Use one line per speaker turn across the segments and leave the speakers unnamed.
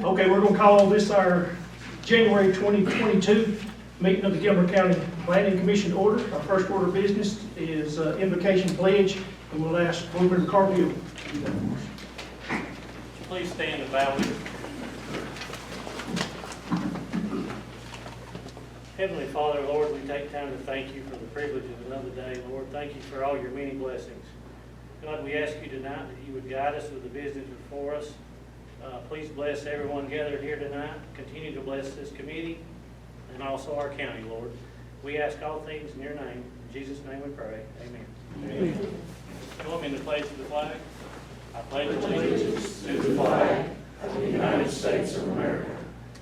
Okay, we're gonna call this our January 2022 meeting of the Gilmer County Planning Commission order. Our first order of business is invocation pledge, and we'll ask Wilbur Carville to do that for us.
Please stand and bow with me. Heavenly Father, Lord, we take time to thank you for the privilege of another day. Lord, thank you for all your many blessings. God, we ask you tonight that you would guide us with the business before us. Please bless everyone gathered here tonight. Continue to bless this committee and also our county, Lord. We ask all things in your name. In Jesus' name we pray. Amen. Amen. Join me in the pledge of the flag. I pledge
allegiance to the flag of the United States of America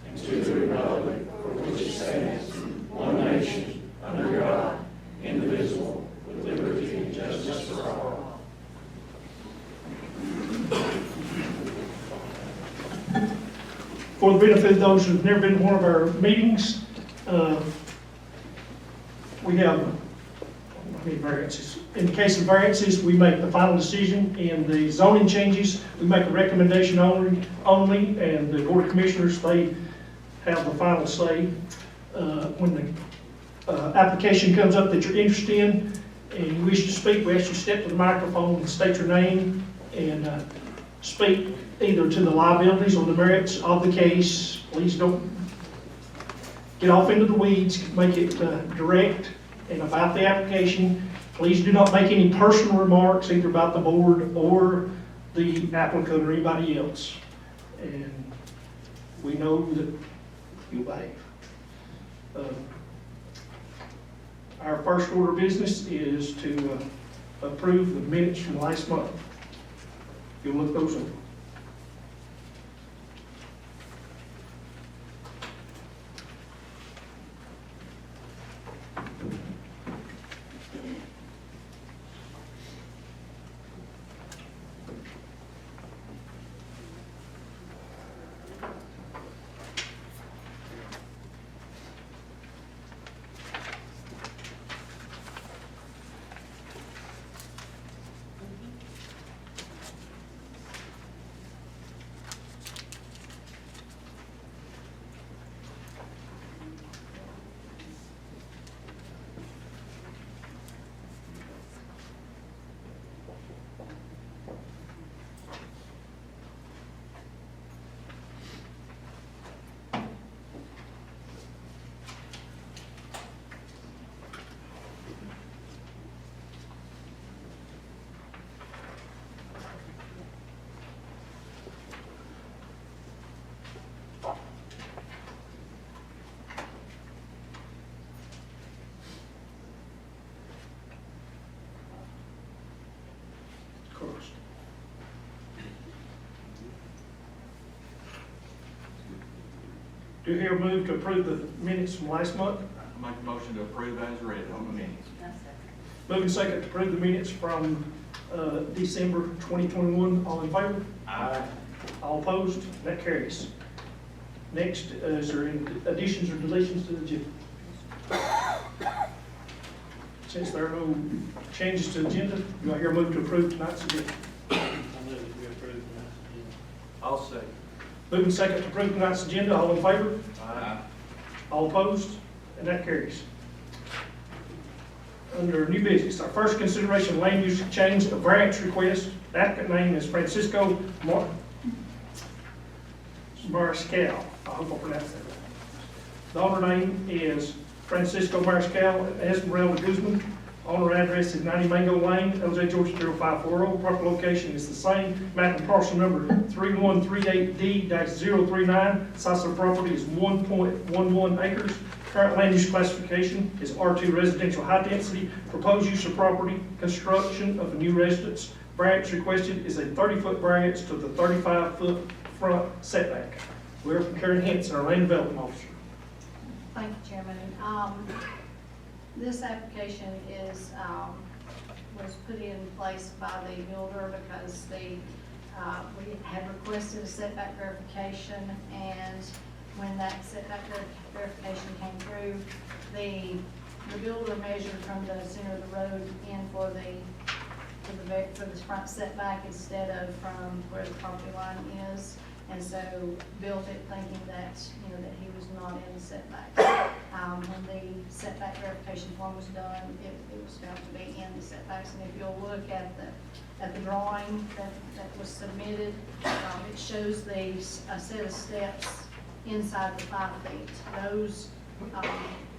and to the republic for which it stands, one nation, under God, indivisible, with liberty and justice for all.
For the benefit of those who've never been to one of our meetings, we have variances. In the case of variances, we make the final decision. In the zoning changes, we make a recommendation only, and the Board of Commissioners, they have the final say. When the application comes up that you're interested in and you wish to speak, we ask you to step to the microphone and state your name and speak either to the liabilities or the merits of the case. Please don't get off into the weeds. Make it direct and about the application. Please do not make any personal remarks either about the board or the applicant or anybody else. And we know that you'll behave. Our first order of business is to approve the minutes from last month. You'll look those over. Do you hear a move to approve the minutes from last month?
I make a motion to approve as read on the minutes.
Moving second to approve the minutes from December 2021. All in favor?
Aye.
All opposed? That carries. Next, is there any additions or deletions to the agenda? Since there are no changes to the agenda, do I hear a move to approve tonight's agenda?
I move that we approve tonight's agenda.
I'll say.
Moving second to approve tonight's agenda. All in favor?
Aye.
All opposed? And that carries. Under new business, our first consideration of land use change of variance request. The applicant name is Francisco Mariscal. I hope I pronounced that right. The owner name is Francisco Mariscal and Esmeralda Guzman. Owner address is 90 Mango Lane, LJ Georgia 0540. Proper location is the same. Map and parcel number 3138D-039. Size of the property is 1.11 acres. Current land use classification is R2 residential high density. Proposed use of property, construction of a new residence. Variance requested is a 30-foot variance to the 35-foot front setback. We're from Karen Henson, our land development officer.
Thank you, Chairman. This application is, was put in place by the builder because we had requested a setback verification, and when that setback verification came through, the builder measured from the center of the road in for the front setback instead of from where the property line is. and so built it thinking that, that he was not in the setbacks. When the setback verification form was done, it was found to be in the setbacks, and if you'll look at the drawing that was submitted, it shows a set of steps inside the 5 feet. Those,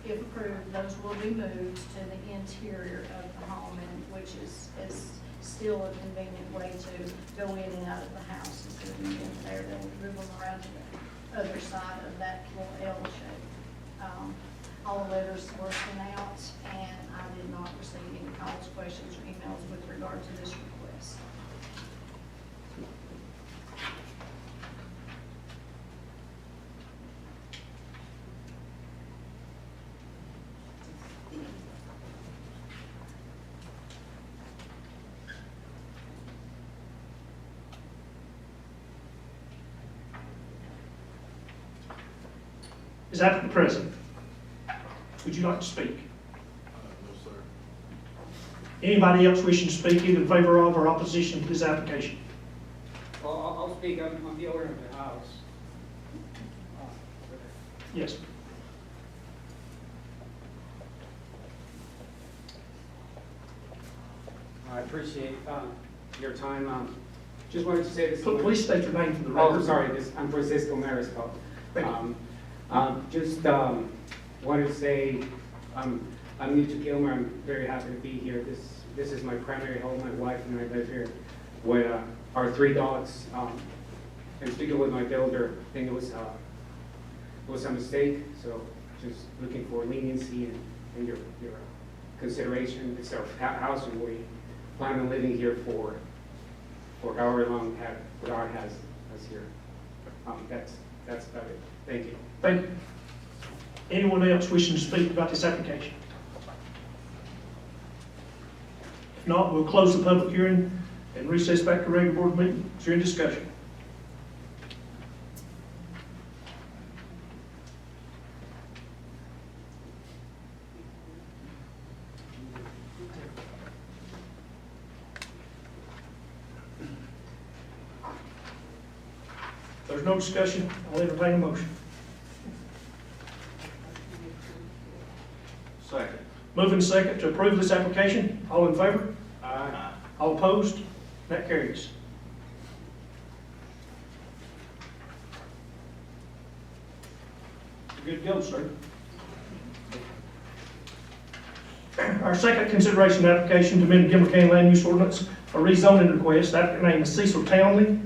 if approved, those will be moved to the interior of the home, and which is still a convenient way to go in and out of the house instead of being there. They'll move them around to the other side of that little L shape. All the letters were sent out, and I did not receive any calls, questions, or emails with regard to this request.
Is applicant present? Would you like to speak?
No, sir.
Anybody else wishing to speak either in favor of or opposition to this application?
Well, I'll speak, I'm the owner of the house.
Yes.
I appreciate your time. Just wanted to say this.
Please state your name for the record.
Oh, sorry, I'm Francisco Mariscal.
Thank you.
Just wanted to say I'm new to Gilmer. I'm very happy to be here. This is my primary home. My wife and I live here with our 3 dogs. And speaking with my builder, I think it was a mistake. So just looking for leniency and your consideration. It's our house, and we plan on living here for however long God has us here. That's about it. Thank you.
Thank you. Anyone else wishing to speak about this application? If not, we'll close the public hearing and recess back to regular board meeting. Is there any discussion? If there's no discussion, I'll entertain a motion.
Second.
Moving second to approve this application. All in favor?
Aye.
All opposed? That carries. You're good to go, sir. Our second consideration application to amend the Gilmer County Land Use Ordinance, a rezoning request. Applicant name is Cecil Townley.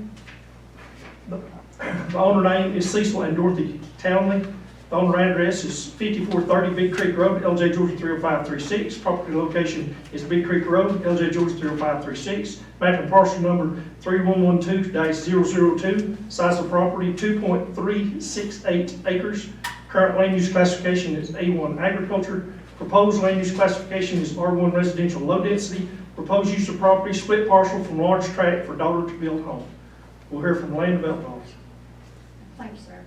The owner name is Cecil and Dorothy Townley. The owner address is 5430 Big Creek Road, LJ, Georgia 30536. Property location is Big Creek Road, LJ, Georgia 30536. Map and parcel number 3112-002. Size of property 2.368 acres. Current land use classification is A1 agriculture. Proposed land use classification is R1 residential low density. Proposed use of property split parcel from large tract for daughter to build home. We'll hear from the land development officer.
Thank you, sir.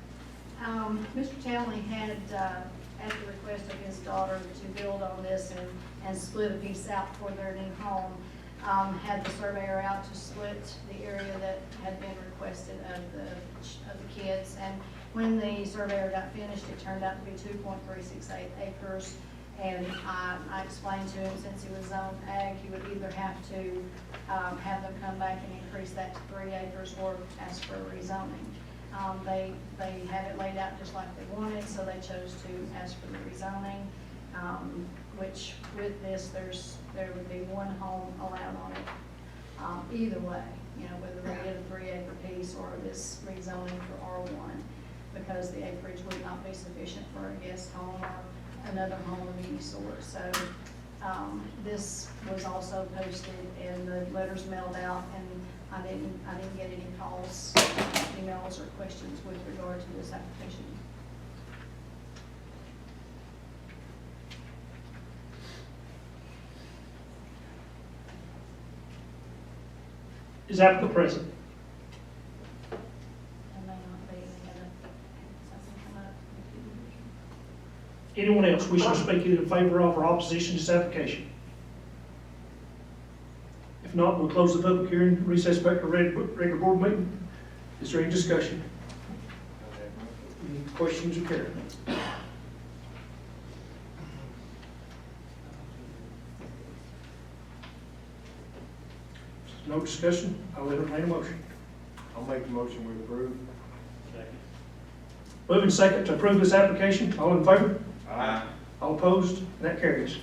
Mr. Townley had, at the request of his daughter to build on this and split a piece out for their new home, had the surveyor out to split the area that had been requested of the kids. And when the surveyor got finished, it turned out to be 2.368 acres. And I explained to him, since he was zoned ag, he would either have to have them come back and increase that to 3 acres or ask for rezoning. They had it laid out just like they wanted, so they chose to ask for the rezoning, which with this, there would be 1 home allowed on it. Either way, whether they get a 3-acre piece or this rezoning for R1, because the acreage would not be sufficient for a guest home or another home of any sort. So this was also posted and the letters mailed out, and I didn't get any calls, emails, or questions with regard to this application.
Is applicant present?
There may not be any other, something come up.
Anyone else wishing to speak either in favor of or opposition to this application? If not, we'll close the public hearing, recess back to regular board meeting. Is there any discussion? Any questions or care? No discussion, I'll entertain a motion.
I'll make the motion we approve.
Second.
Moving second to approve this application, all in favor?
Aye.
All opposed? And that carries.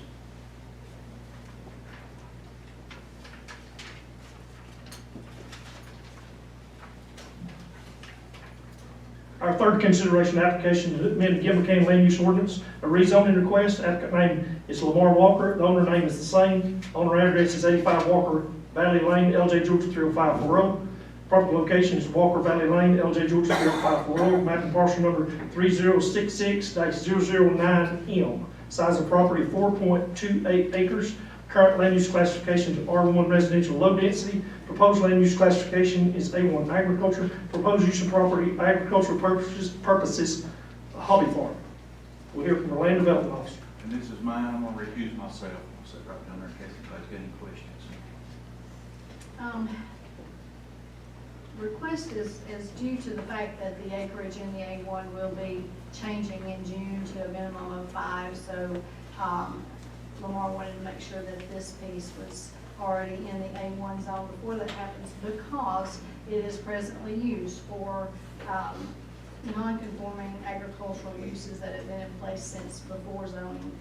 Our third consideration application to amend the Gilmer County Land Use Ordinance, a rezoning request. Applicant name is Lamar Walker. The owner name is the same. Owner address is 85 Walker Valley Lane, LJ, Georgia 30540. Property location is Walker Valley Lane, LJ, Georgia 30540. Map and parcel number 3066-009M. Size of property 4.28 acres. Current land use classification is R1 residential low density. Proposed land use classification is A1 agriculture. Proposed use of property agricultural purposes, a hobby farm. We'll hear from the land development officer.
And this is mine, I'm gonna recuse myself. I'll sit right down there in case anybody's got any questions.
Request is due to the fact that the acreage in the A1 will be changing in June to a minimum of 5, so Lamar wanted to make sure that this piece was already in the A1 zone before that happens, because it is presently used for non-conforming agricultural uses that have been in place since before zoning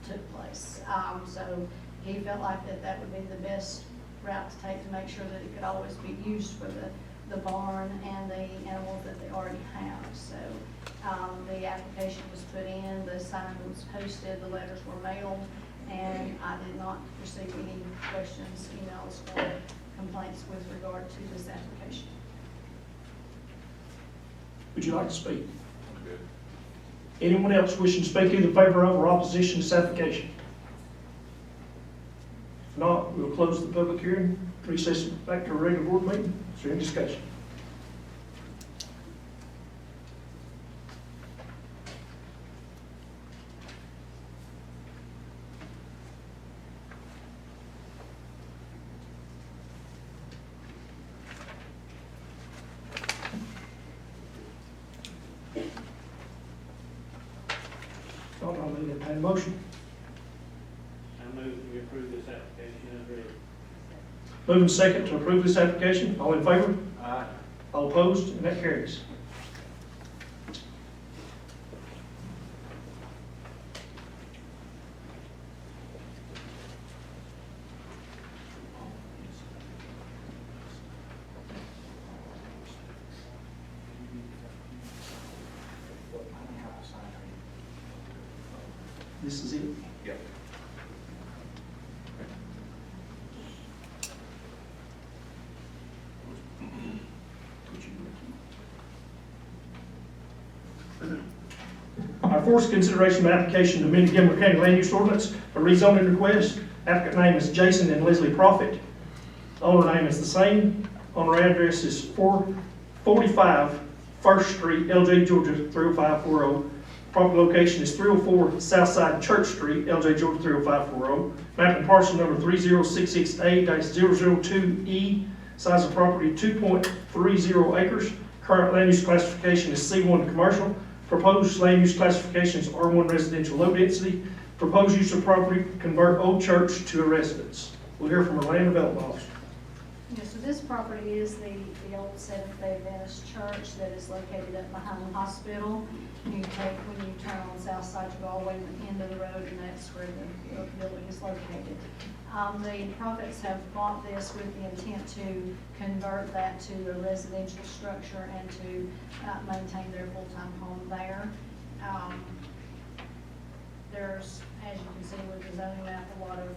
took place. So he felt like that would be the best route to take to make sure that it could always be used for the barn and the animals that they already have. So the application was put in, the sign was posted, the letters were mailed, and I did not receive any questions, emails, or complaints with regard to this application.
Would you like to speak?
I'm good.
Anyone else wishing to speak either in favor of or opposition to this application? If not, we'll close the public hearing, recess it back to a regular board meeting. Is there any discussion? Not, I'll entertain a motion.
I move that we approve this application as read.
Moving second to approve this application. All in favor?
Aye.
All opposed? And that carries. This is it.
Yep. Our fourth consideration of application to amend the Gilmer County Land Use Ordinance, a rezoning request. Applicant name is Jason and Leslie Profit. Owner name is the same. Owner address is 445 First Street, LJ, Georgia 30540. Property location is 304 Southside Church Street, LJ, Georgia 30540. Map and parcel number 3066A-002E. Size of property 2.30 acres. Current land use classification is C1 commercial. Proposed land use classification is R1 residential low density. Proposed use of property, convert old church to a residence. We'll hear from our land development officer.
Yeah, so this property is the old Seventh-day Adventist church that is located up behind the hospital. When you turn on the south side, you go all the way to the end of the road, and that's where the building is located. The Profits have bought this with the intent to convert that to a residential structure and to maintain their full-time home there. There's, as you can see with the zoning map, a lot of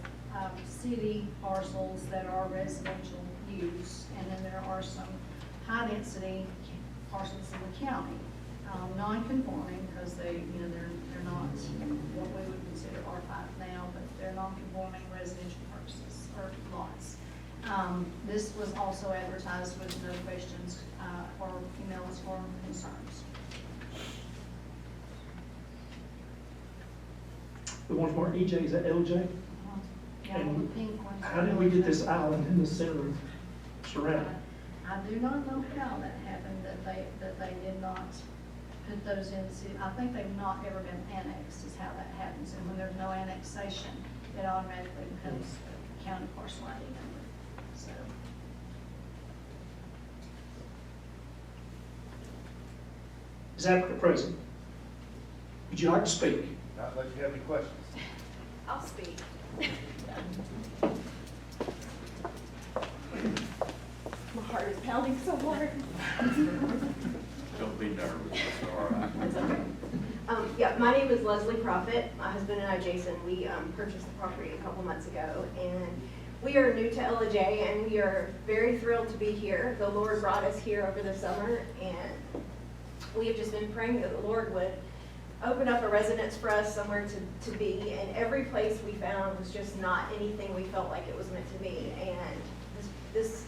city parcels that are residential use, and then there are some high-density parcels in the county, non-conforming because they're not what we would consider R5 now, but they're non-conforming residential purposes or lots. This was also advertised with no questions or emails or concerns.
The ones marked EJ, is that LJ?
Yeah, the pink ones.
How did we get this island in the center of surrounding?
I do not know how that happened, that they did not put those in the city. I think they've not ever been annexed is how that happens. And when there's no annexation, it automatically becomes a county parcel ID number, so.
Is applicant present? Would you like to speak?
Not unless you have any questions.
I'll speak. My heart is pounding so hard.
Don't be nervous, it's all right.
It's okay. Yeah, my name is Leslie Prophet. My husband and I, Jason, we purchased the property a couple months ago, and we are new to LJ, and we are very thrilled to be here. The Lord brought us here over the summer, and we have just been praying that the Lord would open up a residence for us, somewhere to be, and every place we found was just not anything we felt like it was meant to be. And this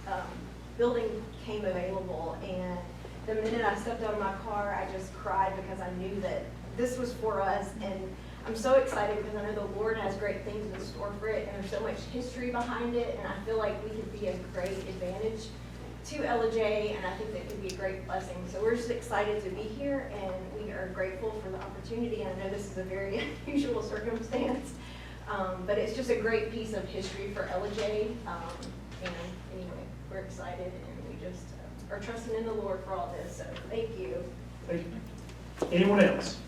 building came available, and the minute I stepped out of my car, I just cried because I knew that this was for us. And I'm so excited because I know the Lord has great things in store for it, and there's so much history behind it, and I feel like we could be a great advantage to LJ, and I think that could be a great blessing. So we're just excited to be here, and we are grateful for the opportunity. And I know this is a very unusual circumstance, but it's just a great piece of history for LJ. And anyway, we're excited, and we just are trusting in the Lord for all this. So thank you.
Thank you. Anyone else?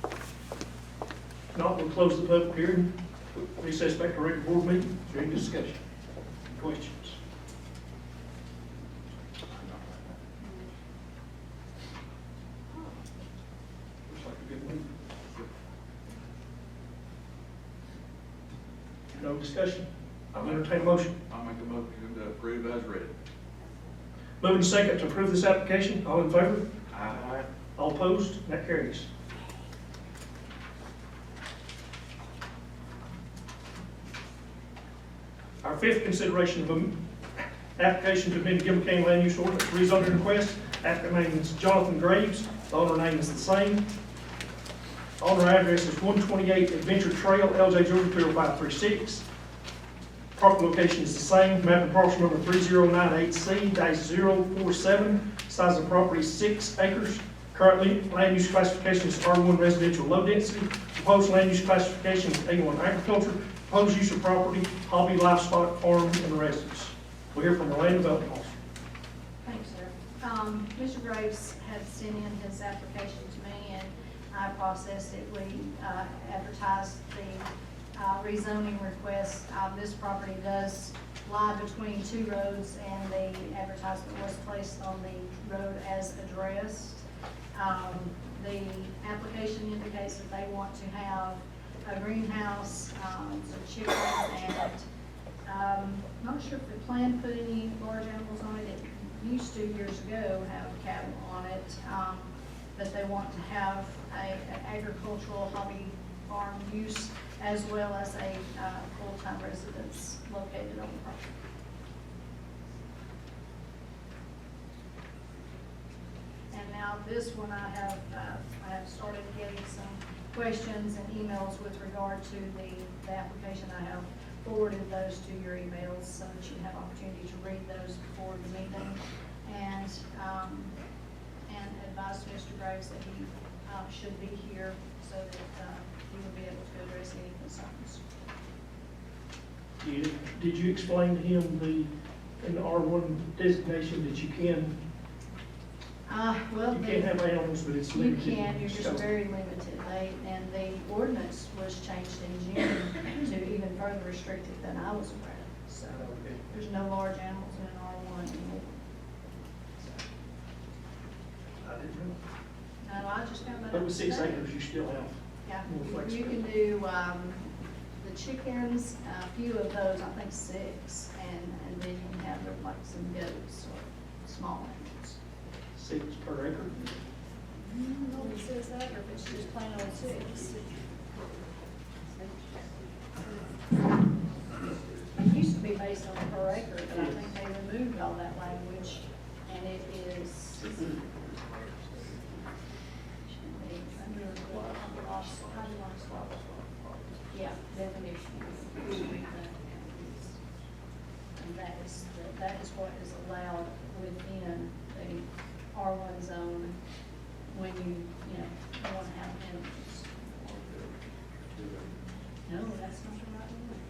If not, we'll close the public hearing. Recess back to regular board meeting. Is there any discussion? Questions? Looks like a good meeting. No discussion? I'll entertain a motion.
I'll make a motion to approve as read.
Moving to second to approve this application. All in favor?
Aye.
All opposed? That carries. Our fifth consideration of an application to amend the Gilmer County Land Use Ordinance rezoning request. Applicant name is Jonathan Graves. The owner name is the same. Owner address is 128 Adventure Trail, LJ, Georgia 30536. Property location is the same. Map and parcel number 3098C-047. Size of property is 6 acres. Currently, land use classification is R1 residential low density. Proposed land use classification is A1 agriculture. Proposed use of property, hobby, livestock, farm, and residence. We'll hear from our land development officer.
Thanks, sir. Mr. Graves had sent in his application to me, and I processed it. We advertised the rezoning request. This property does lie between two roads, and the advertisement was placed on the road as addressed. The application indicates that they want to have a greenhouse, some chickens, and not sure if they plan to put any large animals on it. It used to years ago have cattle on it, but they want to have an agricultural hobby farm use as well as a full-time residence located on the property. And now this one I have started getting some questions and emails with regard to the application. I have forwarded those to your emails so that you have opportunity to read those before the meeting, and advise Mr. Graves that he should be here so that he will be able to address any concerns.
Did you explain to him in the R1 designation that you can
Well,
you can't have animals, but it's
you
limited?
can, you're just very limited. And the ordinance was changed in June to even further restricted than I was aware of. So there's no large animals in an R1 anymore.
I didn't know.
No, I just found that.
But with 6
today.
acres, you still have
Yeah,
more
you
flexibility.
can do, the chickens, a few of those, I think 6, and then you can have like some goats or small animals.
6 per acre.
I don't know if it says that, or if it's just plain old 6. It used to be based on per acre, but I think they removed all that language, and it is. Yeah, definition. And that is is that is what is allowed within the R1 zone when you want to have animals. No, that's not the right one.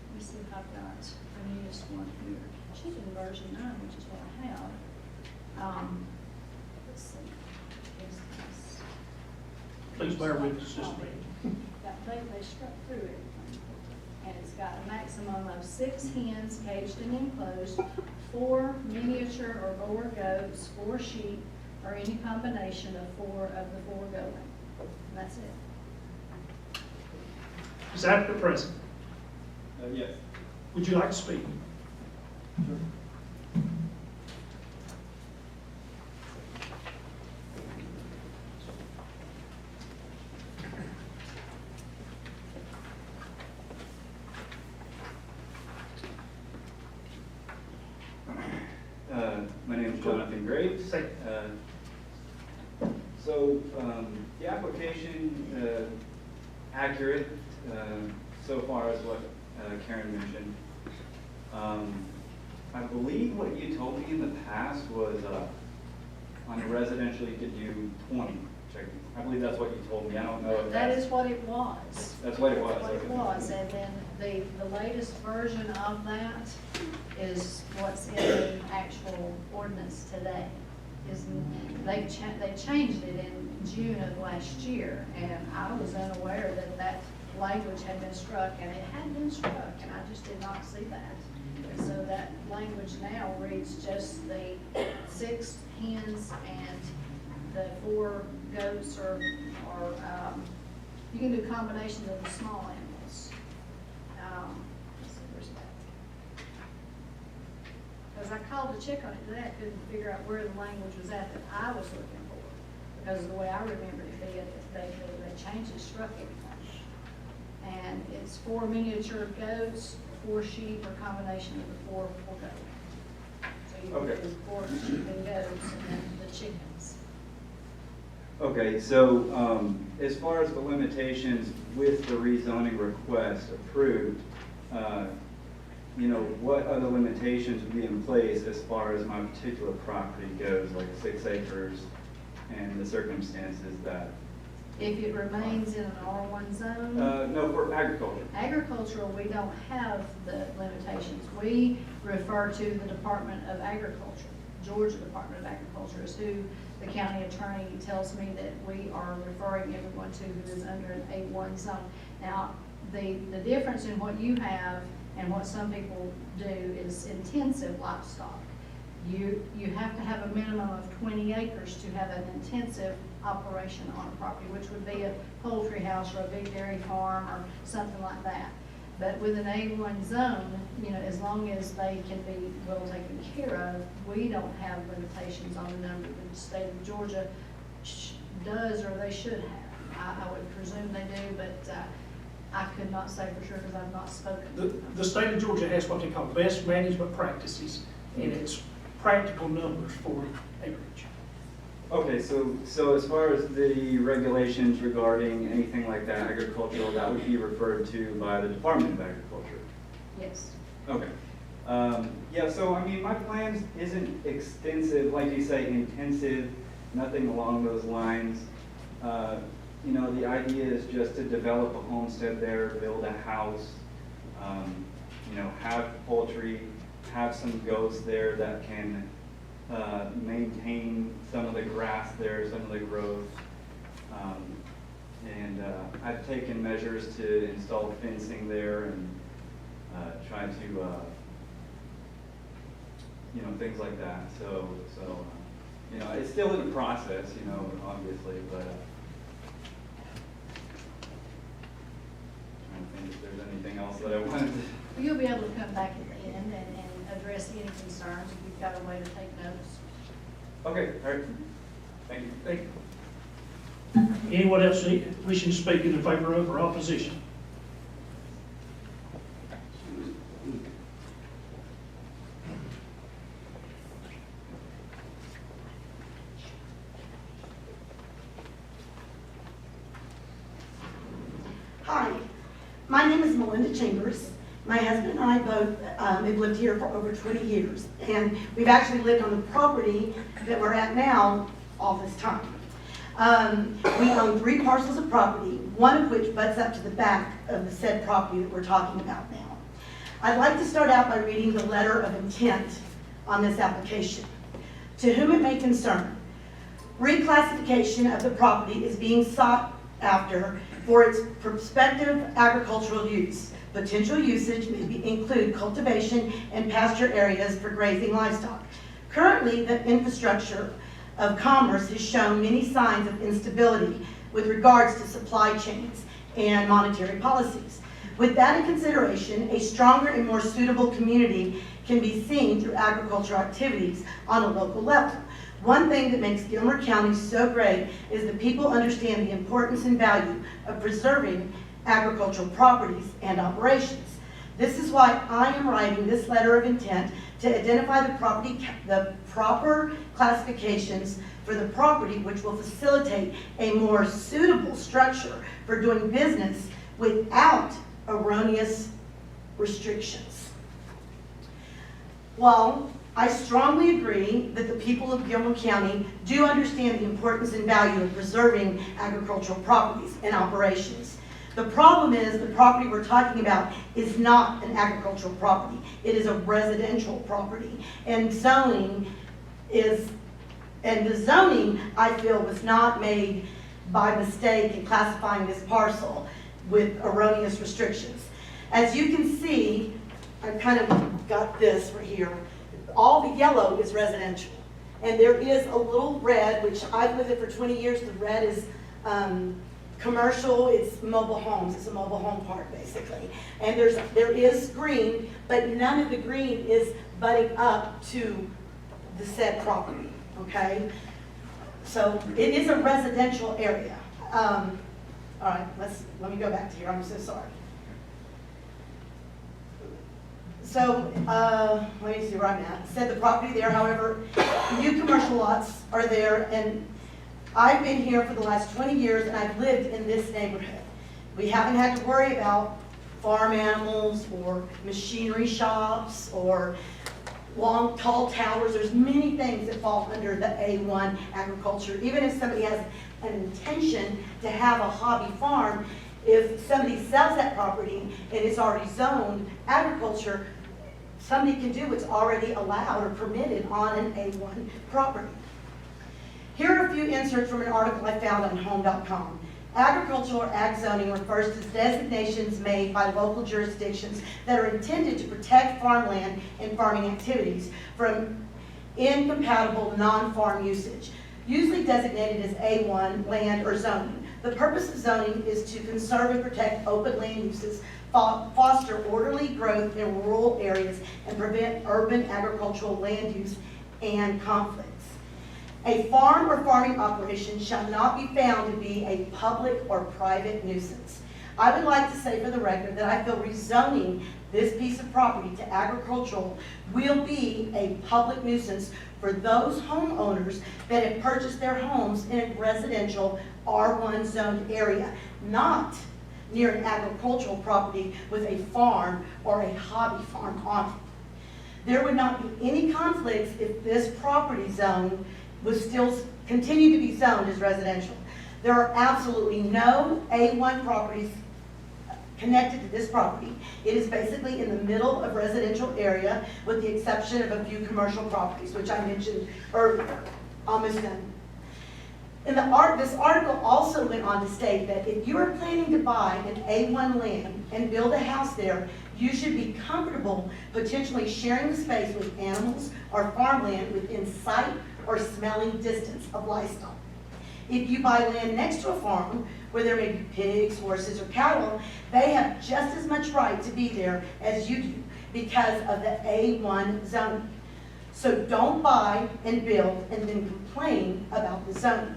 Let me see if I've got the newest one here. She's in version 9, which is what I have. Let's see. Is this?
Please bear with us just a minute.
They struck through it. And it's got a maximum of 6 hens caged and enclosed, 4 miniature or boar goats, 4 sheep, or any combination of 4 of the foregoing. And that's it.
Is applicant present?
Yes.
Would you like to speak?
My name is Jonathan Graves.
Say.
The application, accurate, so far as what Karen mentioned. I believe what you told me in the past was, on a residential, you could do 20 chickens. I believe that's what you told me. I don't know if
That
that's.
is what it was.
That's what it was.
That's what it
Okay.
was, and then the latest version of that is what's in the actual ordinance today. They changed it in June of last year, and I was unaware that that language had been struck, and it had been struck, and I just did not see that. And so that language now reads just the 6 hens and the 4 goats, or you can do combinations of the small animals. Let's see, where's that? Because I called to check on it today, I couldn't figure out where the language was at that I was looking for. Because of the way I remember it being, they changed it, struck everything. And it's 4 miniature goats, 4 sheep, or combination of the 4 goats. So you
Okay.
do 4 sheep and goats, and then the chickens.
Okay, so as far as the limitations with the rezoning request approved, what other limitations would be in place as far as my particular property goes, like 6 acres and the circumstances that?
If it remains in an R1 zone.
No, for agriculture.
Agricultural, we don't have the limitations. We refer to the Department of Agriculture. Georgia Department of Agriculture is who the county attorney tells me that we are referring everyone to who is under an A1 zone. Now, the difference in what you have and what some people do is intensive livestock. You have to have a minimum of 20 acres to have an intensive operation on a property, which would be a poultry house or a big dairy farm or something like that. But with an A1 zone, as long as they can be well taken care of, we don't have limitations on the number. The state of Georgia does, or they should have. I would presume they do, but I could not say for sure because I've not spoken to them.
The state of Georgia has what they call best management practices, and it's practical numbers for acreage.
Okay, so as far as the regulations regarding anything like that agricultural, that would be referred to by the Department of Agriculture?
Yes.
Okay. Yeah, so I mean, my plans isn't extensive, like you say, intensive, nothing along those lines. The idea is just to develop a homestead there, build a house, have poultry, have some goats there that can maintain some of the grass there, some of the growth. I've taken measures to install fencing there and try to, things like that. So it's still in the process, obviously, but trying to think if there's anything else that I wanted to.
Well, you'll be able to come back at the end and address any concerns if you've got a way to take notes.
Okay, all right. Thank you.
Thank you. Anyone else wishing to speak in favor of or opposition?
Hi, my name is Melinda Chambers, My husband and I both have lived here for over 20 years, and we've actually lived on the property that we're at now all this time. We own 3 parcels of property, one of which butts up to the back of the said property that we're talking about now. I'd like to start out by reading the letter of intent on this application. To whom it may concern, reclassification of the property is being sought after for its prospective agricultural use. Potential usage may include cultivation and pasture areas for grazing livestock. Currently, the infrastructure of commerce has shown many signs of instability with regards to supply chains and monetary policies. With that in consideration, a stronger and more suitable community can be seen through agricultural activities on a local level. One thing that makes Gilmer County so great is that people understand the importance and value of preserving agricultural properties and operations. This is why I am writing this letter of intent to identify the proper classifications for the property, which will facilitate a more suitable structure for doing business without erroneous restrictions. While I strongly agree that the people of Gilmer County do understand the importance and value of preserving agricultural properties and operations. The problem is the property we're talking about is not an agricultural property. It is a residential property. And the zoning, I feel, was not made by mistake in classifying this parcel with erroneous restrictions. As you can see, I've kind of got this right here. All the yellow is residential. And there is a little red, which I've lived it for 20 years. The red is commercial, it's mobile homes. It's a mobile home park, basically. And there is green, but none of the green is butting up to the said property, okay? So it is a residential area. All right, let me go back to here. I'm so sorry. So, let me see where I'm at. It said the property there, however, new commercial lots are there, and I've been here for the last 20 years, and I've lived in this neighborhood. We haven't had to worry about farm animals or machinery shops or long, tall towers. There's many things that fall under the A1 agriculture. Even if somebody has an intention to have a hobby farm, if somebody sells that property and it's already zoned agriculture, somebody can do what's already allowed or permitted on an A1 property. Here are a few inserts from an article I found on home.com. Agricultural or ag zoning refers to designations made by local jurisdictions that are intended to protect farmland and farming activities from incompatible non-farm usage, usually designated as A1 land or zoning. The purpose of zoning is to conserve and protect open land uses, foster orderly growth in rural areas, and prevent urban agricultural land use and conflicts. A farm or farming operation shall not be found to be a public or private nuisance. I would like to say for the record that I feel rezoning this piece of property to agricultural will be a public nuisance for those homeowners that have purchased their homes in a residential R1 zoned area, not near an agricultural property with a farm or a hobby farm on it. There would not be any conflicts if this property zone was still continue to be zoned as residential. There are absolutely no A1 properties connected to this property. It is basically in the middle of residential area with the exception of a few commercial properties, which I mentioned earlier, almost done. This article also went on to state that if you are planning to buy an A1 land and build a house there, you should be comfortable potentially sharing the space with animals or farmland within sight or smelling distance of livestock. If you buy land next to a farm where there may be pigs, horses, or cattle, they have just as much right to be there as you do because of the A1 zoning. So don't buy and build and then complain about the zoning.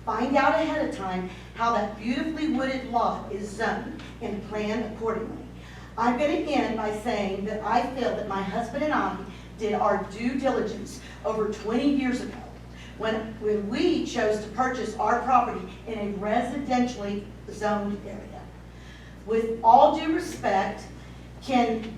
Find out ahead of time how that beautifully wooded lot is zoned and plan accordingly. I'm going to end by saying that I feel that my husband and I did our due diligence over 20 years ago when we chose to purchase our property in a residentially zoned area. With all due respect, Can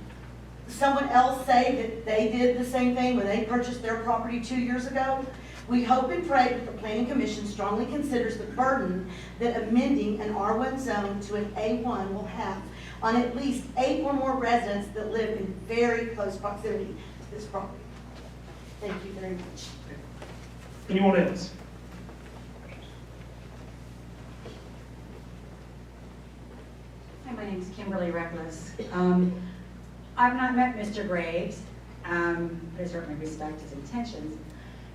someone else say that they did the same thing when they purchased their property 2 years ago? We hope and pray that the Planning Commission strongly considers the burden that amending an R1 zone to an A1 will have on at least 8 or more residents that live in very close proximity to this property. Thank you very much.
Anyone else?
Hi, my name is Kimberly Reckless. I've not met Mr. Graves, but I certainly respect his intentions.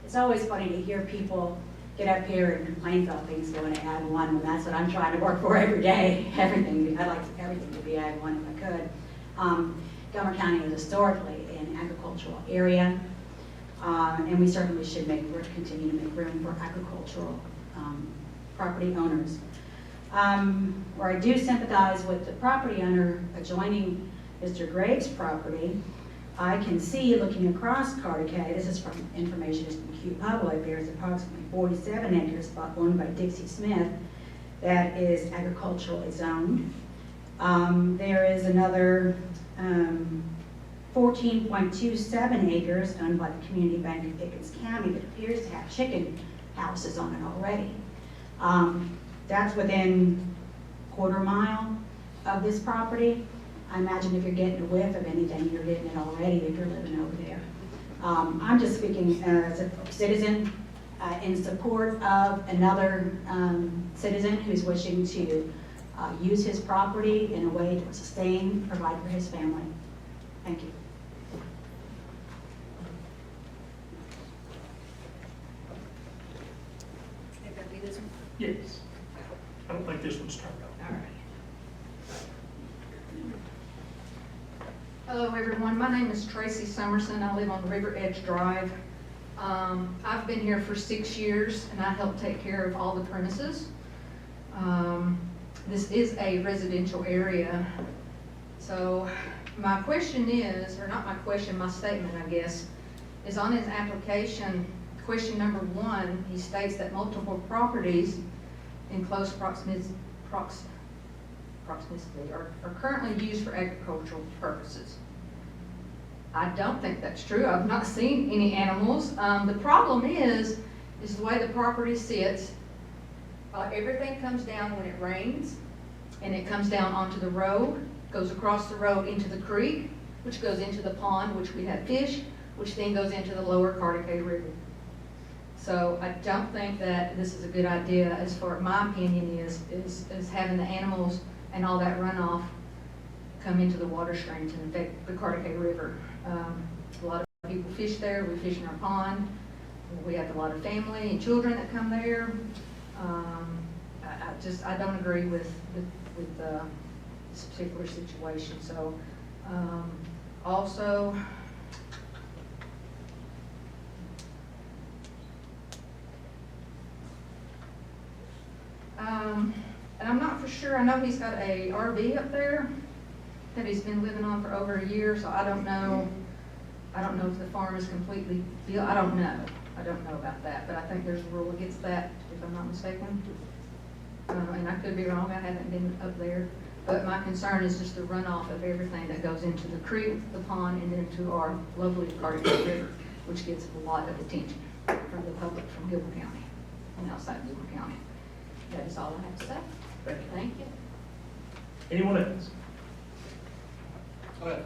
It's always funny to hear people get up here and complain about things going to Ag 1, when that's what I'm trying to work for every day. Everything, I'd like everything to be Ag 1 if I could. Gilmer County is historically an agricultural area, and we certainly should continue to make room for agricultural property owners. Where I do sympathize with the property owner adjoining Mr. Graves' property, I can see looking across Carter County, this is from information from Q Public, there's approximately 47 acres owned by Dixie Smith that is agriculturally zoned. There is another 14.27 acres owned by the Community Bank of Pickens County that appears to have chicken houses on it already. That's within a quarter mile of this property. I imagine if you're getting a whiff of anything, you're getting it already if you're living over there. I'm just speaking as a citizen in support of another citizen who's wishing to use his property in a way to sustain, provide for his family. Thank you.
If I do this one?
Yes. I don't think this one's turned on.
All right. Hello, everyone. My name is Tracy Summerson. I live on River Edge Drive. I've been here for 6 years, and I help take care of all the premises. This is a residential area. So my question is, or not my question, my statement, I guess, is on his application, question number 1, he states that multiple properties in close proximity are currently used for agricultural purposes. I don't think that's true. I've not seen any animals. The problem is the way the property sits. Everything comes down when it rains, and it comes down onto the road, goes across the road into the creek, which goes into the pond, which we have fish, which then goes into the lower Carter River. So I don't think that this is a good idea. As far as my opinion is having the animals and all that runoff come into the water streams and affect the Carter River. A lot of people fish there. We fish in our pond. We have a lot of family and children that come there. I don't agree with this particular situation. So also. And I'm not for sure, I know he's got a RV up there that he's been living on for over a year, so I don't know if the farm is completely built. I don't know about that, but I think there's a rule against that, if I'm not mistaken. And I could be wrong, I haven't been up there, but my concern is just the runoff of everything that goes into the creek, the pond, and then to our lovely Carter River, which gets a lot of attention from the public from Gilmer County and outside Gilmer County. That is all I have to say. Thank you.
Anyone else?
Go ahead.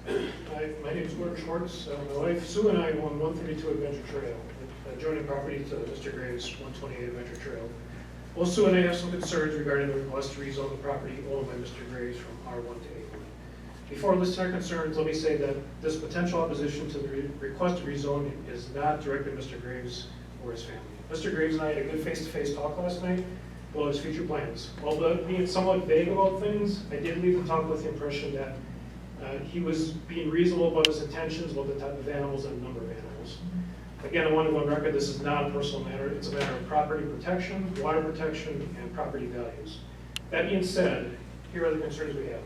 Hi, my name is Gordon Schwartz. My wife Sue and I own 132 Adventure Trail, adjoining property to Mr. Graves' 128 Adventure Trail. Well, Sue and I have some concerns regarding the request to rezone the property owned by Mr. Graves from R1 to A1. Before listing our concerns, let me say that this potential opposition to the request to rezone is not directed at Mr. Graves or his family. Mr. Graves and I had a good face-to-face talk last night about his future plans. Although being somewhat vague about things, I did leave the talk with the impression that he was being reasonable about his intentions, about the type of animals and number of animals. Again, I want to go on record, this is not a personal matter. It's a matter of property protection, water protection, and property values. That being said, here are the concerns we have.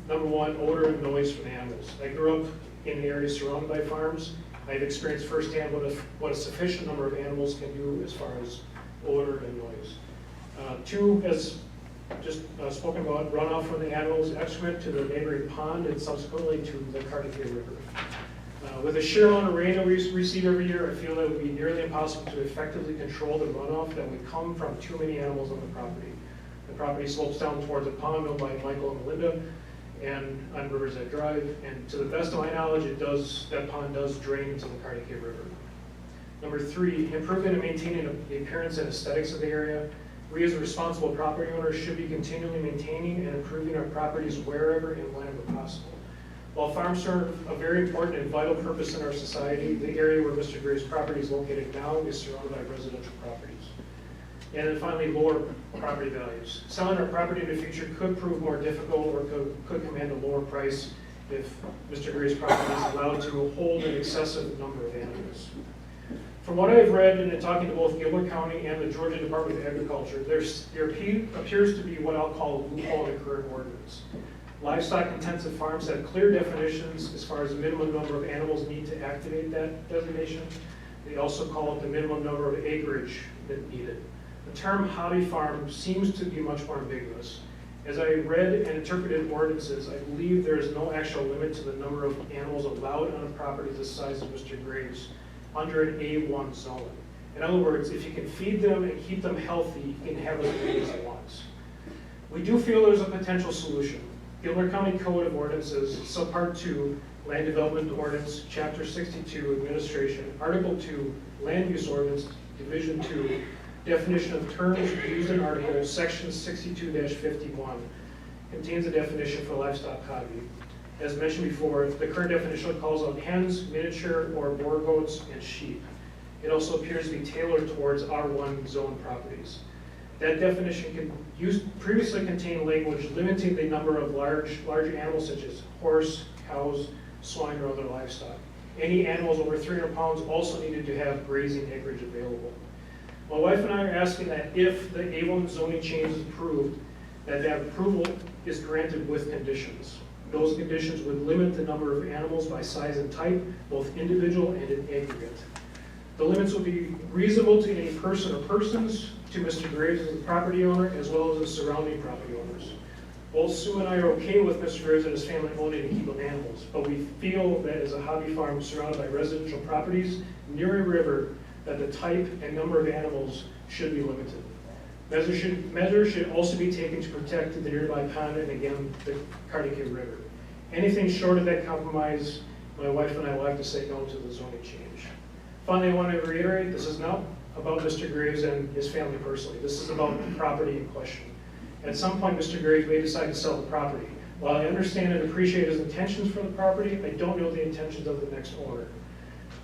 Number 1, odor and noise from animals. I grew up in areas surrounded by farms. I've experienced firsthand what a sufficient number of animals can do as far as odor and noise. Two, as just spoken about, runoff from the animals' excrement to the neighboring pond and subsequently to the Cartagena River. With the sheer amount of rain that we receive every year, I feel that it would be nearly impossible to effectively control the runoff that would come from too many animals on the property. The property slopes down towards a pond owned by Michael and Melinda and on Rivers Edge Drive, and to the best of my knowledge, that pond does drain into the Cartagena River. Number three, improvement and maintaining the appearance and aesthetics of the area. We as a responsible property owners should be continually maintaining and improving our properties wherever and whenever possible. While farms serve a very important and vital purpose in our society, the area where Mr. Gray's property is located now is surrounded by residential properties. And then finally, lower property values. Selling our property in the future could prove more difficult or could command a lower price if Mr. Gray's property is allowed to hold an excessive number of animals. From what I've read and in talking to both Gilmer County and the Georgia Department of Agriculture, there appears to be what I'll call a loophole in the current ordinance. Livestock-intensive farms have clear definitions as far as the minimum number of animals need to activate that designation. They also call it the minimum number of acreage that needed. The term hobby farm seems to be much more ambiguous. As I read and interpreted ordinances, I believe there is no actual limit to the number of animals allowed on a property the size of Mr. Gray's under an A1 zone. In other words, if you can feed them and keep them healthy, you can have as many as you want. We do feel there's a potential solution. Gilmer County Code of Ordinances, Subpart 2, Land Development Ordinance, Chapter 62, Administration, Article 2, Land Use Ordinance, Division 2, Definition of Terms Used in Article, Section 62-51, contains a definition for livestock hobby. As mentioned before, the current definition calls out hens, miniature or boar goats, and sheep. It also appears to be tailored towards R1 zone properties. That definition previously contained language limiting the number of large animals such as horse, cows, swine, or other livestock. Any animals over 300 pounds also needed to have grazing acreage available. My wife and I are asking that if the A1 zoning change is approved, that approval is granted with conditions. Those conditions would limit the number of animals by size and type, both individual and in aggregate. The limits would be reasonable to any person or persons, to Mr. Graves as the property owner, as well as the surrounding property owners. Both Sue and I are okay with Mr. Graves and his family owning and keeping animals, but we feel that as a hobby farm surrounded by residential properties near a river, that the type and number of animals should be limited. Measures should also be taken to protect the nearby pond and again, the Cartagena River. Anything short of that compromise, my wife and I will have to say no to the zoning change. Finally, I want to reiterate, this is not about Mr. Graves and his family personally. This is about the property in question. At some point, Mr. Graves may decide to sell the property. While I understand and appreciate his intentions for the property, I don't know the intentions of the next owner.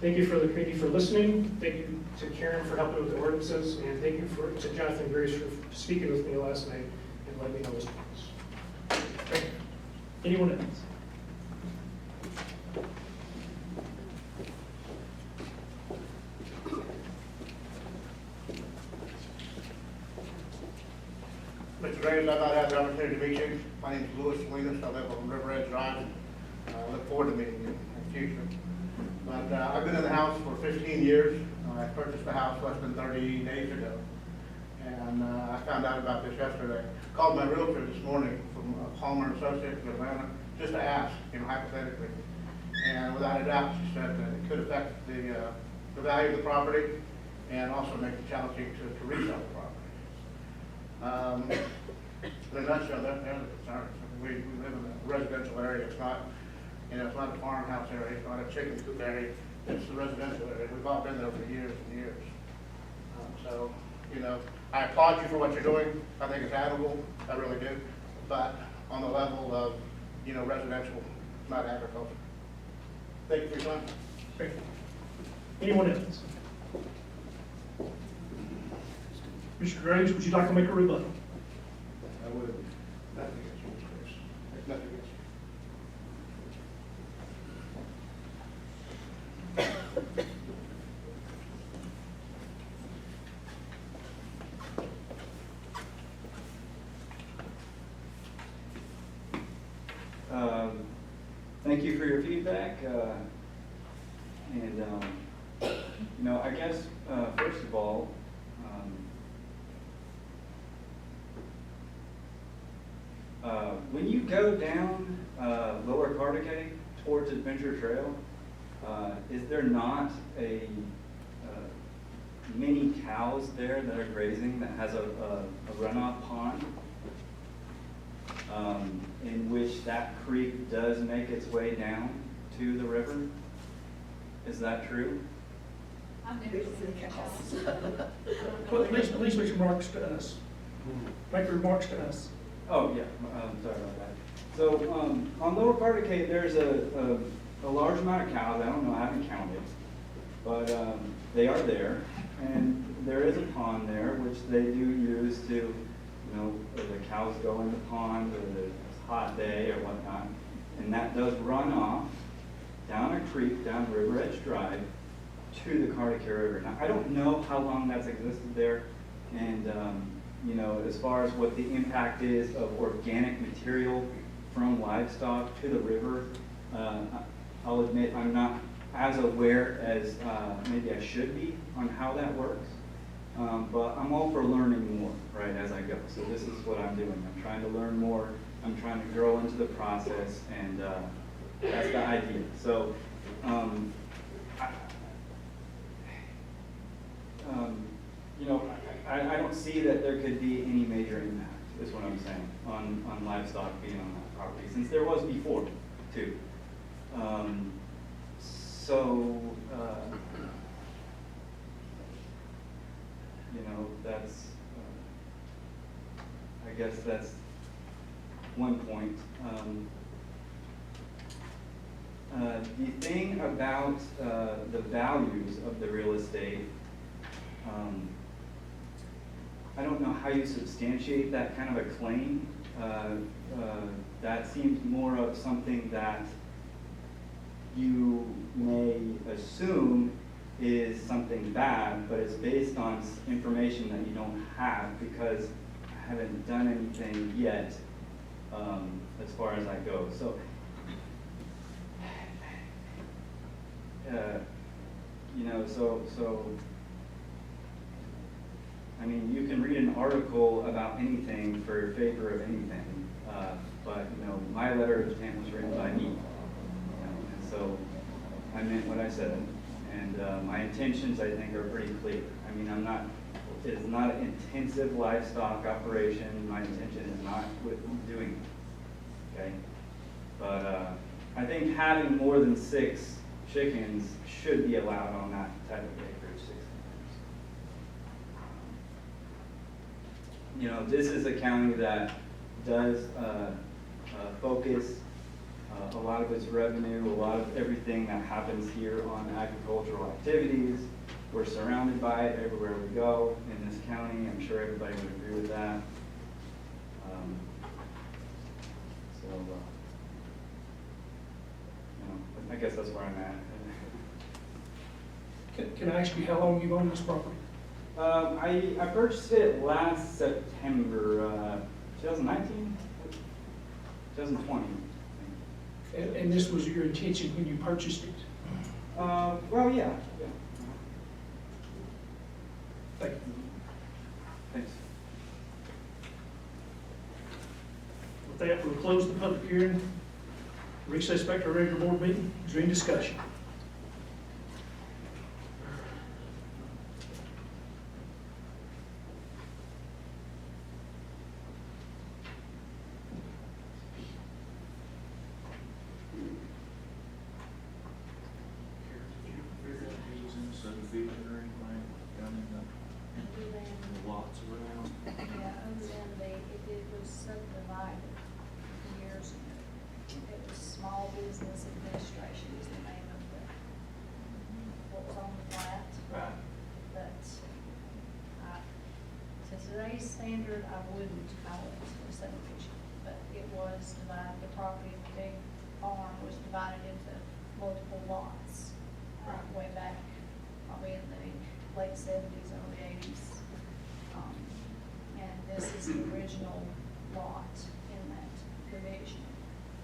Thank you for the committee for listening. Thank you to Karen for helping with the ordinances, and thank you to Jonathan Grace for speaking with me last night and letting me know his plans.
Thank you. Anyone else?
Mr. Graves, I've not had the opportunity to meet you. My name is Louis Salinas. I live on River Edge Drive. I look forward to meeting you in the future. But I've been in the house for 15 years. I purchased the house less than 30 days ago. And I found out about this yesterday. Called my realtor this morning from Palmer Associates of Atlanta just to ask, hypothetically. And without a doubt, she said that it could affect the value of the property and also make it challenging to resell the property. In a nutshell, they're the concerns. We live in a residential area. It's not, it's not a farmhouse area. It's not a chicken coop area. It's the residential area. We've all been there for years and years. So, I applaud you for what you're doing. I think it's admirable. I really do. But on the level of, residential, not agriculture. Thank you for your time.
Thank you. Anyone else? Mr. Graves, would you like to make a rebuttal?
I would. Nothing against you, Mr. Grace. Nothing against you.
Thank you for your feedback. And, you know, I guess, first of all, when you go down Lower Cartagay towards Adventure Trail, is there not a many cows there that are grazing that has a runoff pond in which that creek does make its way down to the river? Is that true?
I've never seen the cows.
Well, at least make remarks to us. Make remarks to us.
Oh, yeah, sorry about that. So, on Lower Cartagay, there's a large amount of cows. I don't know, I haven't counted, but they are there. And there is a pond there, which they do use to, you know, the cows go in the pond, or it's a hot day or whatnot. And that does run off down a creek, down River Edge Drive, to the Cartagay River. Now, I don't know how long that's existed there, and, you know, as far as what the impact is of organic material from livestock to the river, I'll admit I'm not as aware as maybe I should be on how that works. But I'm all for learning more, right, as I go. So this is what I'm doing. I'm trying to learn more. I'm trying to grow into the process, and that's the idea. So, you know, I don't see that there could be any major impact, is what I'm saying, on livestock being on that property, since there was before, too. You know, that's, I guess that's one point. The thing about the values of the real estate, I don't know how you substantiate that kind of a claim. That seems more of something that you may assume is something bad, but it's based on information that you don't have, because I haven't done anything yet as far as I go. So, you know, so I mean, you can read an article about anything for favor of anything, but, you know, my letter of intent was written by me, you know, and so I meant what I said, and my intentions, I think, are pretty clear. I mean, it is not an intensive livestock operation. My intention is not with doing it, okay? But I think having more than 6 chickens should be allowed on that type of acreage, 6 acres. You know, this is a county that does focus a lot of its revenue, a lot of everything that happens here on agricultural activities. We're surrounded by it everywhere we go in this county. I'm sure everybody would agree with that. You know, I guess that's where I'm at.
Can I ask you how long you've owned this property?
I purchased it last September, 2019, 2020.
And this was your intention when you purchased it?
Well, yeah.
Thank you.
Thanks.
With that, we'll close the public hearing. Recess back to our regular board meeting. Is there any discussion?
Yeah, other than it was subdivided years ago. It was Small Business Administration is the name of what was on the plat.
Right.
But to today's standard, I wouldn't call it a subdivision, but it was divided, the property, the big farm was divided into multiple lots. Way back, probably in the late 70s, early 80s. And this is the original lot in that division.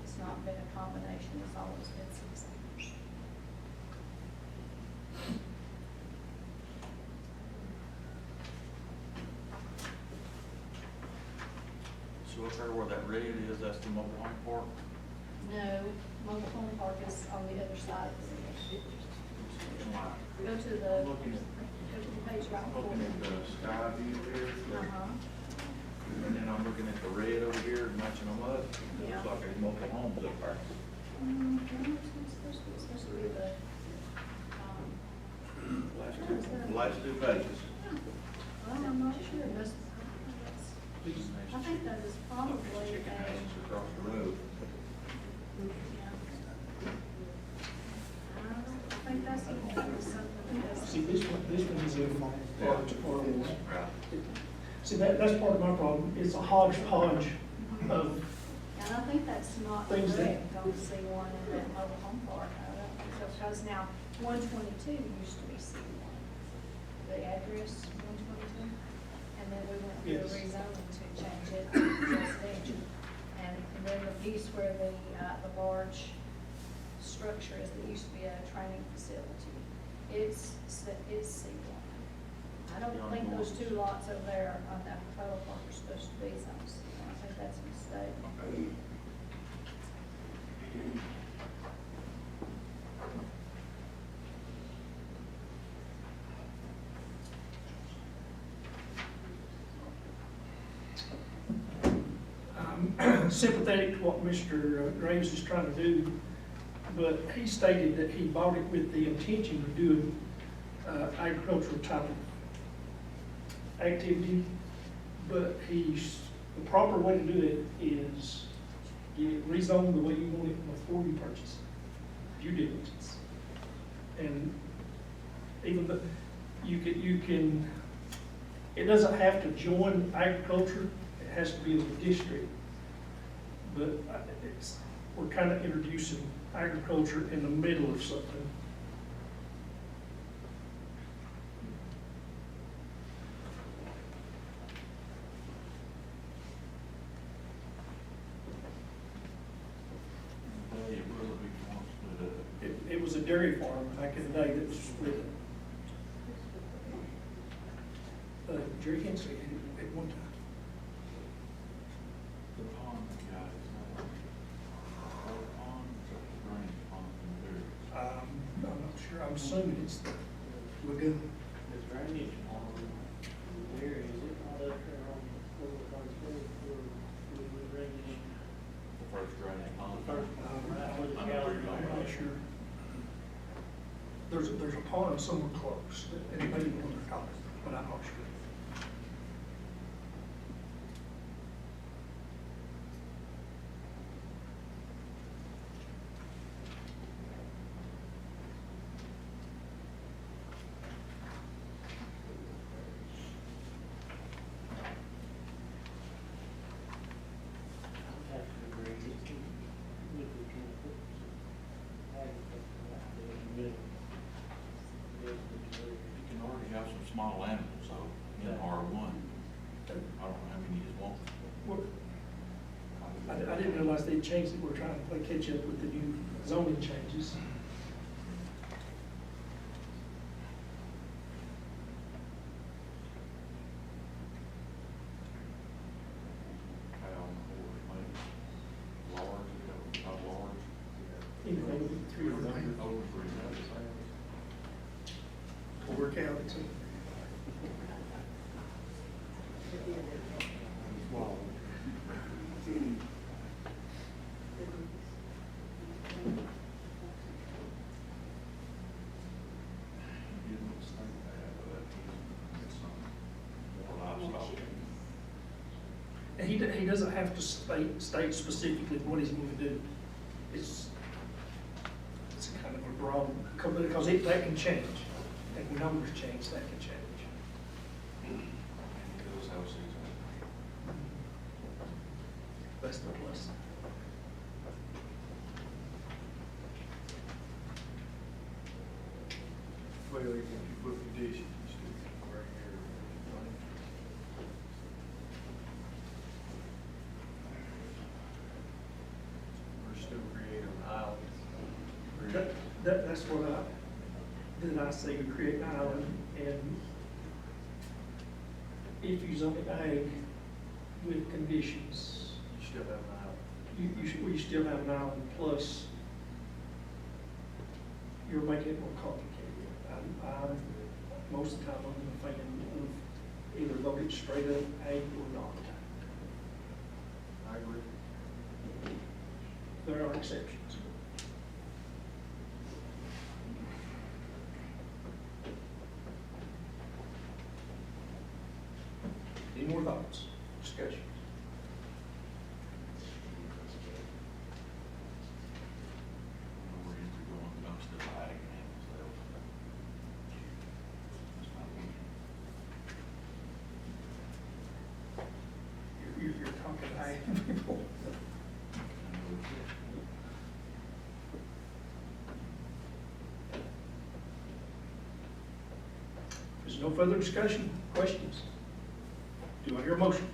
It's not been a combination, it's always been 6 acres.
look there where that red is, that's the mobile home park.
No, mobile home park is on the other side of the city. Go to the,
I'm
go
looking
to
at,
the page right before.
looking at the sky view here,
Uh-huh.
and then I'm looking at the red over here, matching them up. It
Yeah.
looks like there's mobile homes up there.
It's supposed to be the,
Last two pages.
well, I'm not sure, I think that is probably
Chicken
a,
houses across the road.
I think that's something that's.
See, this one is in R1.
Right.
See, that's part of my problem, it's a hodgepodge of,
And I think that's not
Things that-
correct on C1 in that mobile home park. I don't think so, because now 122 used to be C1, the address 122. And then we went through
Yes.
rezoning to change it to residential. And then the piece where the large structure is, that used to be a training facility, it's C1. I don't think those two lots over there on that trailer park are supposed to be zone C1. I think that's a mistake.
Okay.
I'm sympathetic to what Mr. Graves is trying to do, but he stated that he bought it with the intention of doing agricultural type of activity, but the proper way to do it is get it rezoned the way you want it before you purchase it, due diligence. And even though you can, it doesn't have to join agriculture, it has to be in the district. But we're kind of introducing agriculture in the middle of something.
It will be one split up.
It was a dairy farm back in the day that was split. Jerry Hensley at one time.
The pond we got is not a water pond, it's a drainage pond in there.
I'm not sure, I'm assuming it's the lagoon.
This drainage pond, where is it? Not up there on Overclock Street, where we were drainage.
The first drainage pond.
Right where the gallery
I'm
is.
not sure. There's a pond somewhere close, and it may be one of the colors, but I'm not sure.
Have to agree, it's too, we can put some agriculture right there in the middle.
You can already have some small animals, though, in R1. I don't know how many is one.
Well, I didn't realize they changed it, we're trying to play catch up with the new zoning changes.
Cow, horse, maybe large, not large.
Anything over 300
Over 300.
We're counting too.
Didn't think that, but it's more livestock.
And he doesn't have to state specifically what he's going to do. It's kind of a broad, because that can change. And when numbers change, that can change.
Those houses.
That's the plus.
Well, if you put conditions, you still right here. We're still creating an island.
That's what I say, we create an island, and if you zone it ag with conditions,
still have an island.
You still have an island, plus you're making it more complicated. Most of the time, I'm a fan of either vote it straight up, A, or not.
I agree.
There are exceptions. Any more thoughts, discussions?
We're usually going dumpster diving and stuff. That's my opinion.
You're talking to people. There's no further discussion, questions? Do I hear a motion?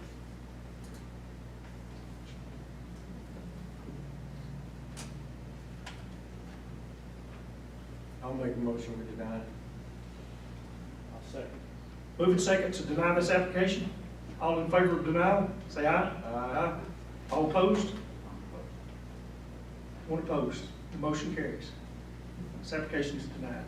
I'll make a motion we deny it.
I'll second.
Moving second to deny this application. All in favor of denial, say aye.
Aye.
All opposed? One opposed. The motion carries. This application is denied.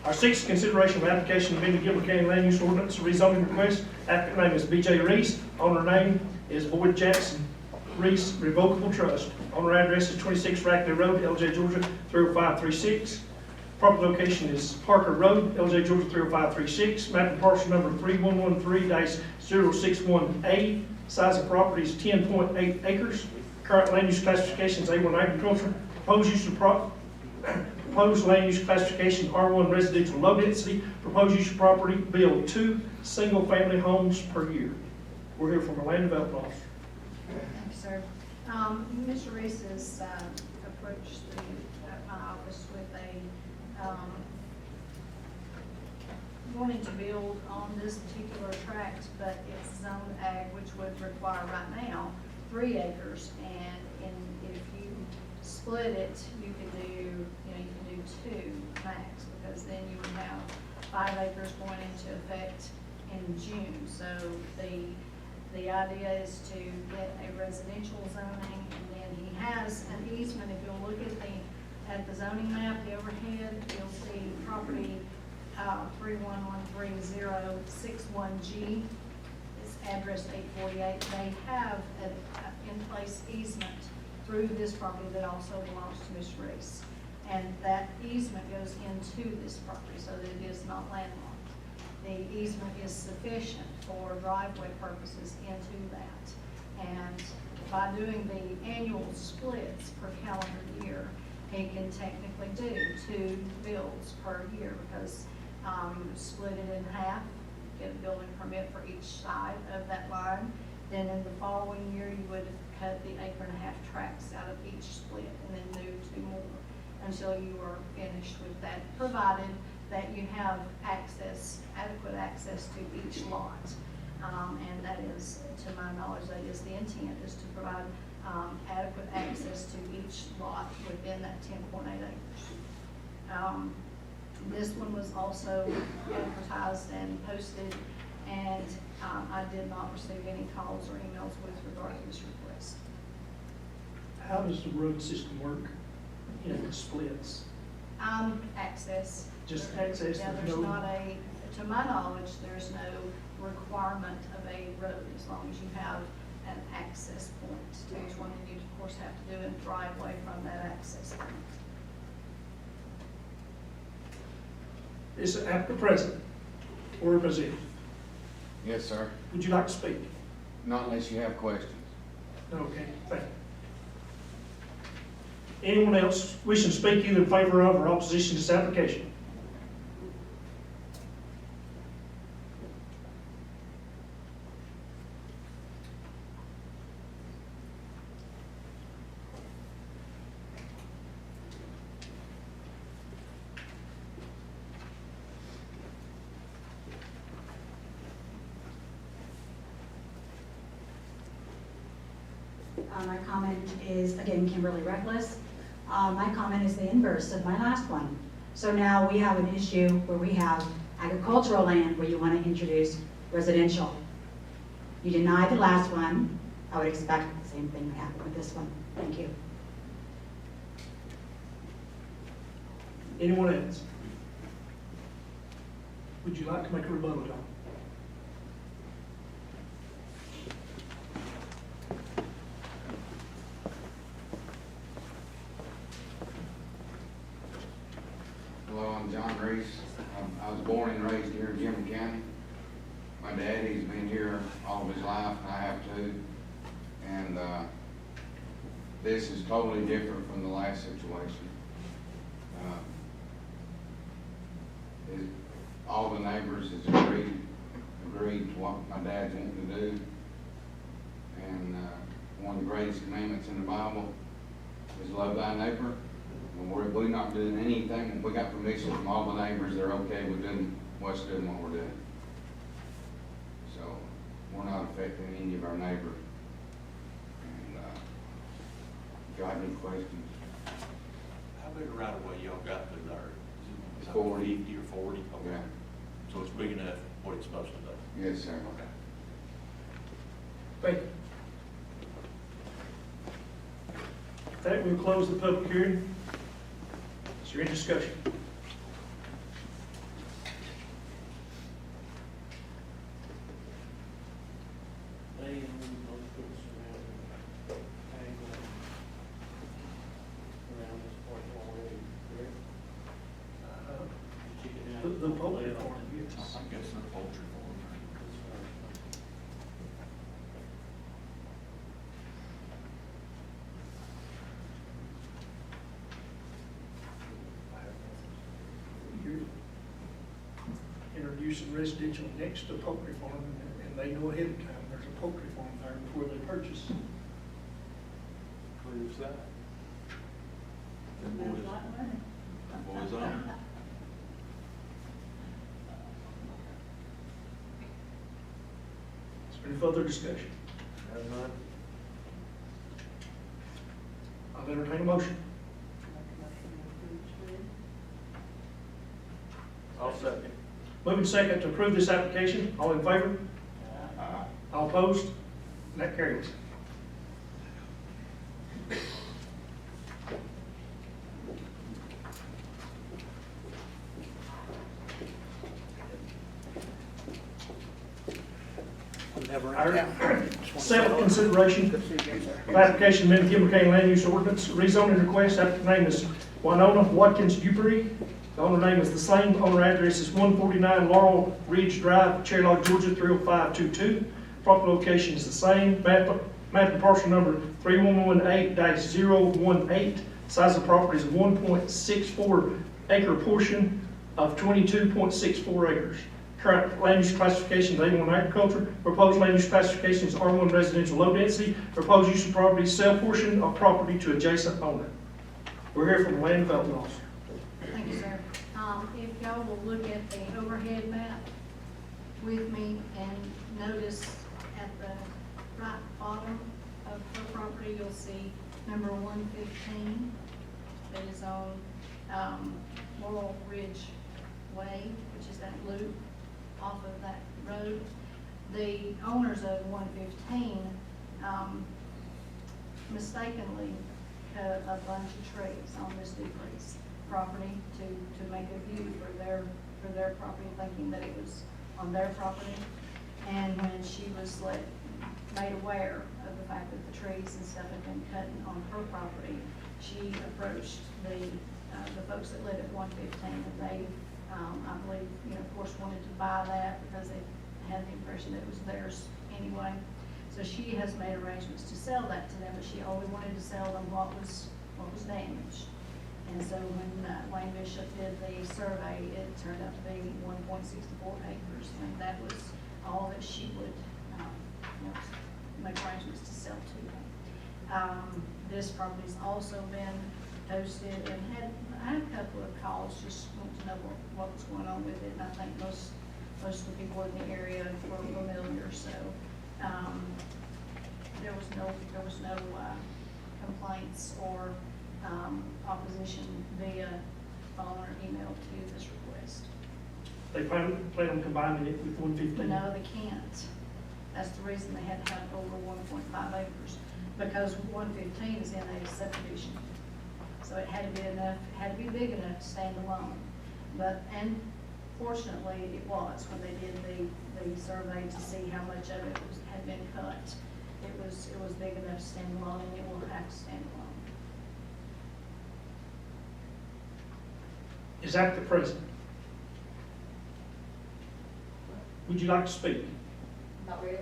Our sixth consideration of application of amended Gilmer County Land Use Ordinance rezoning request. Applicant name is B.J. Reese. Owner name is Boyd Jackson Reese Revocable Trust. Owner address is 26 Rackley Road, LJ, Georgia 30536. Property location is Parker Road, LJ, Georgia 30536. Map and parcel number 3113-061A. Size of property is 10.8 acres. Current land use classification is A1 agriculture. Proposed land use classification R1 residential low density. Proposed use of property, build 2 single-family homes per year. We're here from a land development officer.
Thank you, sir. Mr. Reese has approached my office with wanting to build on this particular tract, but it's zoned ag, which would require right now 3 acres. And if you split it, you can do 2 max, because then you would have 5 acres going into effect in June. So the idea is to get a residential zoning, and then he has an easement. If you'll look at the zoning map, the overhead, you'll see property 3113061G. It's address 848. They have an in-place easement through this property that also belongs to Ms. Reese. And that easement goes into this property, so that it is not landlocked. The easement is sufficient for driveway purposes into that. And by doing the annual splits per calendar year, he can technically do 2 builds per year, because you would split it in half, get a building permit for each side of that line. Then in the following year, you would cut the 1.5 tracts out of each split, and then do 2 more until you are finished with that, provided that you have adequate access to each lot. And that is, to my knowledge, that is the intent, is to provide adequate access to each lot within that 10.8 acres. This one was also advertised and posted, and I did not receive any calls or emails with regard to this request.
How does the road system work in the splits?
Access.
Just access,
Yeah,
there's
there's
no-
not to my knowledge, there's no requirement of a road, as long as you have an access point to each one, and you of course have to do a driveway from that access point.
Is the applicant present or representative?
Yes, sir.
Would you like to speak?
Not unless you have questions.
Okay, thank you. Anyone else wishing to speak either in favor of or opposition to this application?
My comment is, again, Kimberly Reckless. My comment is the inverse of my last one. So now we have an issue where we have agricultural land where you want to introduce residential. You denied the last one. I would expect the same thing would happen with this one. Thank you.
Anyone else? Would you like to make a rebuttal, John?
Hello, I'm John Reese. I was born and raised here in Gilmer County. My daddy's been here all of his life, and I have too. And this is totally different from the last situation. All the neighbors has agreed to what my dad's wanting to do. And one of the greatest commandments in the Bible is love thy neighbor. And we're not doing anything. We got permission from all the neighbors. They're okay with doing what we're doing. So we're not affecting any of our neighbors. And if y'all have any questions.
How big a right of way y'all got through there? Is it
40.
50 or 40? Okay.
Yeah.
So it's big enough what it's supposed to do?
Yes, sir.
Okay.
Thank you. With that, we'll close the public hearing. Is there any discussion? The poultry farm, yes.
I guess the poultry farm.
You're introducing residential next to a poultry farm, and they know ahead of time there's a poultry farm there before they purchase.
Proves that. Them boys on it.
Is there any further discussion? I'll entertain a motion.
I'll second.
Moving second to approve this application. All in favor? All opposed? And that carries. Our seventh consideration of application amendment Gilmer County Land Use Ordinance, rezoning request. Applicant name is Winona Watkins Dupree. The owner name is the same. Owner address is 149 Laurel Ridge Drive, Cherokee, Georgia 30522. Property location is the same. Map and parcel number 3118-018. Size of property is 1.64 acre portion of 22.64 acres. Current land use classification is A1 agriculture. Proposed land use classification is R1 residential low density. Proposed use of property, sell portion of property to adjacent owner. We're here from the Land Development Officer.
Thank you, sir. If y'all will look at the overhead map with me and notice at the right bottom of the property, you'll see number 115 that is on Laurel Ridge Way, which is that loop off of that road. The owners of 115 mistakenly cut a bunch of trees on Miss Dupree's property to make a view for their property, thinking that it was on their property. And when she was made aware of the fact that the trees and stuff had been cut on her property, she approached the folks that live at 115, and they, I believe, of course, wanted to buy that because they had the impression that it was theirs anyway. So she has made arrangements to sell that to them, but she only wanted to sell them what was damaged. And so when Wayne Bishop did the survey, it turned out to be 1.64 acres, and that was all that she would make arrangements to sell to them. This property's also been posted, and I had a couple of calls, just wanting to know what was going on with it, and I think most of the people in the area were familiar, so there was no complaints or opposition via phone or email to this request.
They plan on combining it with 115?
No, they can't. That's the reason they had to have over 1.5 acres, because 115 is in a subdivision. So it had to be enough, had to be big enough to stand alone. But, and fortunately, it was, when they did the survey to see how much of it had been cut. It was big enough to stand alone, and it will have to stand alone.
Is that the president? Would you like to speak?
Not really.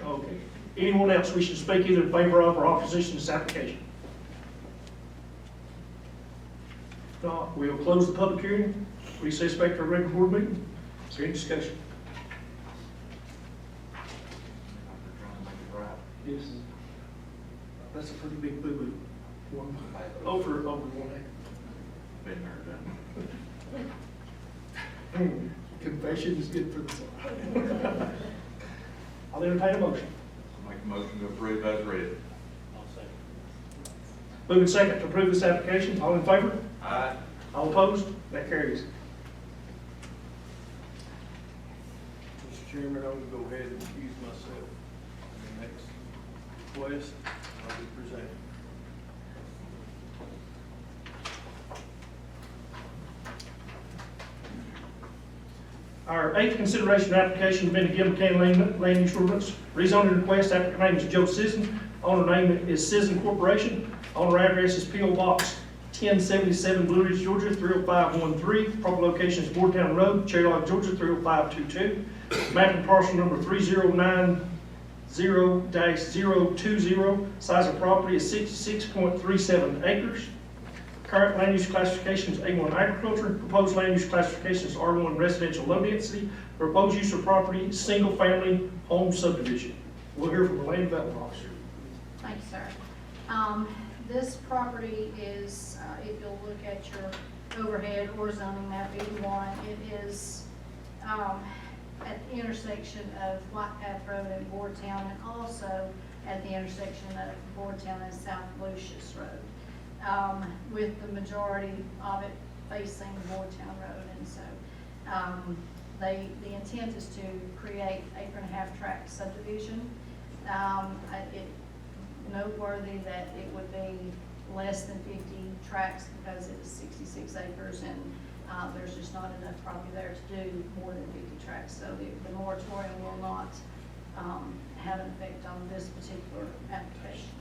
Okay. Anyone else wishing to speak either in favor of or opposition to this application? If not, we'll close the public hearing, recess back to our regular board meeting. Is there any discussion? Yes. That's a pretty big boo-boo. Over 1 acre.
Been there, done.
Confession is good for the soul. I'll entertain a motion.
Make a motion to approve as read.
I'll second.
Moving second to approve this application. All in favor?
Aye.
All opposed? That carries.
Mr. Chairman, I'm going to go ahead and excuse myself in the next request. I'll be presenting.
Our eighth consideration application of Gilmer County Land Use Ordinance. Rezoning request, applicant name is Joe Sisson. Owner name is Sisson Corporation. Owner address is P.O. Box 1077, Blue Ridge, Georgia 30513. Proper location is Boardtown Road, Cherry Lodge, Georgia 30522. Map and parcel number 3090-020. Size of property is 66.37 acres. Current land use classification is A1 agriculture. Proposed land use classification is R1 residential low density. Proposed use of property, single family home subdivision. We'll hear from the land development officer.
Thank you, sir. This property is, if you'll look at your overhead or zoning map, either one, it is at the intersection of White Path Road and Boardtown, and also at the intersection of Boardtown and South Lucius Road, with the majority of it facing Boardtown Road. And so the intent is to create 1.5 acre tract subdivision. Noteworthy that it would be less than 50 tracts because it is 66 acres, and there's just not enough property there to do more than 50 tracts. So the moratorium will not have an effect on this particular application.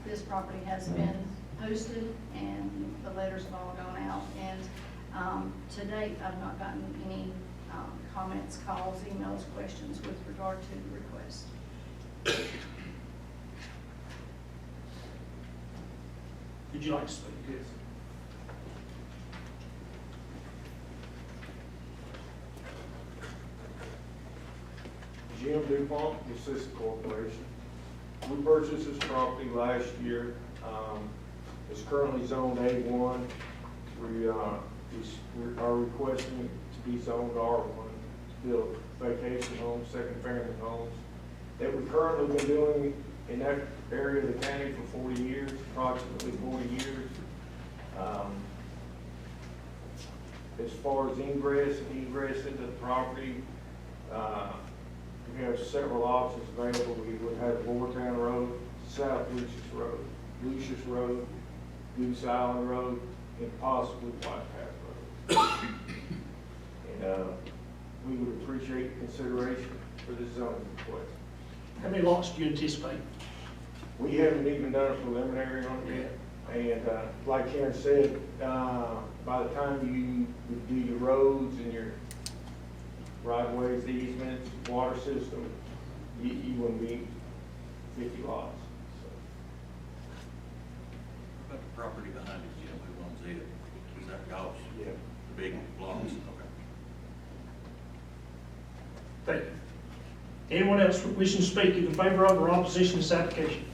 This property has been posted and the letters have all gone out, and to date I've not gotten any comments, calls, emails, questions with regard to the request.
Would you like to speak? Yes.
Jim DuPont, with Sisson Corporation. We purchased this property last year. It's currently zoned A1. We are requesting it to be zoned R1, to build vacation homes, second family homes. That we've currently been doing in that area of the county for 40 years, approximately 40 years. As far as ingress and egress into the property, we have several options available. We would have Boardtown Road, South Lucius Road, Goose Island Road, and possibly White Path Road. And we would appreciate consideration for this zoning request.
How many lots do you anticipate?
We haven't even done a preliminary on it yet. And like Karen said, by the time you do your roads and your right-of-ways, easements, water system, you will meet 50 lots. So.
About the property behind it, Jim, who owns it? Is that y'all's?
Yeah.
The big blocks? Okay.
Thank you. Anyone else wishing to speak in favor of or opposition to this application?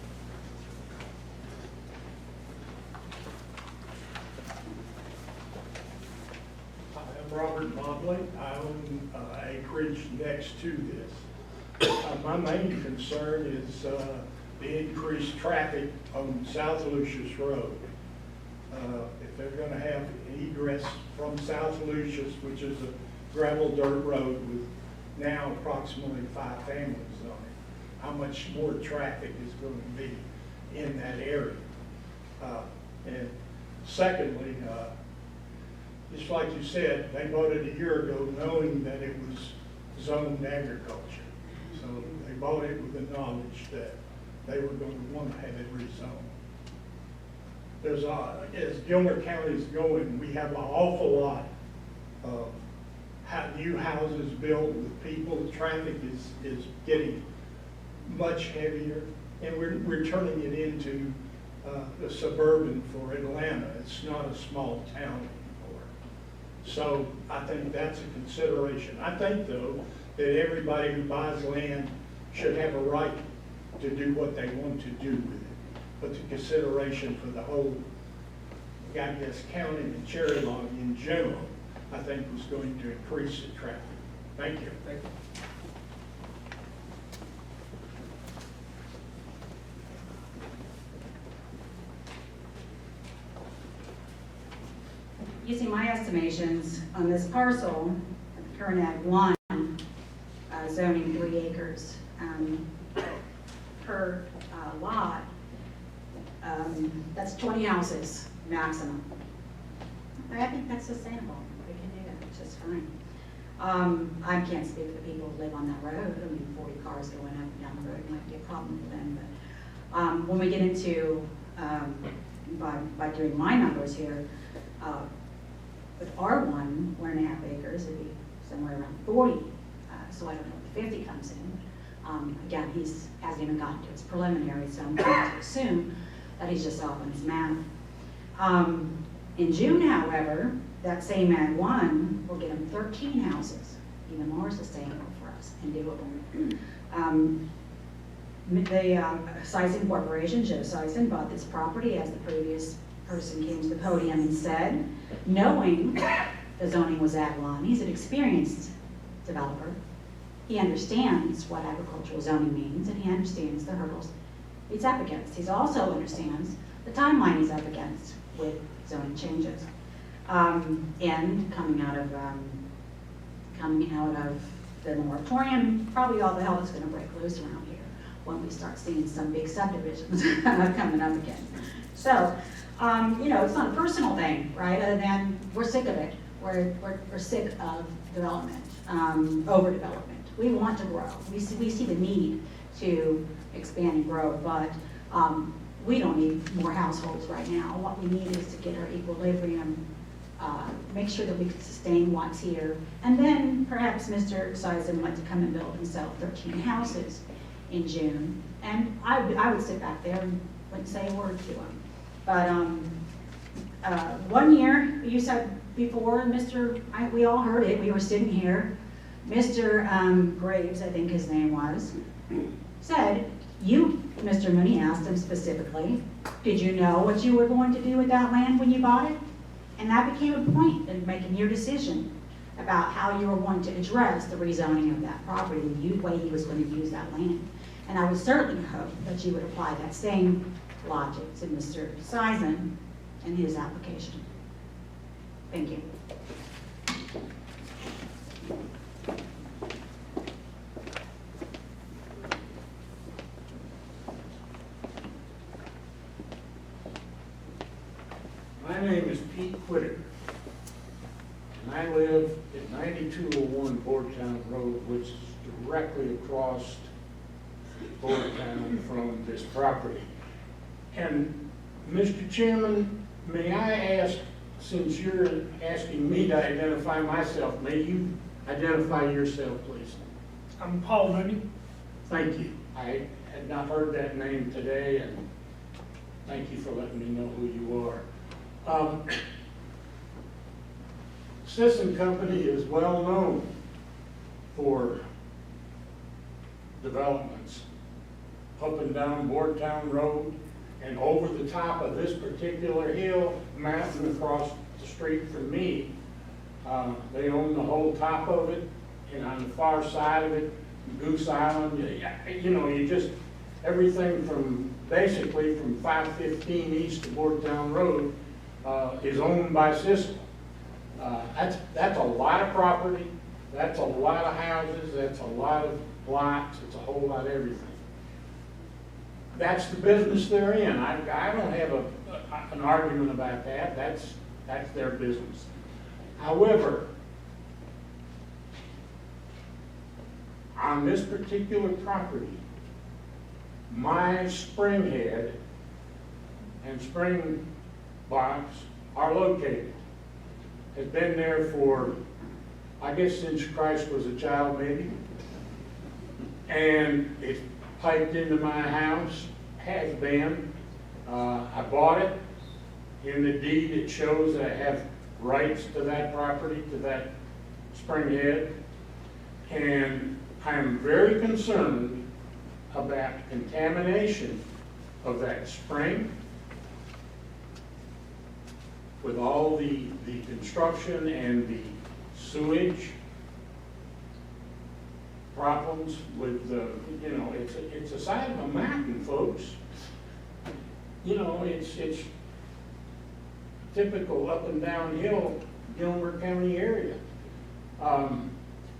I'm Robert Mobley. I own acreage next to this. My main concern is the increased traffic on South Lucius Road. If they're gonna have egress from South Lucius, which is a gravel dirt road with now approximately 5 families on it, how much more traffic is going to be in that area? And secondly, just like you said, they bought it a year ago knowing that it was zoned agriculture. So they bought it with the knowledge that they were going to want to have it rezoned. There's as Gilmer County is going, we have an awful lot of new houses built with people. Traffic is getting much heavier, and we're turning it into the suburban for Atlanta. It's not a small town anymore. So I think that's a consideration. I think, though, that everybody who buys land should have a right to do what they want to do with it. But the consideration for the whole, I guess, county and Cherry Log in general, I think was going to increase the traffic. Thank you. Thank you.
Using my estimations on this parcel, current Ag 1, zoning 3 acres per lot, that's 20 houses maximum. I think that's sustainable. We can do that just fine. I can't speak for the people who live on that road. I mean, 40 cars going up and down the road might be a problem for them. But when we get into, by doing my numbers here, with R1, 1.5 acres, it'd be somewhere around 40. So I don't know if 50 comes in. Again, hasn't even gotten to its preliminary, so I'm going to assume that he's just off on his math. In June, however, that same Ag 1 will get him 13 houses, even more sustainable for us and doable. The Sison Corporation, Joe Sison, bought this property, as the previous person came to the podium and said, knowing the zoning was Ag 1. He's an experienced developer. He understands what agricultural zoning means, and he understands the hurdles he's up against. He also understands the timeline he's up against with zoning changes. And coming out of the moratorium, probably all the hell is going to break loose around here when we start seeing some big subdivisions coming up again. So, it's not a personal thing, right? Other than we're sick of it. We're sick of development, overdevelopment. We want to grow. We see the need to expand and grow, but we don't need more households right now. What we need is to get our equilibrium, make sure that we can sustain what's here, and then perhaps Mr. Sison would like to come and build himself 13 houses in June, and I would sit back there and wouldn't say a word to him. But 1 year, you said before, we all heard it, we were sitting here, Mr. Graves, I think his name was, said, Mr. Mooney asked him specifically, did you know what you were going to do with that land when you bought it? And that became a point in making your decision about how you were going to address the rezoning of that property, the way he was going to use that land. And I would certainly hope that you would apply that same logic to Mr. Sison and his application. Thank you.
My name is Pete Quitter, and I live at 9201 Boardtown Road, which is directly across Boardtown from this property. And Mr. Chairman, may I ask, since you're asking me to identify myself, may you identify yourself, please?
I'm Paul Mooney.
Thank you. I had not heard that name today, and thank you for letting me know who you are. Sison Company is well known for developments up and down Boardtown Road and over the top of this particular hill, mountain across the street from me. They own the whole top of it, and on the far side of it, Goose Island, everything from, basically from 515 east to Boardtown Road is owned by Siskel. That's a lot of property, that's a lot of houses, that's a lot of lots, it's a whole lot of everything. That's the business they're in. I don't have an argument about that. That's their business. However, on this particular property, my spring head and spring box are located. Has been there for, I guess, since Christ was a child, maybe. And it's piped into my house, has been. I bought it. In the deed, it shows that I have rights to that property, to that spring head. And I am very concerned about contamination of that spring with all the construction and the sewage problems with the, you know, it's a side of a mountain, folks. You know, it's typical up and downhill Gilmer County area.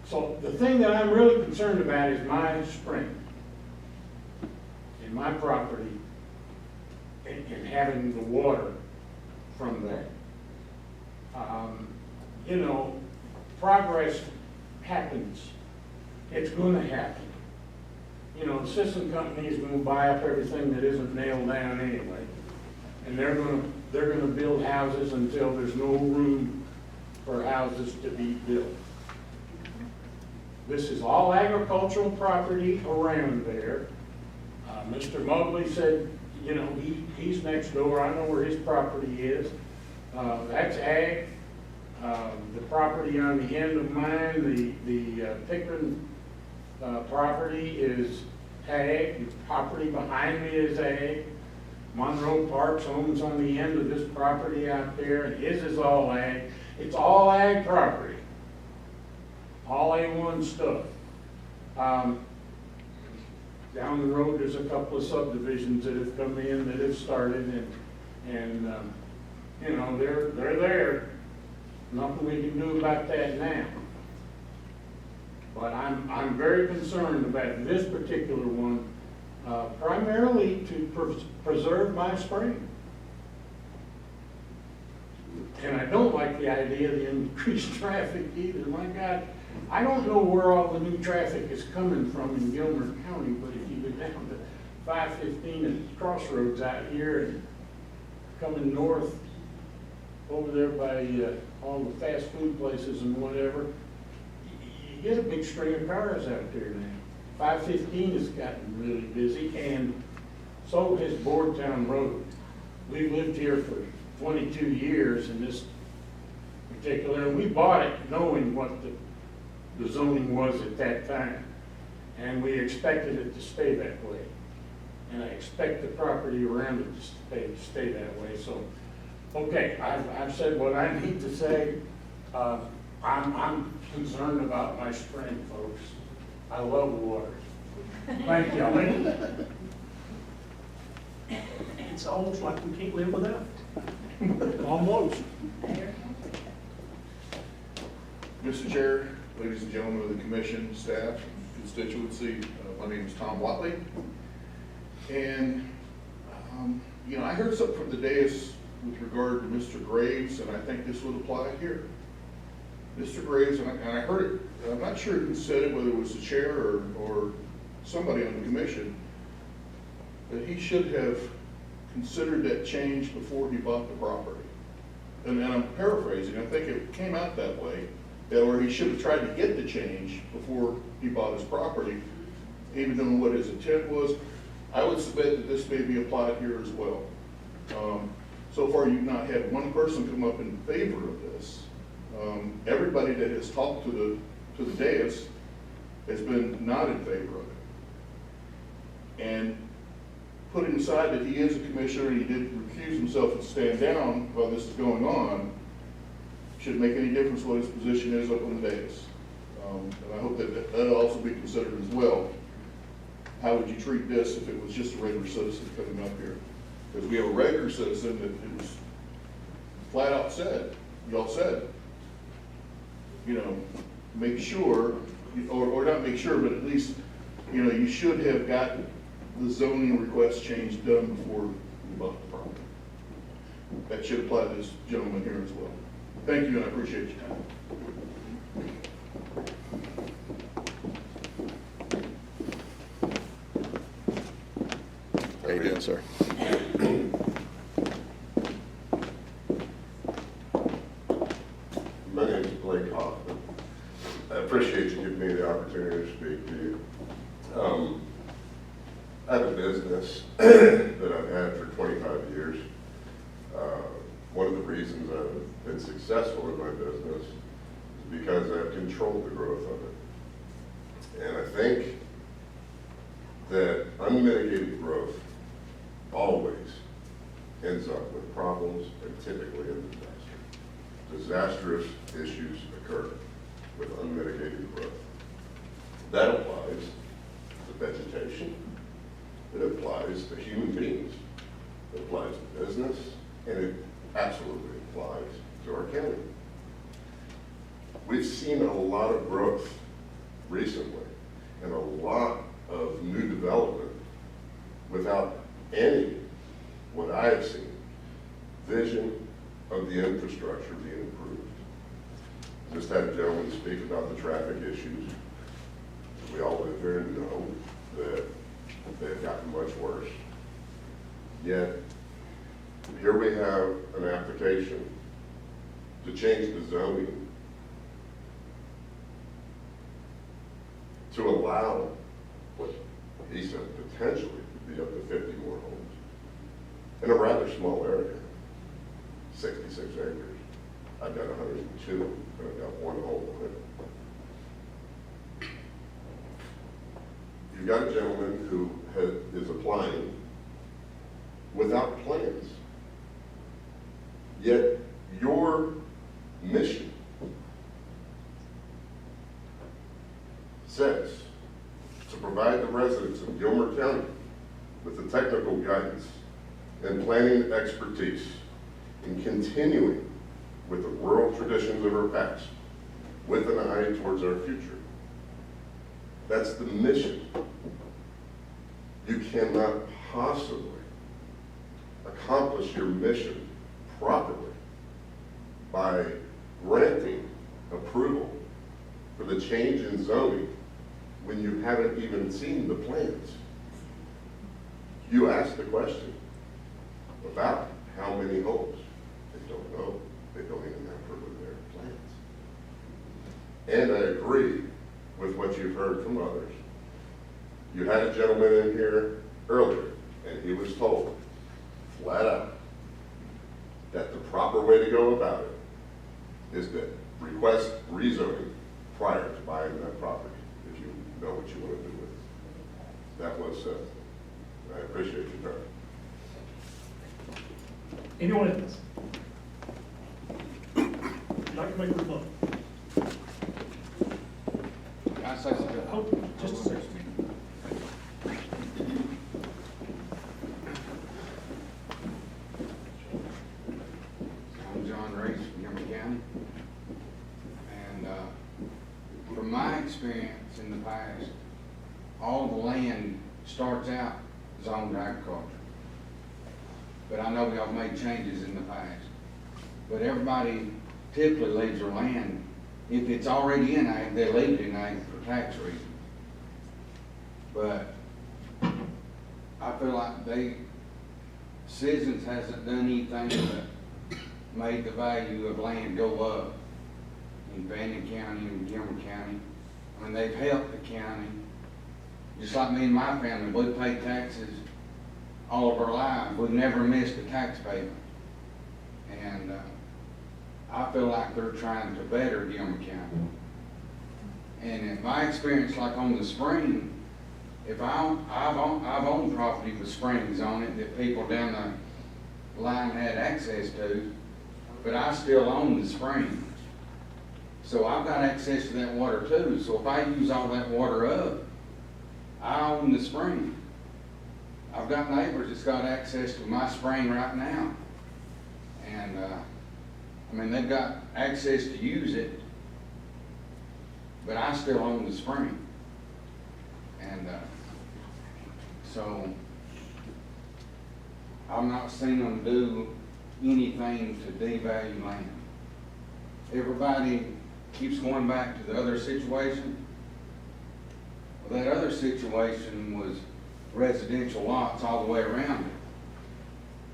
So the thing that I'm really concerned about is my spring in my property and having the water from that. You know, progress happens. It's going to happen. You know, the system company is going to buy up everything that isn't nailed down anyway, and they're going to build houses until there's no room for houses to be built. This is all agricultural property around there. Mr. Mobley said, you know, he's next door. I know where his property is. That's ag. The property on the end of mine, the Pickering property is ag. The property behind me is ag. Monroe Parks owns on the end of this property out there, and his is all ag. It's all ag property. All A1 stuff. Down the road, there's a couple of subdivisions that have come in that have started, and you know, they're there. Nothing we can do about that now. But I'm very concerned about this particular one, primarily to preserve my spring. And I don't like the idea of the increased traffic either. My God, I don't know where all the new traffic is coming from in Gilmer County, but if you go down to 515 at Crossroads out here and coming north over there by all the fast food places and whatever, you get a big string of cars out there now. 515 has gotten really busy, and so has Boardtown Road. We've lived here for 22 years in this particular, and we bought it knowing what the zoning was at that time. And we expected it to stay that way. And I expect the property around it to stay that way. So, okay, I've said what I need to say. I'm concerned about my spring, folks. I love water. Thank you.
It's almost like we can't live without it.
Almost.
Mr. Chair, ladies and gentlemen of the commission, staff, constituency, my name is Tom Watley. And, you know, I heard something from the dais with regard to Mr. Graves, and I think this would apply here. Mr. Graves, and I heard it, I'm not sure who said it, whether it was the chair or somebody on the commission, that he should have considered that change before he bought the property. And I'm paraphrasing, I think it came out that way, or he should have tried to get the change before he bought his property, even knowing what his intent was. I would submit that this may be applied here as well. So far, you've not had one person come up in favor of this. Everybody that has talked to the dais has been not in favor of it. And putting aside that he is a commissioner and he did recuse himself and stand down while this is going on, shouldn't make any difference what his position is up on the dais. And I hope that that'll also be considered as well. how would you treat this if it was just a regular citizen coming up here? Because we have a regular citizen that it was flat out said, y'all said, you know, make sure, or not make sure, but at least, you know, you should have gotten the zoning request change done before you bought the property. That should apply to this gentleman here as well. Thank you, and I appreciate your time.
How you doing, sir?
My name is Blake Hoffman. I appreciate you giving me the opportunity to speak to you. I have a business that I've had for 25 years. One of the reasons I've been successful in my business is because I've controlled the growth of it. And I think that unmitigated growth always ends up with problems and typically a disaster. Disastrous issues occur with unmitigated growth. That applies to vegetation, it applies to human beings, it applies to business, and it absolutely applies to our county. We've seen a lot of growth recently and a lot of new development without any, what I have seen, vision of the infrastructure being improved. Just had a gentleman speak about the traffic issues. We all live here and know that they've gotten much worse. Yet, here we have an application to change the zoning to allow what he said potentially could be up to 50 more homes in a rather small area, 66 acres. I've got 102, and I've got one home on it. You've got a gentleman who is applying without plans. Yet your mission says to provide the residents of Gilmer County with the technical guidance and planning expertise in continuing with the rural traditions of our past with an eye towards our future. That's the mission. You cannot possibly accomplish your mission properly by granting approval for the change in zoning when you haven't even seen the plans. You asked the question about how many homes. They don't know. They don't even have proof of their plans. And I agree with what you've heard from others. You had a gentleman in here earlier, and he was told, flat out, that the proper way to go about it is to request rezoning prior to buying that property, if you know what you want to do with it. That was said. I appreciate your time.
Anyone else? Would you like to make a rebuttal?
Can I say something?
Oh, just a second.
I'm John Reese from Gilmer County. And from my experience in the past, all the land starts out zoned agriculture. But I know y'all made changes in the past. But everybody typically leaves their land, if it's already in ag, they leave it in ag for tax reasons. But I feel like citizens hasn't done anything but made the value of land go up in Fannin County and Gilmer County. I mean, they've helped the county. Just like me and my family, we pay taxes all of our lives. We've never missed a tax payment. And I feel like they're trying to better Gilmer County. And in my experience, like on the spring, if I've owned property with springs on it that people down the line had access to, but I still own the spring. So I've got access to that water too. So if I use all that water up, I own the spring. I've got neighbors that's got access to my spring right now. And, I mean, they've got access to use it, but I still own the spring. And, so, I'm not seeing them do anything to devalue land. Everybody keeps going back to the other situation. Well, that other situation was residential lots all the way around it.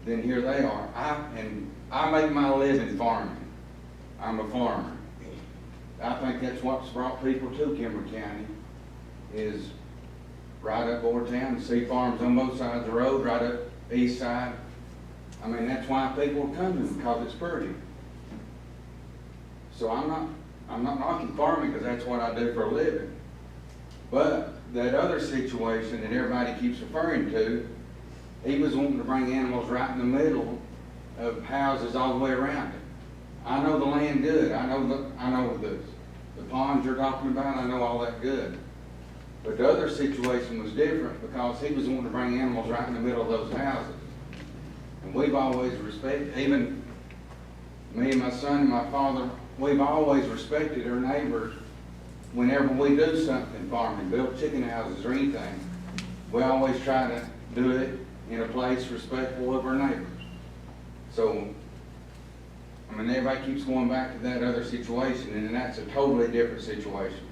Then here they are. I make my living farming. I'm a farmer. I think that's what's brought people to Gilmer County, is right up over town, see farms on both sides of the road, right up east side. I mean, that's why people are coming, because it's pretty. So I'm not knocking farming, because that's what I do for a living. But that other situation that everybody keeps referring to, he was wanting to bring animals right in the middle of houses all the way around it. I know the land good. I know the ponds you're talking about. I know all that good. But the other situation was different, because he was wanting to bring animals right in the middle of those houses. And we've always respected, even me and my son and my father, we've always respected our neighbors. Whenever we do something farming, build chicken houses or anything, we always try to do it in a place respectful of our neighbors. So, I mean, everybody keeps going back to that other situation, and that's a totally different situation.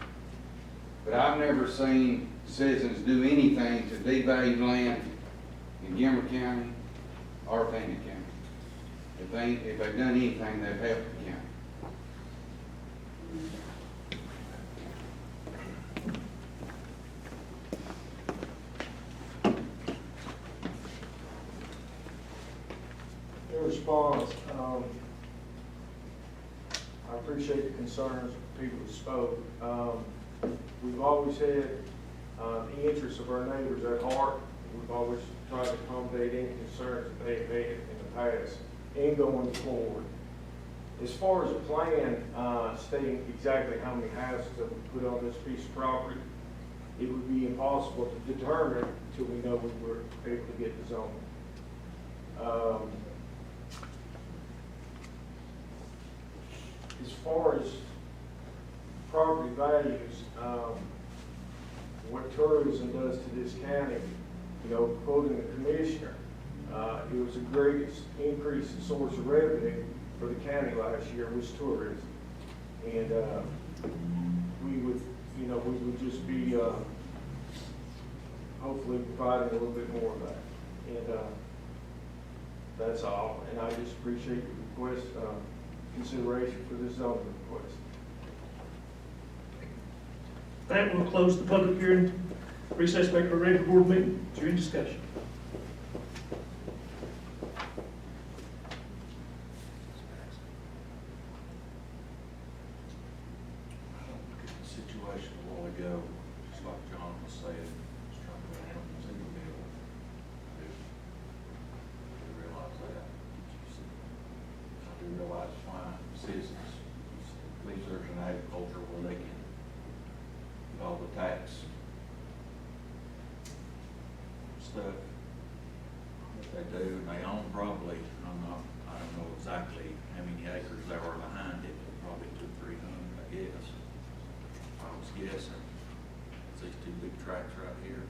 But I've never seen citizens do anything to devalue land in Gilmer County or Fannin County. If they've done anything, they've helped the county.
In response, I appreciate the concerns of people who spoke. We've always had the interests of our neighbors at heart. We've always tried to accommodate any concerns that they've had in the past and going forward. As far as a plan stating exactly how many houses that we put on this piece of property, it would be impossible to determine until we know we were able to get the zoning. As far as property values, what tourism does to this county, you know, quoting the commissioner, it was the greatest increase in source of revenue for the county last year was tourism. And we would just be hopefully providing a little bit more of that. And that's all. And I just appreciate the request, consideration for this zoning request.
That will close the public hearing. Recess back to our regular board meeting. Is there any discussion?
Situation a while ago, just like John was saying, just trying to handle things in the middle. We realize that. We realize why citizens, leaders in agriculture, where they can get all the tax stuff that they do, and they own probably, I don't know exactly how many acres there are behind it, probably 200-300, I guess. I was guessing, these two big tracks right here.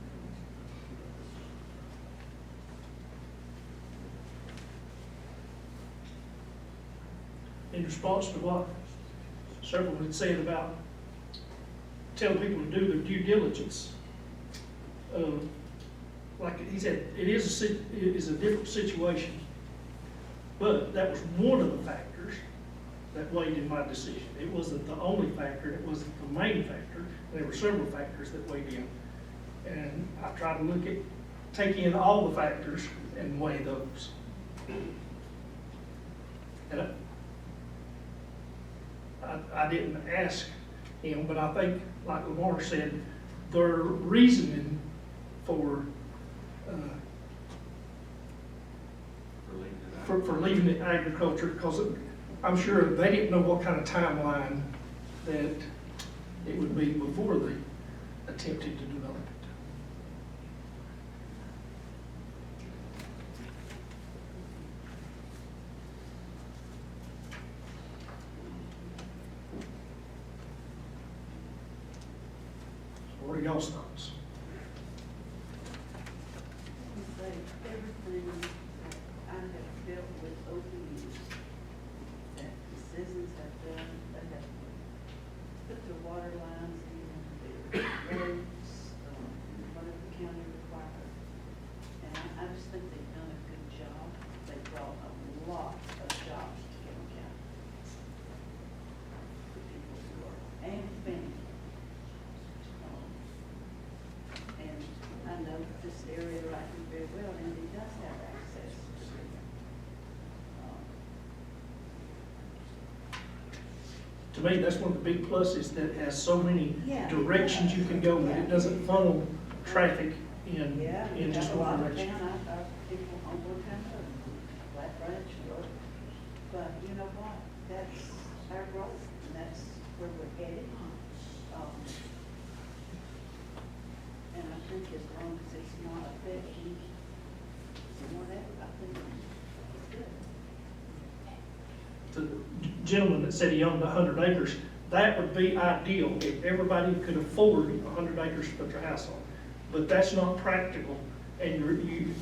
In response to what several had said about telling people to do their due diligence, like he said, it is a different situation, but that was one of the factors that weighed in my decision. It wasn't the only factor, it wasn't the main factor. There were several factors that weighed in. And I tried to take in all the factors and weigh those. And I didn't ask him, but I think, like Lamar said, their reasoning for leaving it agriculture, because I'm sure they didn't know what kind of timeline that it would be before they attempted to develop it. y'all's thoughts?
Say everything that I have dealt with over the years, that the citizens have done, they have put their water lines in, their roads, whatever the county requires. And I just think they've done a good job. They brought a lot of jobs to Gilmer County. For people who are, and families. And I know this area right here very well, and he does have access to
To me, that's one of the big pluses, that has so many
Yeah.
directions you can go, that it doesn't funnel traffic in,
yeah,
in just
a lot
one
of
direction.
town, our people on one kind of flat branch road. But you know what? That's our road, and that's where we're headed. And I think as long as it's not affecting someone else, I think it's good.
The gentleman that said he owned 100 acres, that would be ideal if everybody could afford 100 acres to put their house on. But that's not practical, and there'd be,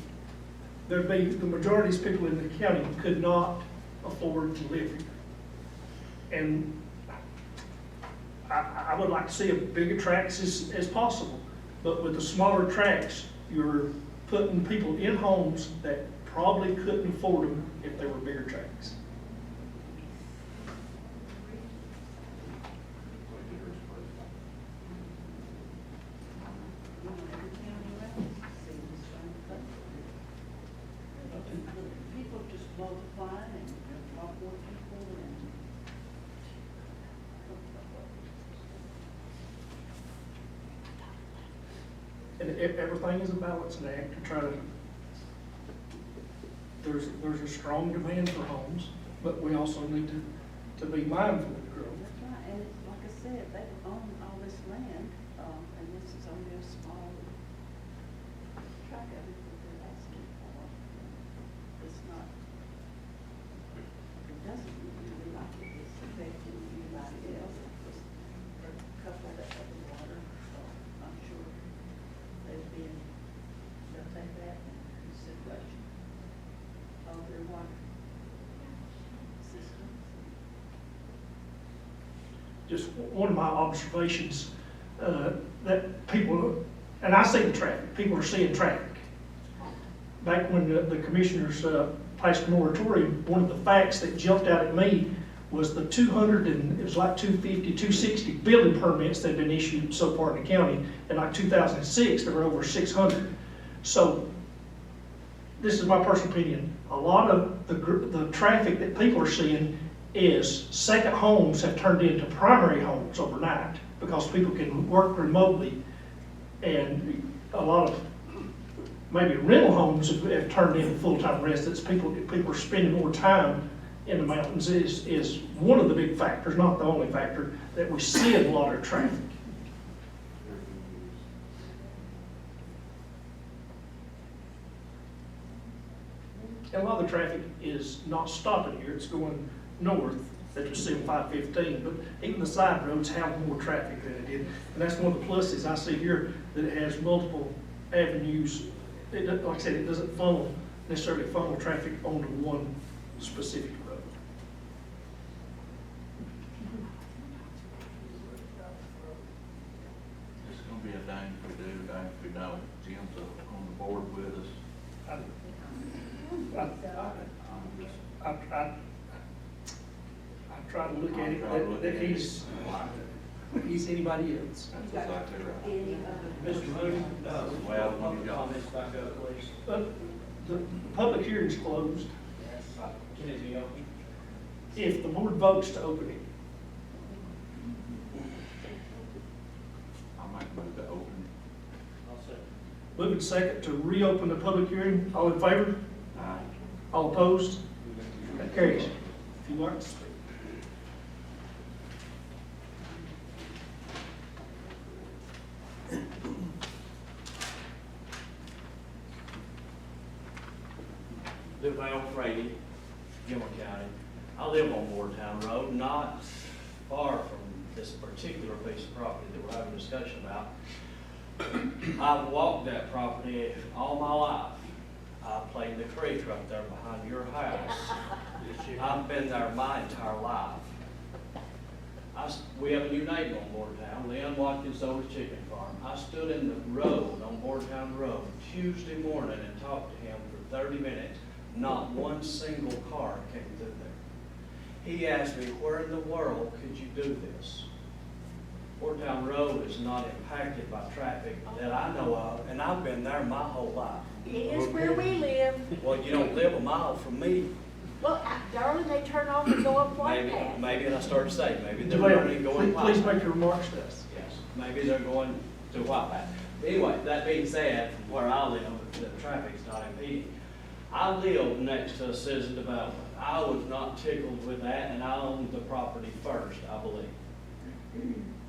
the majority of these people in the county could not afford to live here. And I would like to see a bigger tracts as possible, but with the smaller tracts, you're putting people in homes that probably couldn't afford them if they were bigger tracts.
You know, every county around us seems trying to cut. People just multiplying and a lot more people and.
And everything is a balancing act to try to, there's a strong demand for homes, but we also need to be mindful of the growth.
That's right, and it's like I said, they own all this land, and this is only a small tract of it that they're asking for. It's not, it doesn't really like it, it's affecting anybody else. It's a couple that have the water, so I'm sure they'll take that into consideration of their water systems.
Just one of my observations, that people, and I see the traffic, people are seeing traffic. Back when the commissioners passed a moratorium, one of the facts that jumped out at me was the 200 and, it was like 250, 260 building permits that had been issued so far in the county. In like 2006, there were over 600. So, this is my personal opinion, a lot of the traffic that people are seeing is second homes have turned into primary homes overnight because people can work remotely, and a lot of maybe rental homes have turned into full-time residents. People are spending more time in the mountains is one of the big factors, not the only factor, that we see in a lot of traffic. And a lot of the traffic is not stopping here, it's going north, that you see on 515, but even the side roads have more traffic than it did. And that's one of the pluses I see here, that it has multiple avenues. Like I said, it doesn't necessarily funnel traffic onto one specific road.
It's gonna be a dang if we do, dang if we don't. Jim's on the board with us.
I try to look at it that he's anybody else.
That's exactly right.
Mr. Moody,
Well,
public comments back up, please.
The public hearing's closed.
Can it be open?
If the board votes to open it,
I might move to open.
I'll second.
moving second to reopen the public hearing. All in favor?
Aye.
All opposed? That carries. If you like to speak.
Val Frady, Gilmer County. I live on Boardtown Road, not far from this particular piece of property that we're having a discussion about. I've walked that property all my life. I played the creek right there behind your house. I've been there my entire life. We have a new neighbor on Boardtown, Leon Watkins sold his chicken farm. I stood in the road on Boardtown Road Tuesday morning and talked to him for 30 minutes. Not one single car came through there. He asked me, where in the world could you do this? Boardtown Road is not impacted by traffic that I know of, and I've been there my whole life.
It is where we live.
Well, you don't live a mile from me.
Well, darling, they turn off and go up White Path.
Maybe, and I started to say, maybe they're
Joel,
only going
please
White
make your remarks to us.
Yes, maybe they're going to White Path. Anyway, that being said, from where I live, the traffic's not impeding. I live next to a citizen development. I was not tickled with that, and I owned the property first, I believe.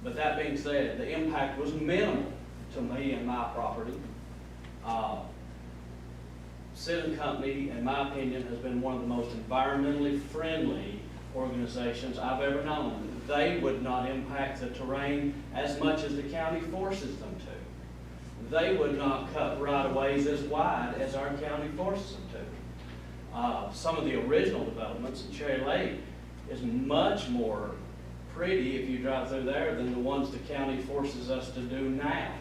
But that being said, the impact was minimal to me and my property. Citizen Company, in my opinion, has been one of the most environmentally friendly organizations I've ever known. They would not impact the terrain as much as the county forces them to. They would not cut right-of-ways as wide as our county forces them to. Some of the original developments in Cherry Lake is much more pretty if you drive through there than the ones the county forces us to do now.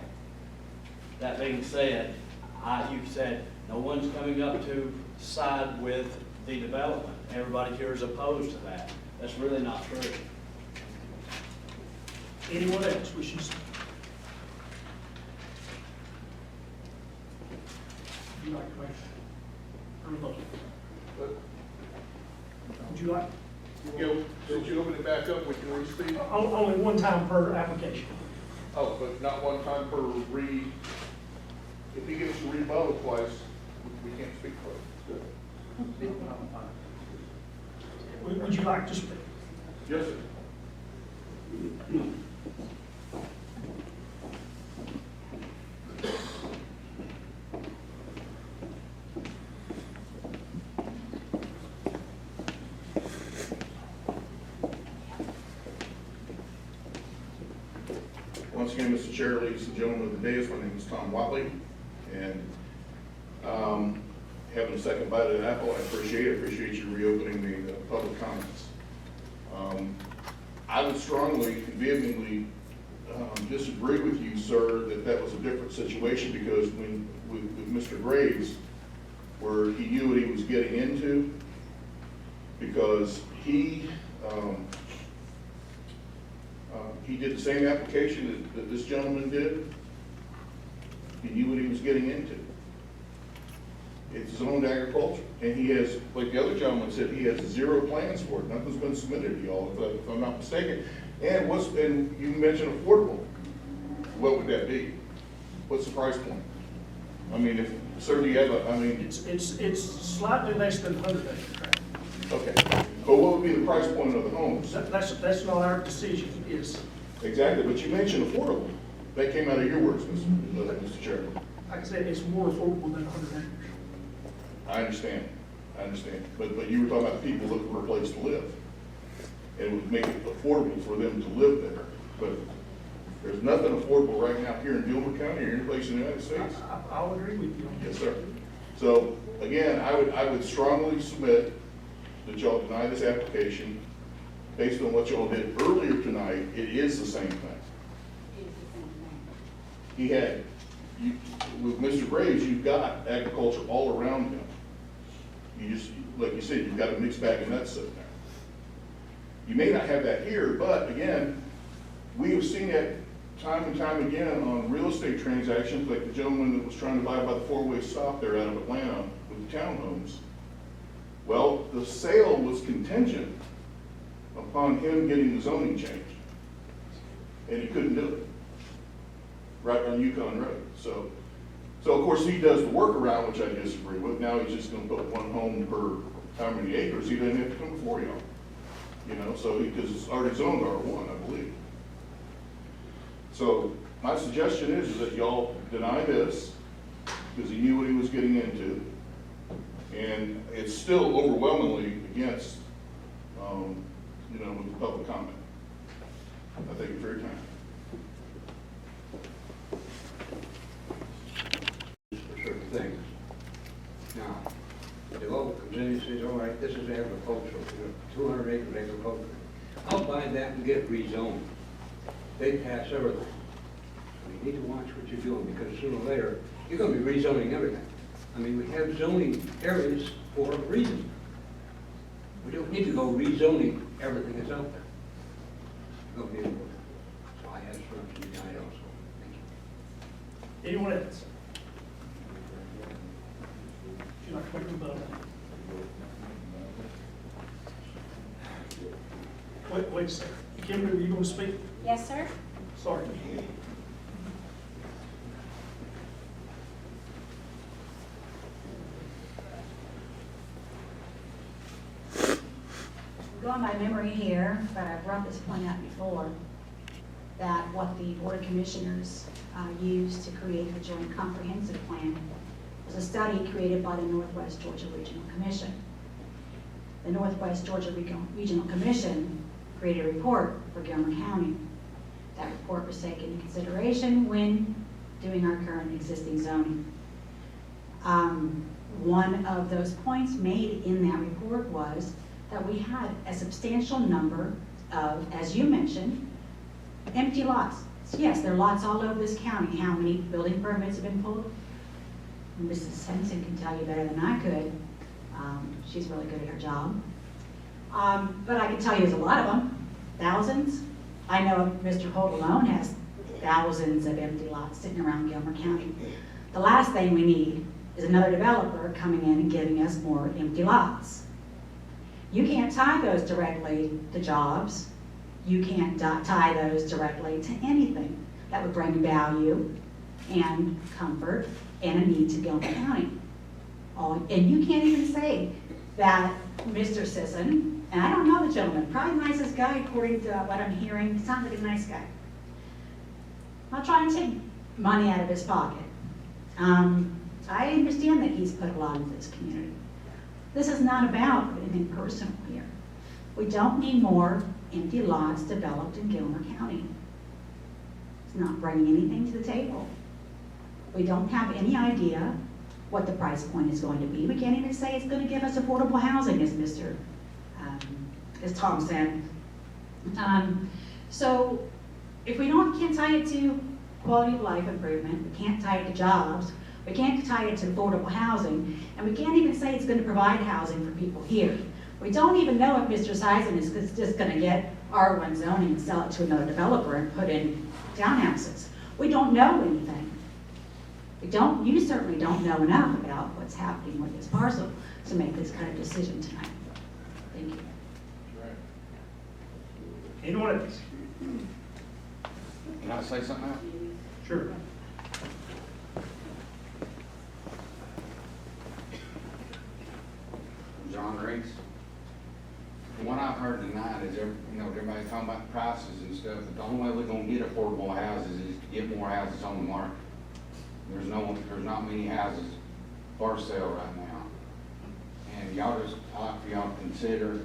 That being said, you said no one's coming up to side with the development. Everybody here is opposed to that. That's really not true.
Anyone else wishes? Would you like to make a remote? Would you like?
Did you open it back up, we can re-speak?
Only one time per application.
Oh, but not one time per if he gets to rebuttal twice, we can't speak twice.
Would you like to speak?
Yes, sir. Once again, Mr. Chair, ladies and gentlemen of the dais, my name is Tom Watley, and having a second bite of the apple, I appreciate you reopening the public comments. I would strongly, vehemently disagree with you, sir, that was a different situation, because when with Mr. Graves, where he knew what he was getting into, because he did the same application that this gentleman did. He knew what he was getting into. It's zoned agriculture, and he has, like the other gentleman said, he has 0 plans for it. Nothing's been submitted to y'all, if I'm not mistaken. And you mentioned affordable. What would that be? What's the price point? I mean, if, sir, do you have
It's slightly less than 100 acre tract.
Okay, but what would be the price point of the homes?
That's not our decision, is.
Exactly, but you mentioned affordable. That came out of your words, Mr. Chairman.
Like I said, it's more affordable than 100 acres.
I understand, but you were talking about people looking for a place to live. And it would make it affordable for them to live there, but there's nothing affordable right now here in Gilmer County or any place in the United States.
I'll agree with you.
Yes, sir. So, again, I would strongly submit that y'all deny this application. Based on what y'all did earlier tonight, it is the same thing. He had, with Mr. Graves, you've got agriculture all around him. You just, like you said, you've got a mixed bag of nuts sitting there. You may not have that here, but again, we have seen that time and time again on real estate transactions, like the gentleman that was trying to buy by the four-way stop there out of Atlanta with the townhomes. Well, the sale was contingent upon him getting the zoning changed. And he couldn't do it, right on Yukon Road. So of course he does the workaround, which I disagree with. Now he's just gonna put one home per how many acres. He doesn't have to come before y'all. You know, so because it's already zoned R1, I believe. So my suggestion is that y'all deny this, because he knew what he was getting into. And it's still overwhelmingly against, with the public comment. I thank you for your time.
representative says, all right, this is agricultural, 200 acres agricultural. I'll buy that and get rezoned. They pass everything. So you need to watch what you're doing, because sooner or later, you're gonna be rezoning everything. I mean, we have zoning areas for a reason. We don't need to go rezoning everything that's out there. Go deal with it. So I asked for some guide also. Thank you.
Anyone else? Would you like to make a vote? Wait a second. Kimberly, are you going to speak?
Yes, sir.
Sorry.
Going by memory here, but I brought this point out before, that what the Board of Commissioners used to create the Joint Comprehensive Plan was a study created by the Northwest Georgia Regional Commission. The Northwest Georgia Regional Commission created a report for Gilmer County. That report was taken into consideration when doing our current existing zoning. One of those points made in that report was that we had a substantial number of, as you mentioned, empty lots. Yes, there are lots all over this county. How many building permits have been pulled? Mrs. Henson can tell you better than I could. She's really good at her job. But I can tell you there's a lot of them, thousands. I know Mr. Holt alone has thousands of empty lots sitting around Gilmer County. The last thing we need is another developer coming in and giving us more empty lots. You can't tie those directly to jobs. You can't tie those directly to anything that would bring value and comfort and a need to Gilmer County. And you can't even say that Mr. Sisson, and I don't know the gentleman, probably the nicest guy according to what I'm hearing, sounds like a nice guy. I'll try and take money out of his pocket. I understand that he's put a lot into this community. This is not about anything personal here. We don't need more empty lots developed in Gilmer County. It's not bringing anything to the table. We don't have any idea what the price point is going to be. We can't even say it's going to give us affordable housing, as Tom said. So if we can't tie it to quality of life improvement, we can't tie it to jobs, we can't tie it to affordable housing, and we can't even say it's going to provide housing for people here. We don't even know if Mr. Sison is just going to get R1 zoning and sell it to another developer and put in townhouses. We don't know anything. You certainly don't know enough about what's happening with this parcel to make this kind of decision tonight. Thank you.
Anyone else?
Can I say something else?
Sure.
John Reese. From what I've heard tonight is, everybody talking about prices and stuff, but the only way we're gonna get affordable houses is to get more houses on the market. There's not many houses for sale right now. And I'd like for y'all to consider,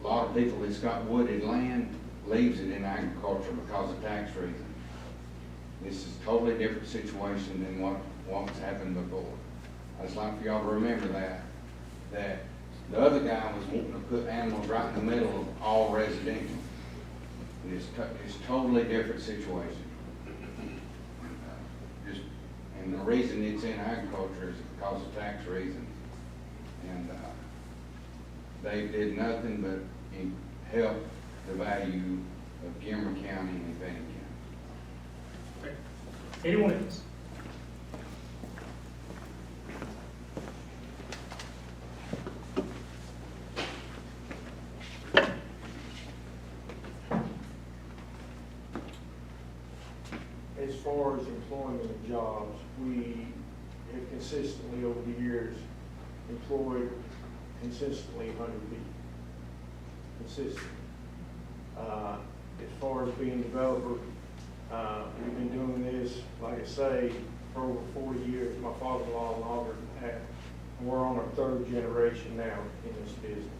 a lot of people that's got wooded land leaves it in agriculture because of tax reasons. This is a totally different situation than what's happened before. I'd just like for y'all to remember that the other guy was wanting to put animals right in the middle of all residential. It's a totally different situation. And the reason it's in agriculture is because of tax reasons. And they did nothing but help the value of Gilmer County and Fannin County.
Anyone else?
As far as employment and jobs, we have consistently over the years employed consistently 100 people. Consistently. As far as being a developer, we've been doing this, like I say, for over 40 years. My father-in-law and longer than that. And we're on our third generation now in this business.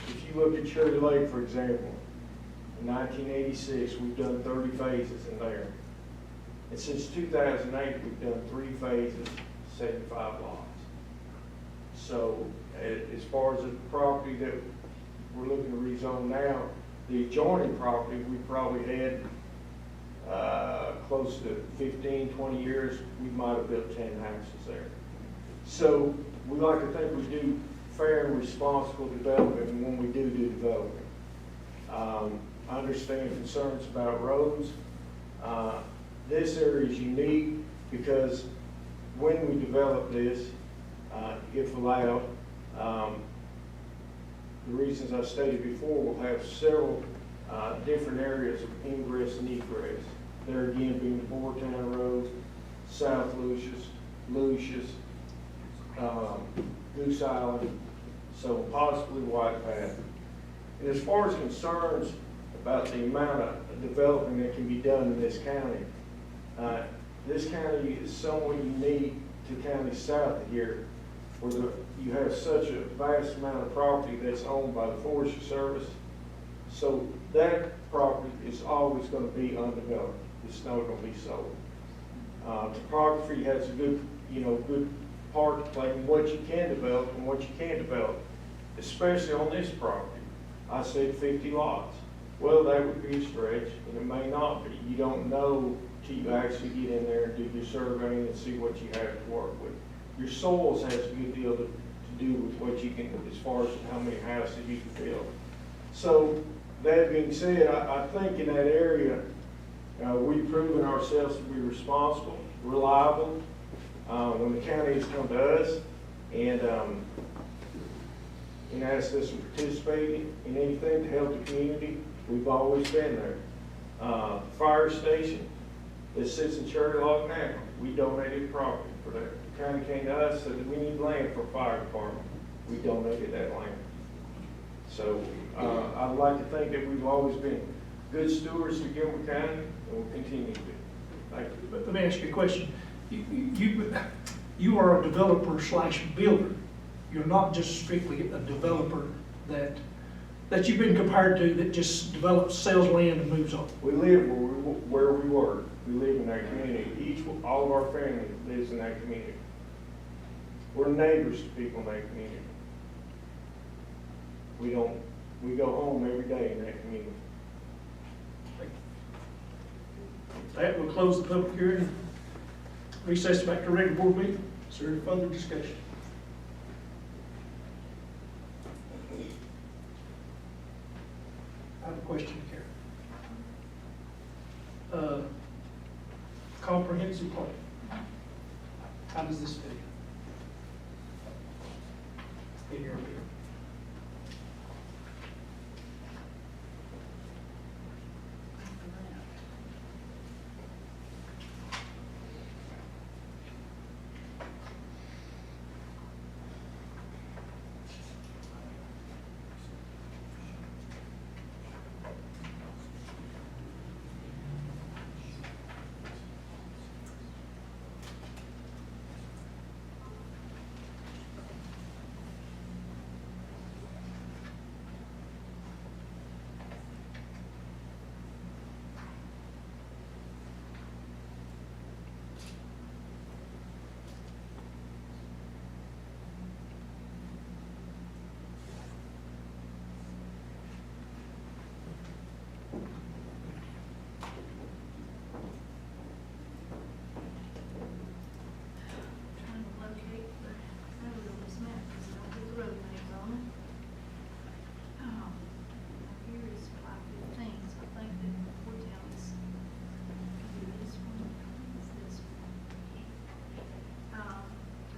If you look at Cherry Lake, for example, in 1986, we've done 30 phases in there. And since 2008, we've done 3 phases, 75 lots. So as far as the property that we're looking to rezone now, the adjoining property, we probably had close to 15, 20 years, we might have built 10 houses there. So we like to think we do fair and responsible development when we do development. I understand concerns about roads. This area is unique because when we develop this, if allowed, the reasons I stated before, we'll have several different areas of ingress and egress. There again being the Boartown Road, South Lucius, Goose Island, so possibly White Path. And as far as concerns about the amount of development that can be done in this county is somewhat unique to counties south of here, where you have such a vast amount of property that's owned by the Forestry Service. So that property is always going to be undeveloped. It's not going to be sold. Topography has a good part to play in what you can develop and what you can't develop, especially on this property. I said 50 lots. Well, that would be a stretch, and it may not be. You don't know till you actually get in there and do your surveying and see what you have to work with. Your soils has a good deal to do with what you can, as far as how many houses you can build. So that being said, I think in that area, we've proven ourselves to be responsible, reliable. When the county has come to us and asked us to participate in anything to help the community, we've always been there. Fire station that sits in Cherry Log now, we donated property for that. The county came to us, said that we need land for a fire department. We donated that land. So I'd like to think that we've always been good stewards of Gilmer County, and will continue to be. Thank you.
But let me ask you a question. You are a developer / builder. You're not just strictly a developer that you've been compared to that just develops, sells land and moves on.
We live where we work. We live in that community. All of our family lives in that community. We're neighbors to people in that community. We go home every day in that community.
That will close the public hearing. Recess back to regular board meeting. Is there any further discussion? I have a question, Karen. Comprehensive plan. How does this fit in your opinion?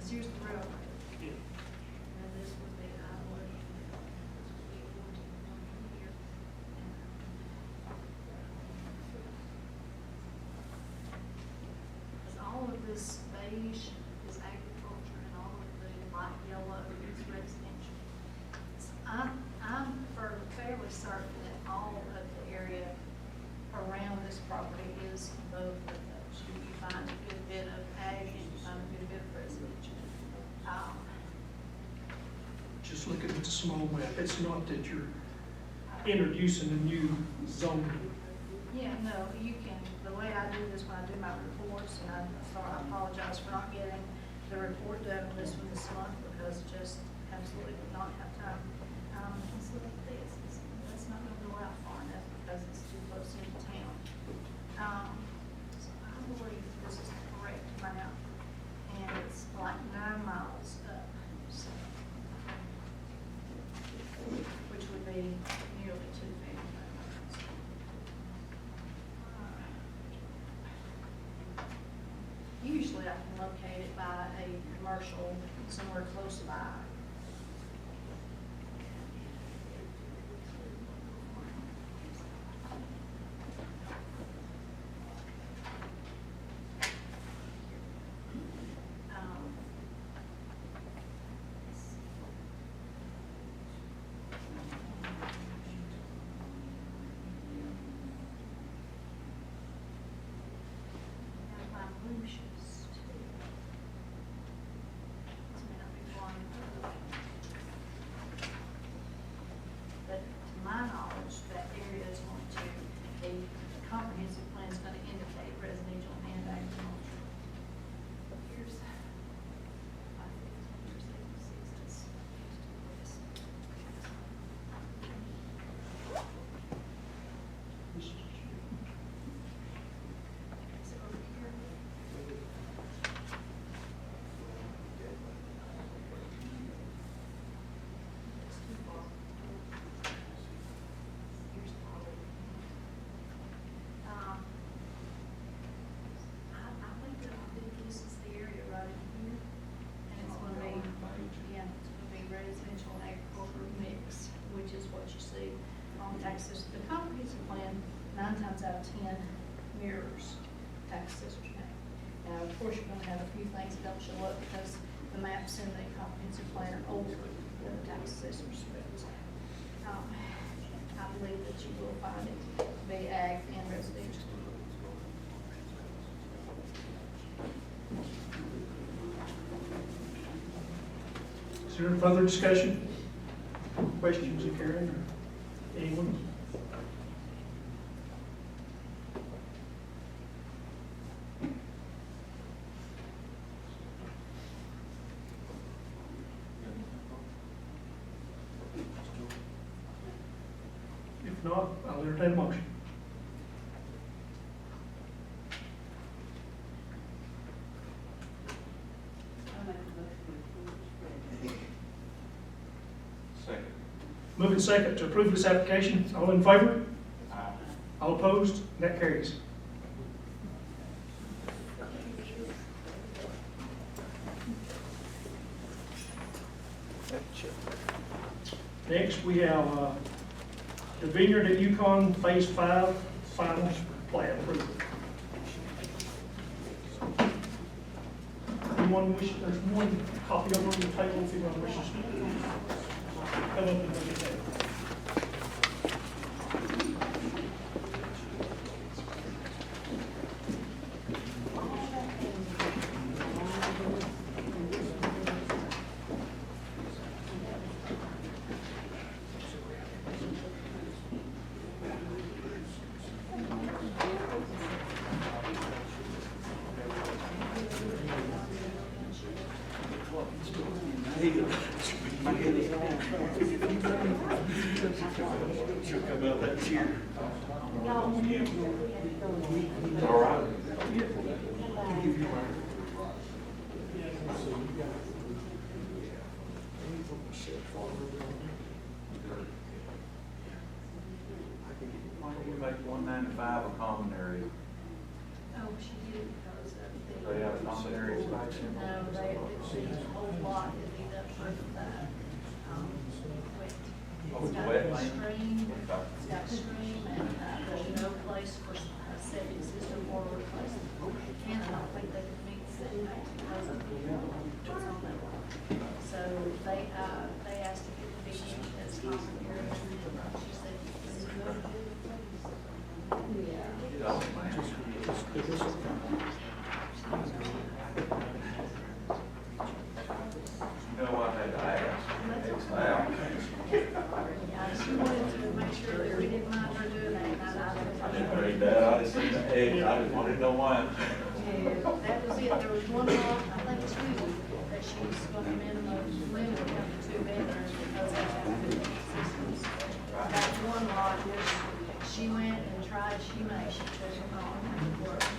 Here's the railroad. And this would be highway. This would be 14 here. Because all of this beige is agriculture and all of the light yellow is residential. So I'm fairly certain that all of the area around this property is both of those. You find a good bit of ag and you find a good bit of residential.
Just looking at the small map, it's not that you're introducing a new zone.
Yeah, no, you can, the way I do this when I do my reports, and I apologize for not getting the report done on this one this month because just absolutely did not have time. So that's not gonna go out far enough because it's too close into town. So I believe this is the correct amount, and it's like 9 miles up, so, which would be nearly 2 family homes. Usually I can locate it by a commercial somewhere close by. But to my knowledge, that area is going to, the comprehensive plan is going to indicate residential and agricultural. Here's, I think it's 86. Is it over here? It's too far. Here's the road. I think this is the area right in here, and it's gonna be, yeah, it's gonna be residential and agricultural mix, which is what you see on taxes. The comprehensive plan, 9 times out of 10, mirrors tax assessor's map. Now, of course, you're gonna have a few things that don't show up because the maps in the comprehensive plan are older than the tax assessor's, but, I believe that you will find it to be ag and residential.
Is there any further discussion? Questions of Karen or anyone? If not, I'll entertain a motion.
I make a motion to approve this spreadsheet.
Second.
Moving second to approve this application. All in favor?
Aye.
All opposed? That carries. Next, we have the vineyard at Yukon Phase 5 final plat approval. Anyone wish, there's one copy over on the table if anyone wishes to come up and look at that.
She'll come out that cheer. All right. Why don't we make 195 a common area?
Oh, she did because of the.
They have a common area expansion?
No, the whole lot is either for that, wet.
Oh,
It's got
wet
a
land?
stream,
Okay.
it's got a stream, and, there's no place for a septic system or replacement. And I don't think they can meet setbacks because of what's on that lot. So they asked if it could be used as common area, she said, it's good. Yeah.
Get off, man. You know what I had to ask? Wow.
Yeah, she wanted to make sure that we didn't mind her doing that, and
I didn't read that, I just seen the edge, I just wanted to know why.
yeah, that was it, there was one lot, I think two, that she was going to limit them to 2 bedrooms because they have good systems. That one lot, she went and tried, she took them all, and it worked.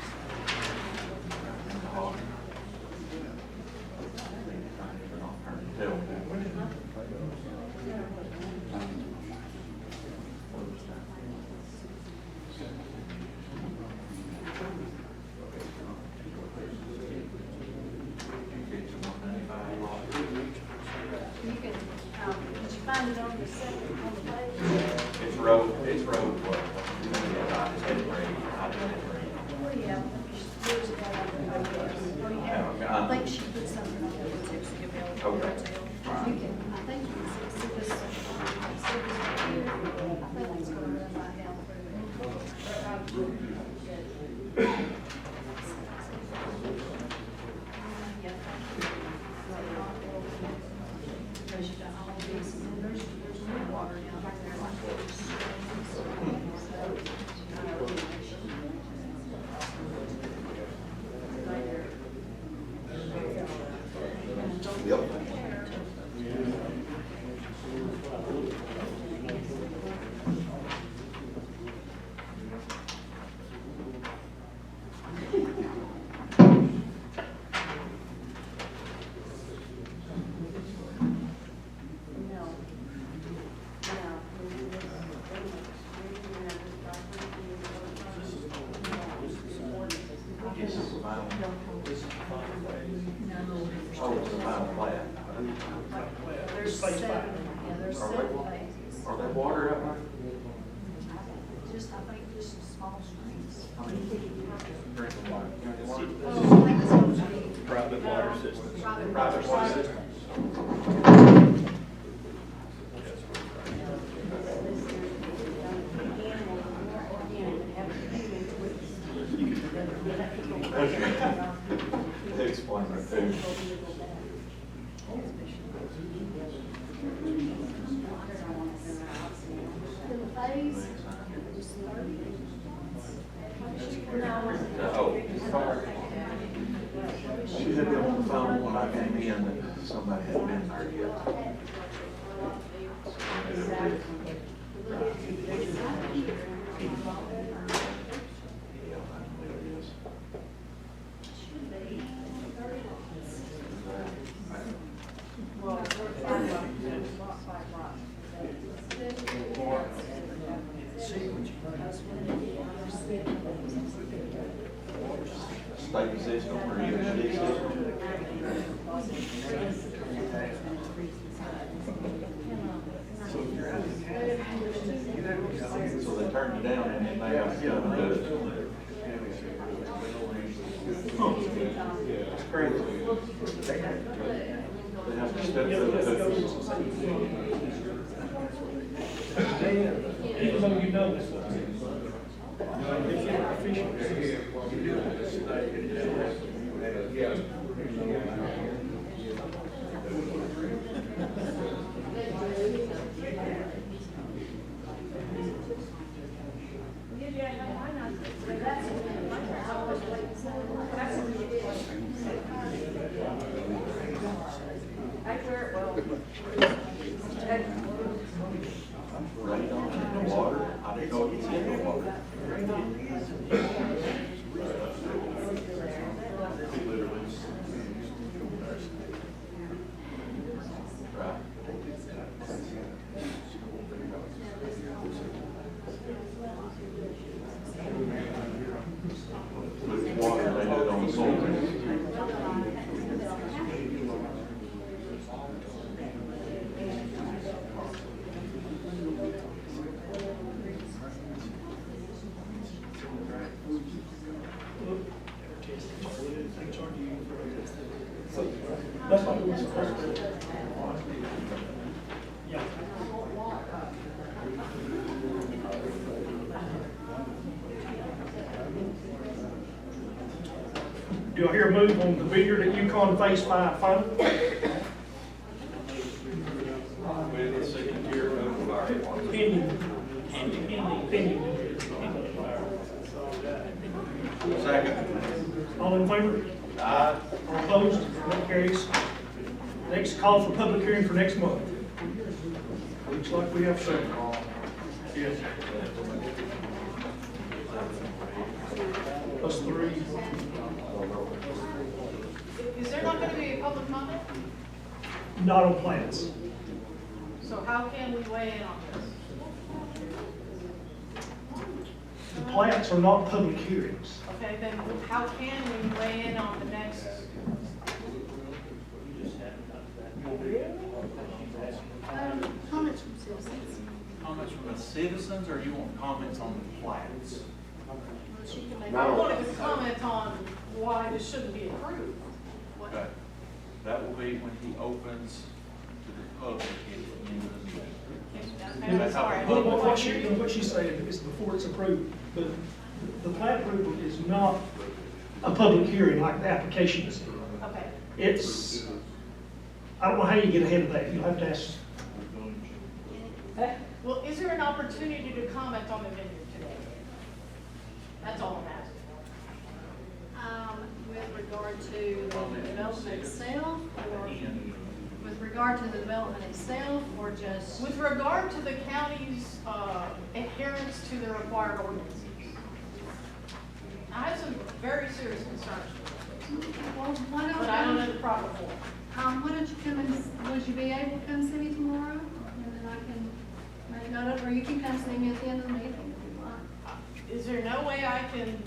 You can, did you find it on the second, on the page?
It's road 12.
Oh, yeah, years ago, I think she put something on there with Dixie Bill.
Okay.
You can, I think it's this right here, I think it's gonna run right down through it. Yeah. Because you got all these, and there's new water down there, like there's
Yep.
There's seven, yeah, there's 7 phases.
Are there water up there?
Just, I think just some small streams.
Drinking water.
Oh, I think it's gonna be.
Private water system.
Private water system.
Explain it too.
The phase is 30.
Oh.
She had been on the phone when I came in that somebody had been there yet.
State system or EHD system? So they turned it down and then they have to come and do it. It's crazy. They have to step through the hoops.
Even though you know this.
Right on in the water. I didn't know it was in the water. Right. With water, they do it on the soil.
That's what it was supposed to. Yeah. Do I hear a move on the bidder at Yukon Phase 5 final?
With the second-tier code of fire department.
Pending.
Second.
All in favor?
Aye.
All opposed? Motion carries. Next call for public hearing for next month. Looks like we have seven. Yes. Plus three.
Is there not going to be a public comment?
Not on plans.
So how can we weigh in on this?
The plats are not public hearings.
Okay, then how can we weigh in on the next?
Comments from citizens.
Comments from the citizens, or you want comments on the plats?
I wanted to comment on why this shouldn't be approved.
Okay. That will be when he opens to the public at the end of the meeting.
Okay,
That's how
sorry.
the public-
What she's saying is before it's approved, the plat approval is not a public hearing like the application is.
Okay.
It's, I don't know how you get ahead of that. You'll have to ask.
Well, is there an opportunity to comment on the vineyard today? That's all I'm asking.
With regard to the development itself, or with regard to the development itself, or just?
With regard to the county's adherence to the required ordinances. I have some very serious concerns,
Well, why don't
but I don't know the proper form.
why don't you come and, would you be able to come see me tomorrow? And then I can make note of, or you can come see me at the end of the meeting if you want.
Is there no way I can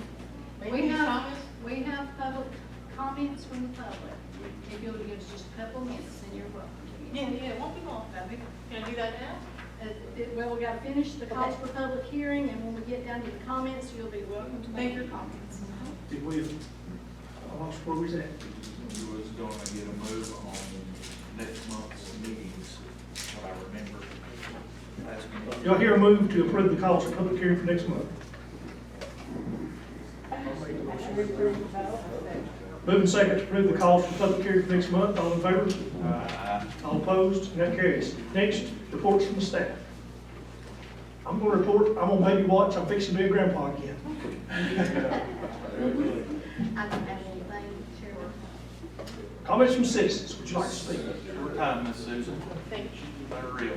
make
We
these
have,
comments?
we have public comments from the public. If you'll give us just a couple minutes, then you're welcome to.
Yeah, it won't be long. Can I do that now?
Well, we gotta finish the calls for public hearing, and when we get down to the comments, you'll be welcome to make your comments.
Did we, I lost where we was at.
You was going to get a move on next month's meetings, what I remember asking.
Y'all hear a move to approve the calls for public hearing for next month? Moving second to approve the calls for public hearing for next month. All in favor? All opposed? And that carries. Next, reports from the staff. I'm gonna report, I'm gonna maybe watch, I'm fixing to be a grandpa again.
I don't have anything to share.
Comments from citizens, would you like to speak?
Your time, Miss Susan.
Thank you.
Better real.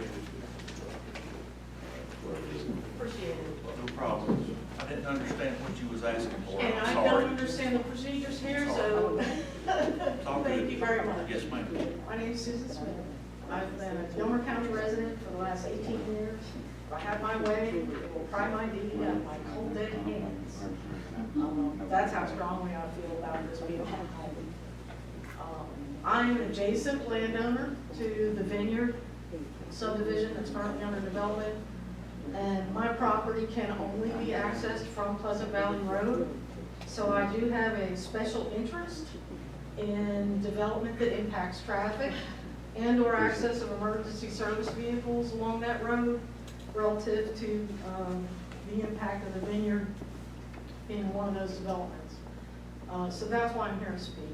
Appreciate it.
No problem. I didn't understand what you was asking for.
And
I'm
I
sorry.
don't understand the procedures here, so
all
thank
good.
you very much.
Yes, ma'am.
My name is Susan Smith. I've been a Gilmer County resident for the last 18 years. If I have my way, it will pry my deed out of my cold dead hands. That's how strongly I feel about this being a home. I'm an adjacent landowner to the Vineyard subdivision that's currently under development. And my property can only be accessed from Pleasant Valley Road. So I do have a special interest in development that impacts traffic and or access of emergency service vehicles along that road relative to the impact of the Vineyard being one of those developments. So that's why I'm here to speak.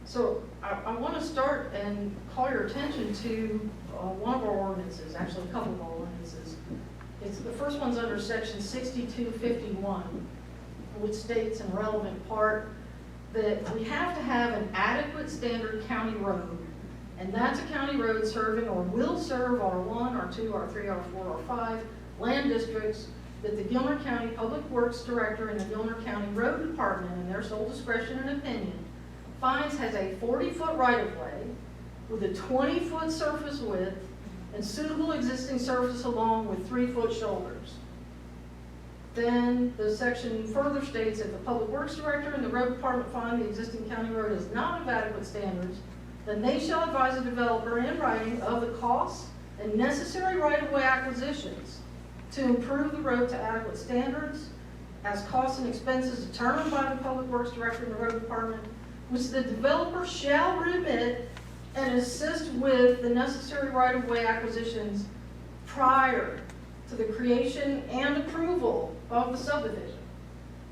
So I want to start and call your attention to one of our ordinances, actually a couple of our ordinances. The first one's under section 6251, which states in relevant part that we have to have an adequate standard county road. And that's a county road serving or will serve R1, R2, R3, R4, R5 land districts that the Gilmer County Public Works Director and the Gilmer County Road Department, in their sole discretion and opinion, finds has a 40-foot right-of-way with a 20-foot surface width and suitable existing surface along with 3-foot shoulders. Then the section further states that the Public Works Director and the Road Department find the existing county road is not of adequate standards, then they shall advise the developer in writing of the costs and necessary right-of-way acquisitions to improve the road to adequate standards as costs and expenses determined by the Public Works Director and the Road Department, which the developer shall remit and assist with the necessary right-of-way acquisitions prior to the creation and approval of the subdivision.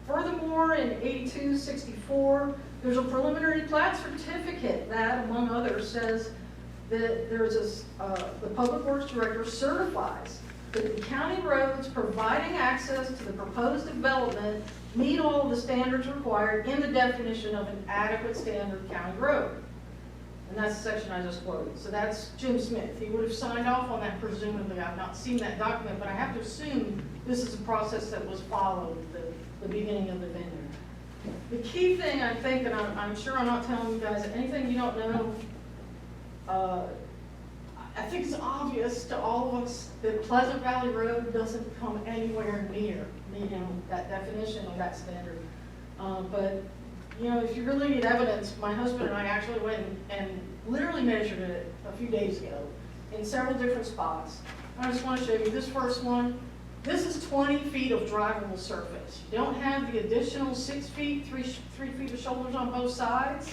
Furthermore, in 8264, there's a preliminary plat certificate that, among others, says that there's the Public Works Director certifies that the county roads providing access to the proposed development meet all of the standards required in the definition of an adequate standard county road. And that's the section I just quoted. So that's Jim Smith. He would have signed off on that presumably. I've not seen that document, but I have to assume this is a process that was followed at the beginning of the vineyard. The key thing I think, and I'm sure I'm not telling you guys anything you don't know, I think it's obvious to all of us that Pleasant Valley Road doesn't come anywhere near meeting that definition or that standard. But you know, if you really need evidence, my husband and I actually went and literally measured it a few days ago in several different spots. I just want to show you this first one. This is 20 feet of drivable surface. You don't have the additional 6 feet, 3 feet of shoulders on both sides.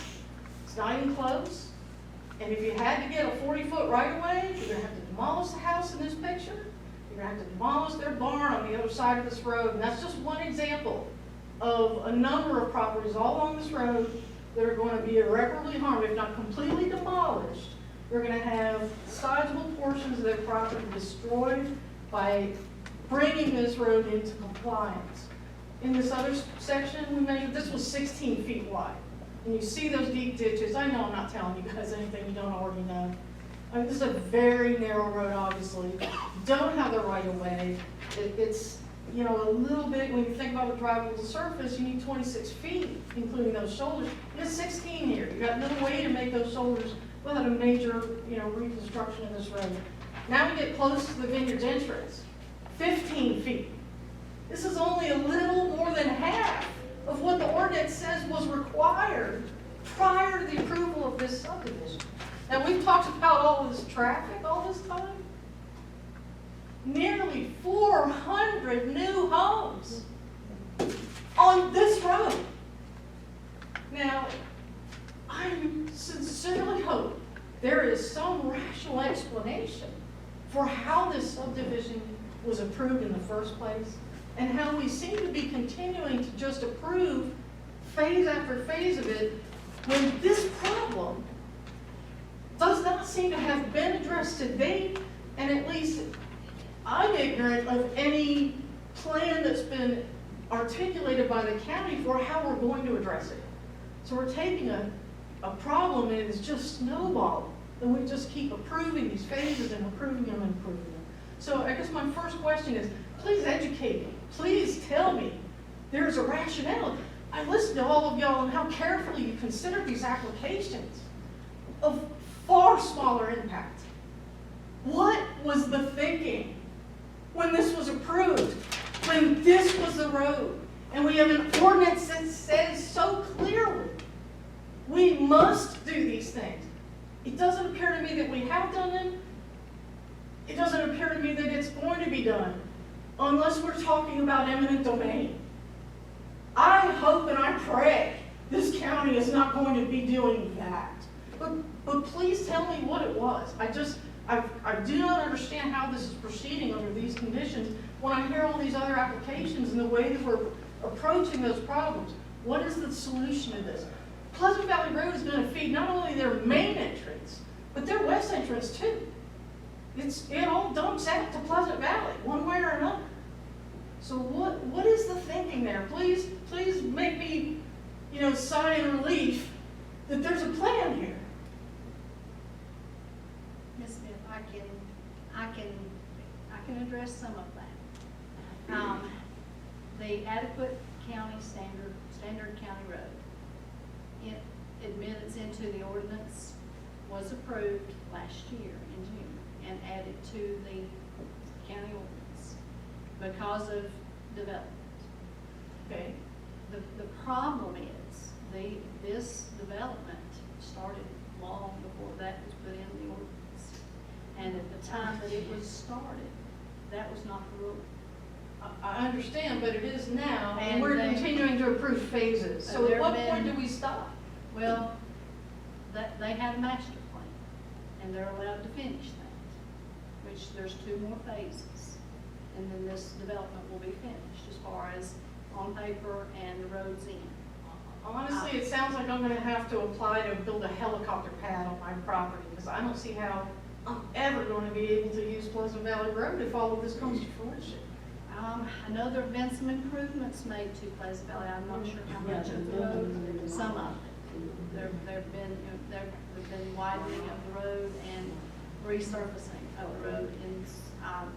It's not even close. And if you had to get a 40-foot right-of-way, you're going to have to demolish the house in this picture. You're going to have to demolish their barn on the other side of this road. And that's just one example of a number of properties all along this road that are going to be irreparably harmed, if not completely demolished. They're going to have sizable portions of their property destroyed by bringing this road into compliance. In this other section we measured, this was 16 feet wide. And you see those deep ditches. I know I'm not telling you guys anything you don't already know. I mean, this is a very narrow road, obviously. You don't have the right of way. It's, you know, a little bit, when you think about the drivable surface, you need 26 feet, including those shoulders. You have 16 here. You got no way to make those shoulders without a major, you know, reconstruction of this road. Now we get close to the vineyard's entrance, 15 feet. This is only a little more than half of what the ordinance says was required prior to the approval of this subdivision. Now, we've talked about all of this traffic all this time. Nearly 400 new homes on this road. Now, I sincerely hope there is some rational explanation for how this subdivision was approved in the first place, and how we seem to be continuing to just approve phase after phase of it, when this problem does not seem to have been addressed to date, and at least I'm ignorant of any plan that's been articulated by the county for how we're going to address it. So we're taking a problem and it's just snowballing, and we just keep approving these phases and approving them and approving them. So I guess my first question is, please educate me. Please tell me there's a rationale. I listened to all of y'all and how carefully you considered these applications of far smaller impact. What was the thinking when this was approved, when this was the road, and we have an ordinance that says so clearly we must do these things? It doesn't appear to me that we have done them. It doesn't appear to me that it's going to be done unless we're talking about eminent domain. I hope and I pray this county is not going to be doing that. But please tell me what it was. I do not understand how this is proceeding under these conditions when I hear all these other applications and the way that we're approaching those problems. What is the solution to this? Pleasant Valley Road is going to feed not only their main entrance, but their west entrance too. It all dumps out to Pleasant Valley, one way or another. So what is the thinking there? Please make me, you know, sigh in relief that there's a plan here.
Ms. Smith, I can address some of that. The adequate county standard county road, it admittance into the ordinance was approved last year in June and added to the county ordinance because of development.
Okay.
The problem is this development started long before that was put in the ordinance. And at the time that it was started, that was not the rule.
I understand, but it is now, and we're
they-
continuing to approve phases. So at what point do we stop?
Well, they had a master plan, and they're allowed to finish that, which there's 2 more phases. And then this development will be finished as far as on paper and the roads in.
Honestly, it sounds like I'm gonna have to apply to build a helicopter pad on my property, because I don't see how I'm ever gonna be able to use Pleasant Valley Road if all of this comes to fruition.
I know there have been some improvements made to Pleasant Valley. I'm not sure how much of the road, some of it. There've been widening of the road and resurfacing of the road. And I'm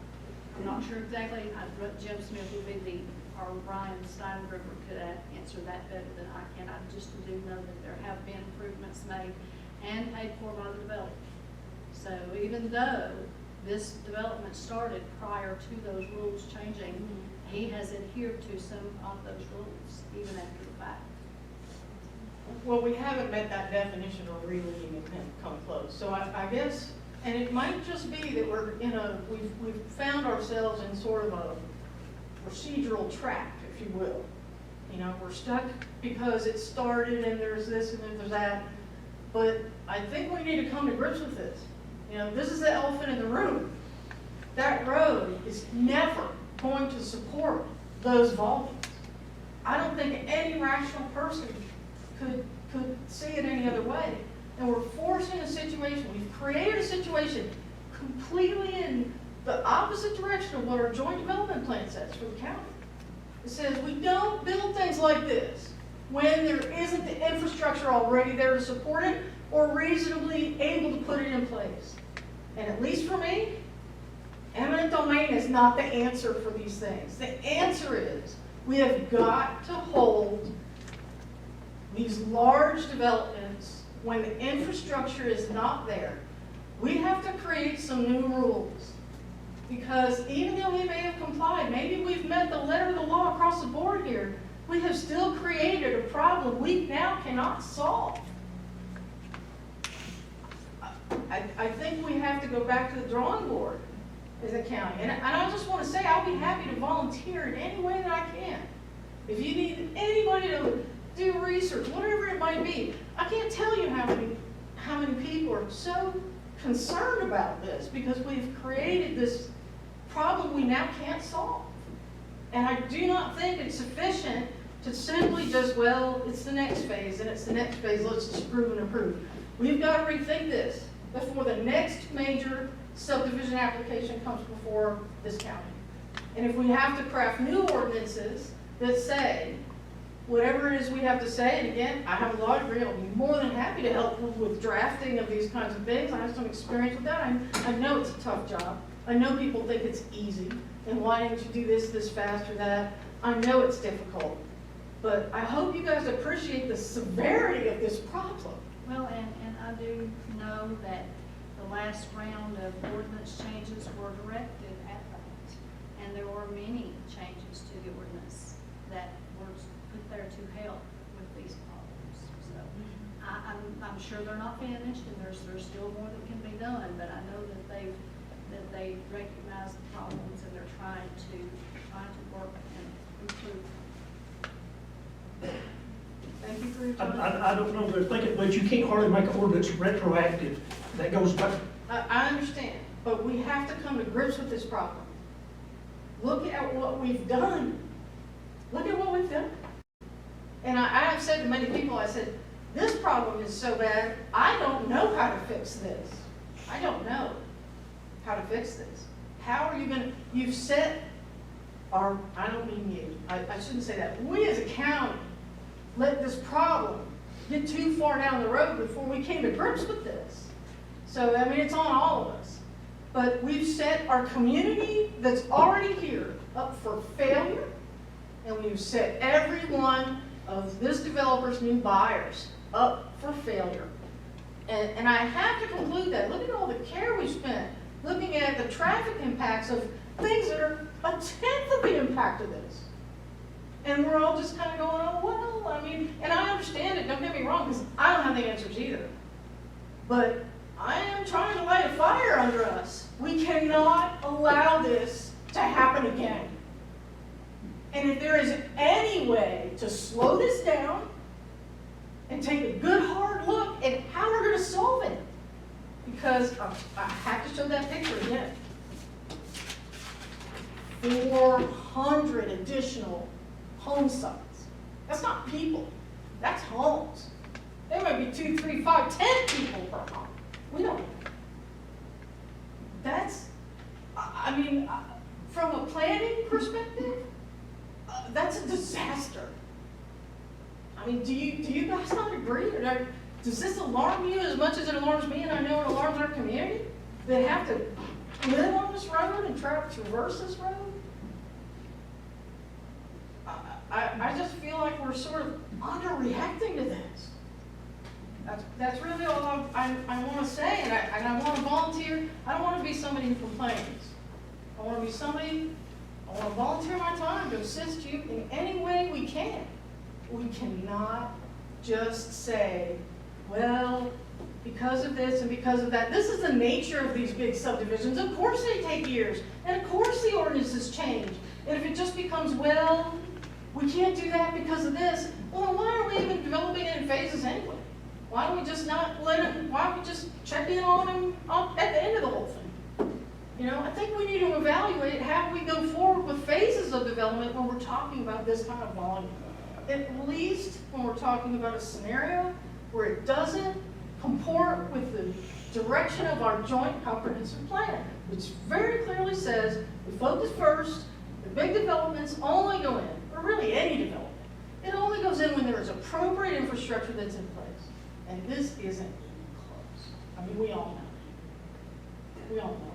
not sure exactly, Jim Smith would be or Ryan Steinberger could answer that better than I can. I just do know that there have been improvements made and paid for by the developer. So even though this development started prior to those rules changing, he has adhered to some of those rules, even after the fact.
Well, we haven't met that definition or really even come close. So I guess, and it might just be that we've found ourselves in sort of a procedural trap, if you will. You know, we're stuck because it started and there's this and then there's that. But I think we need to come to grips with this. You know, this is the elephant in the room. That road is never going to support those volumes. I don't think any rational person could see it any other way. And we're forcing a situation, we've created a situation completely in the opposite direction of what our joint development plan says for the county. It says we don't build things like this when there isn't the infrastructure already there to support it or reasonably able to put it in place. And at least for me, eminent domain is not the answer for these things. The answer is we have got to hold these large developments when the infrastructure is not there. We have to create some new rules. Because even though we may have complied, maybe we've met the letter of the law across the board here, we have still created a problem we now cannot solve. I think we have to go back to the drawing board as a county. And I just want to say I'll be happy to volunteer in any way that I can. If you need anybody to do research, whatever it might be, I can't tell you how many people are so concerned about this because we've created this problem we now can't solve. And I do not think it's sufficient to simply just, well, it's the next phase and it's the next phase, let's just prove and approve. We've got to rethink this before the next major subdivision application comes before this county. And if we have to craft new ordinances that say whatever it is we have to say, and again, I have a law degree, I'll be more than happy to help with drafting of these kinds of things. I have some experience with that. I know it's a tough job. I know people think it's easy, and why didn't you do this fast or that? I know it's difficult, but I hope you guys appreciate the severity of this problem.
Well, and I do know that the last round of ordinance changes were directed at that, and there were many changes to the ordinance that were put there to help with these problems. So I'm sure they're not finished, and there's still more that can be done, but I know that they recognize the problems and they're trying to work and improve.
Thank you for your time.
I don't know, they're thinking, but you can't hardly make an ordinance retroactive. That goes back.
I understand, but we have to come to grips with this problem. Look at what we've done. Look at what we've done. And I have said to many people, I said, this problem is so bad, I don't know how to fix this. I don't know how to fix this. How are you going to, you've set our, I don't mean you, I shouldn't say that. We as a county let this problem get too far down the road before we came to grips with this. So, I mean, it's on all of us. But we've set our community that's already here up for failure, and we've set every one of this developer's new buyers up for failure. And I have to conclude that. Look at all the care we spent looking at the traffic impacts of things that are a tenth of the impact of this. And we're all just kind of going, oh, well, I mean, and I understand it, don't get me wrong, because I don't have the answers either. But I am trying to light a fire under us. We cannot allow this to happen again. And if there is any way to slow this down and take a good hard look at how we're going to solve it, because I have to show that picture again. 400 additional home sites. That's not people, that's homes. There might be 2, 3, 5, 10 people per home. We don't know. That's, I mean, from a planning perspective, that's a disaster. I mean, do you guys not agree? Or Does this alarm you as much as it alarms me, and I know it alarms our community? They have to live on this road and traverse this road? I just feel like we're sort of underreacting to this. That's really all I want to say, and I want to volunteer. I don't want to be somebody who complains. I want to be somebody, I want to volunteer my time to assist you in any way we can. We cannot just say, well, because of this and because of that. This is the nature of these big subdivisions. Of course they take years, and of course the ordinances change. And if it just becomes, well, we can't do that because of this, well, then why are we even developing it in phases anyway? Why don't we just not let it, why don't we just check in on them at the end of the whole thing? You know, I think we need to evaluate how we go forward with phases of development when we're talking about this kind of volume. At least when we're talking about a scenario where it doesn't comport with the direction of our joint comprehensive plan, which very clearly says we focus first, the big developments only go in, or really any development. It only goes in when there is appropriate infrastructure that's in place. And this isn't even close. I mean, we all know. We all know.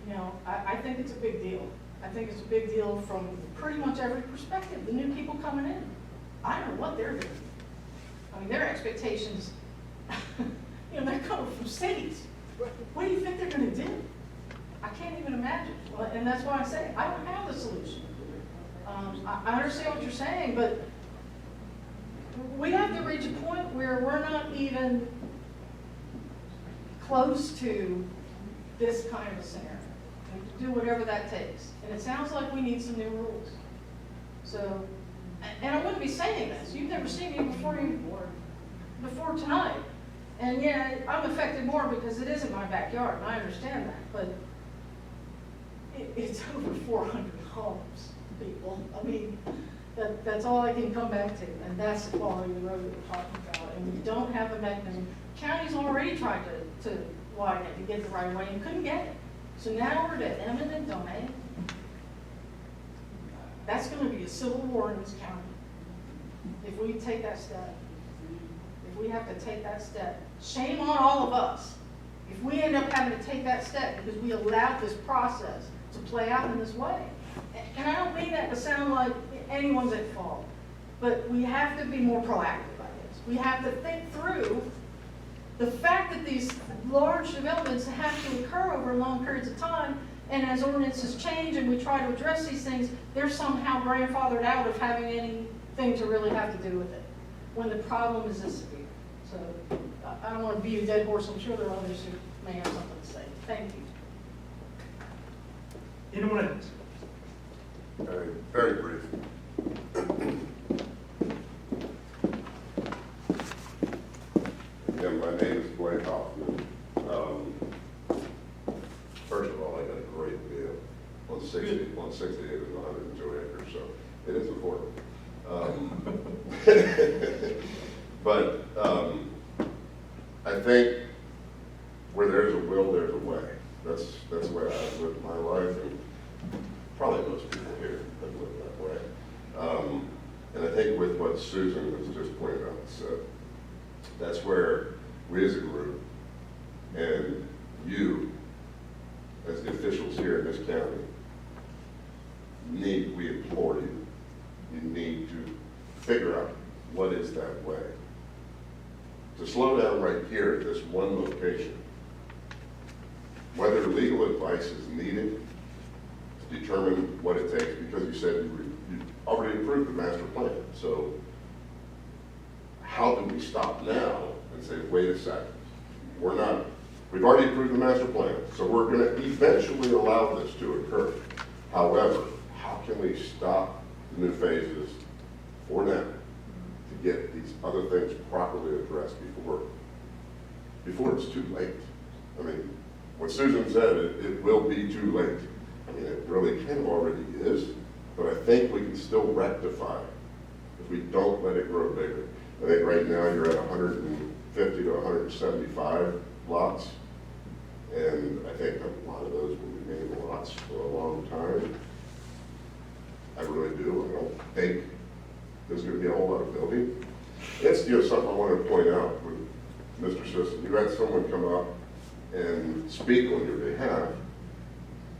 You know, I think it's a big deal. I think it's a big deal from pretty much every perspective. The new people coming in, I don't know what they're doing. I mean, their expectations, you know, they're coming from cities. What do you think they're going to do? I can't even imagine. Well, and that's why I say I don't have the solution. I understand what you're saying, but we have to reach a point where we're not even close to this kind of a scenario. We have to do whatever that takes. And it sounds like we need some new rules. So, and I wouldn't be saying this. You've never seen me before tonight. And yeah, I'm affected more because it is in my backyard, and I understand that. But it's over 400 homes, people. I mean, that's all I can come back to, and that's the quality of the road that we're talking about. And we don't have a mechanism. County's already tried to widen it to get the right of way and couldn't get it. So now we're at eminent domain. That's going to be a civil war in this county if we take that step. If we have to take that step, shame on all of us. If we end up having to take that step because we allowed this process to play out in this way. And I don't mean that to sound like anyone's at fault, but we have to be more proactive about this. We have to think through the fact that these large developments have to occur over long periods of time, and as ordinances change and we try to address these things, they're somehow grandfathered out of having anything to really have to do with it, when the problem is this severe. So I don't want to beat a dead horse. I'm sure there are others who may have something to say. Thank you.
Anyone else?
Very brief. Again, my name is Blake Hoffman. First of all, I got a great deal on 60 acres and 102 acres, so it is affordable. But I think where there's a will, there's a way. That's the way I've lived my life, and probably most people here have lived that way. And I think with what Susan has just pointed out, that's where we as a group and you as the officials here in this county we implore you, you need to figure out what is that way. To slow down right here at this one location, whether legal advice is needed to determine what it takes, because you said you already approved the master plan. So how do we stop now and say, wait a second, we've already approved the master plan, so we're going to eventually allow this to occur. However, how can we stop the new phases for now to get these other things properly addressed before it's too late? I mean, what Susan said, it will be too late. I mean, it really kind of already is, but I think we can still rectify if we don't let it grow bigger. I think right now you're at 150 to 175 lots, and I think a lot of those will remain lots for a long time. I really do. I don't think there's going to be a whole lot of building. It's, something I wanted to point out with Mr. Sisson. You had someone come up and speak on your behalf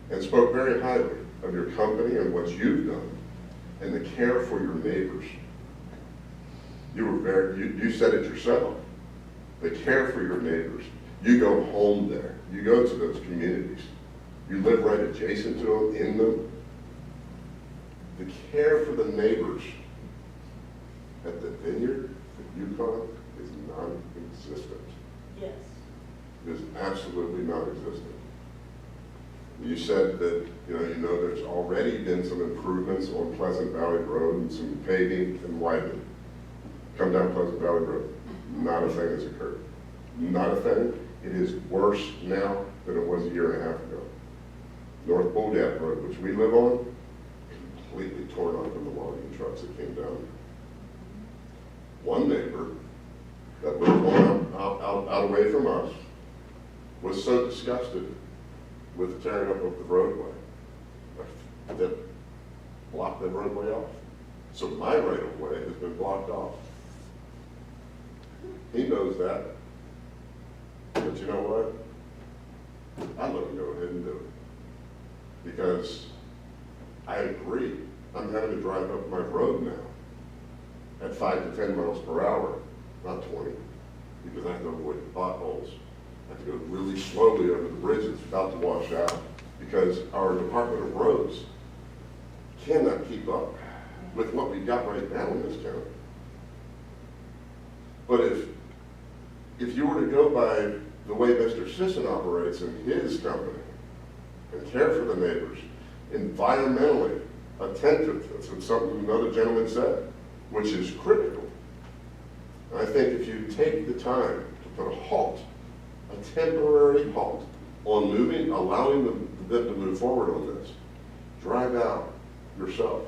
and spoke very highly of your company and what you've done and the care for your neighbors. You said it yourself, the care for your neighbors. You go home there. You go to those communities. You live right adjacent to them, in them. The care for the neighbors at the vineyard at Yukon is non-existent.
Yes.
It is absolutely non-existent. You said that, there's already been some improvements on Pleasant Valley Road and some paving and widening. Come down Pleasant Valley Road, not a thing has occurred. Not a thing. It is worse now than it was a year and a half ago. North Bull Gap Road, which we live on, completely torn up from the logging trucks that came down. One neighbor that lived out away from us was so disgusted with the tearing up of the roadway that blocked the roadway off. So my right of way has been blocked off. He knows that. But you know what? I let him go ahead and do it. Because I agree. I'm having to drive up my road now at 5 to 10 miles per hour, not 20, because I have to avoid the potholes. I have to go really slowly over the bridge that's about to wash out because our Department of Roads cannot keep up with what we've got right now in this county. But if you were to go by the way Mr. Sisson operates in his company and care for the neighbors, environmentally attentive, that's something another gentleman said, which is critical. And I think if you take the time to put a halt, a temporary halt on moving, allowing them to move forward on this, drive out yourself.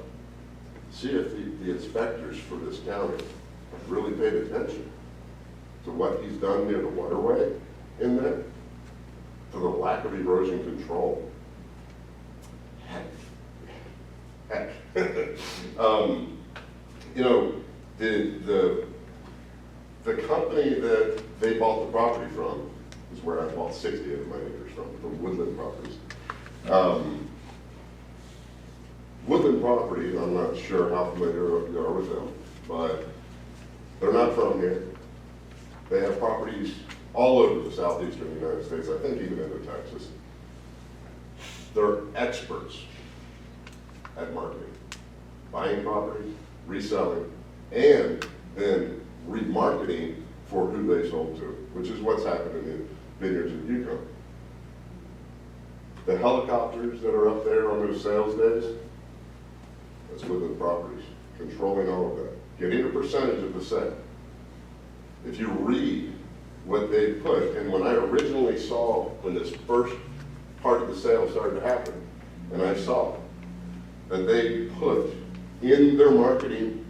See if the inspectors for this county have really paid attention to what he's done near the waterway in there, to the lack of erosion control. Heck. The company that they bought the property from is where I bought 60 of my acres from Woodland Properties. Woodland Properties, I'm not sure how familiar you are with them, but they're not from here. They have properties all over the southeastern United States, I think even into Texas. They're experts at marketing, buying properties, reselling, and then remarketing for who they sold to, which is what's happening in vineyards in Yukon. The helicopters that are up there on those sales days, that's Woodland Properties, controlling all of that, getting a percentage of the sale. If you read what they put, and when I originally saw, when this first part of the sale started to happen, and I saw that they put in their marketing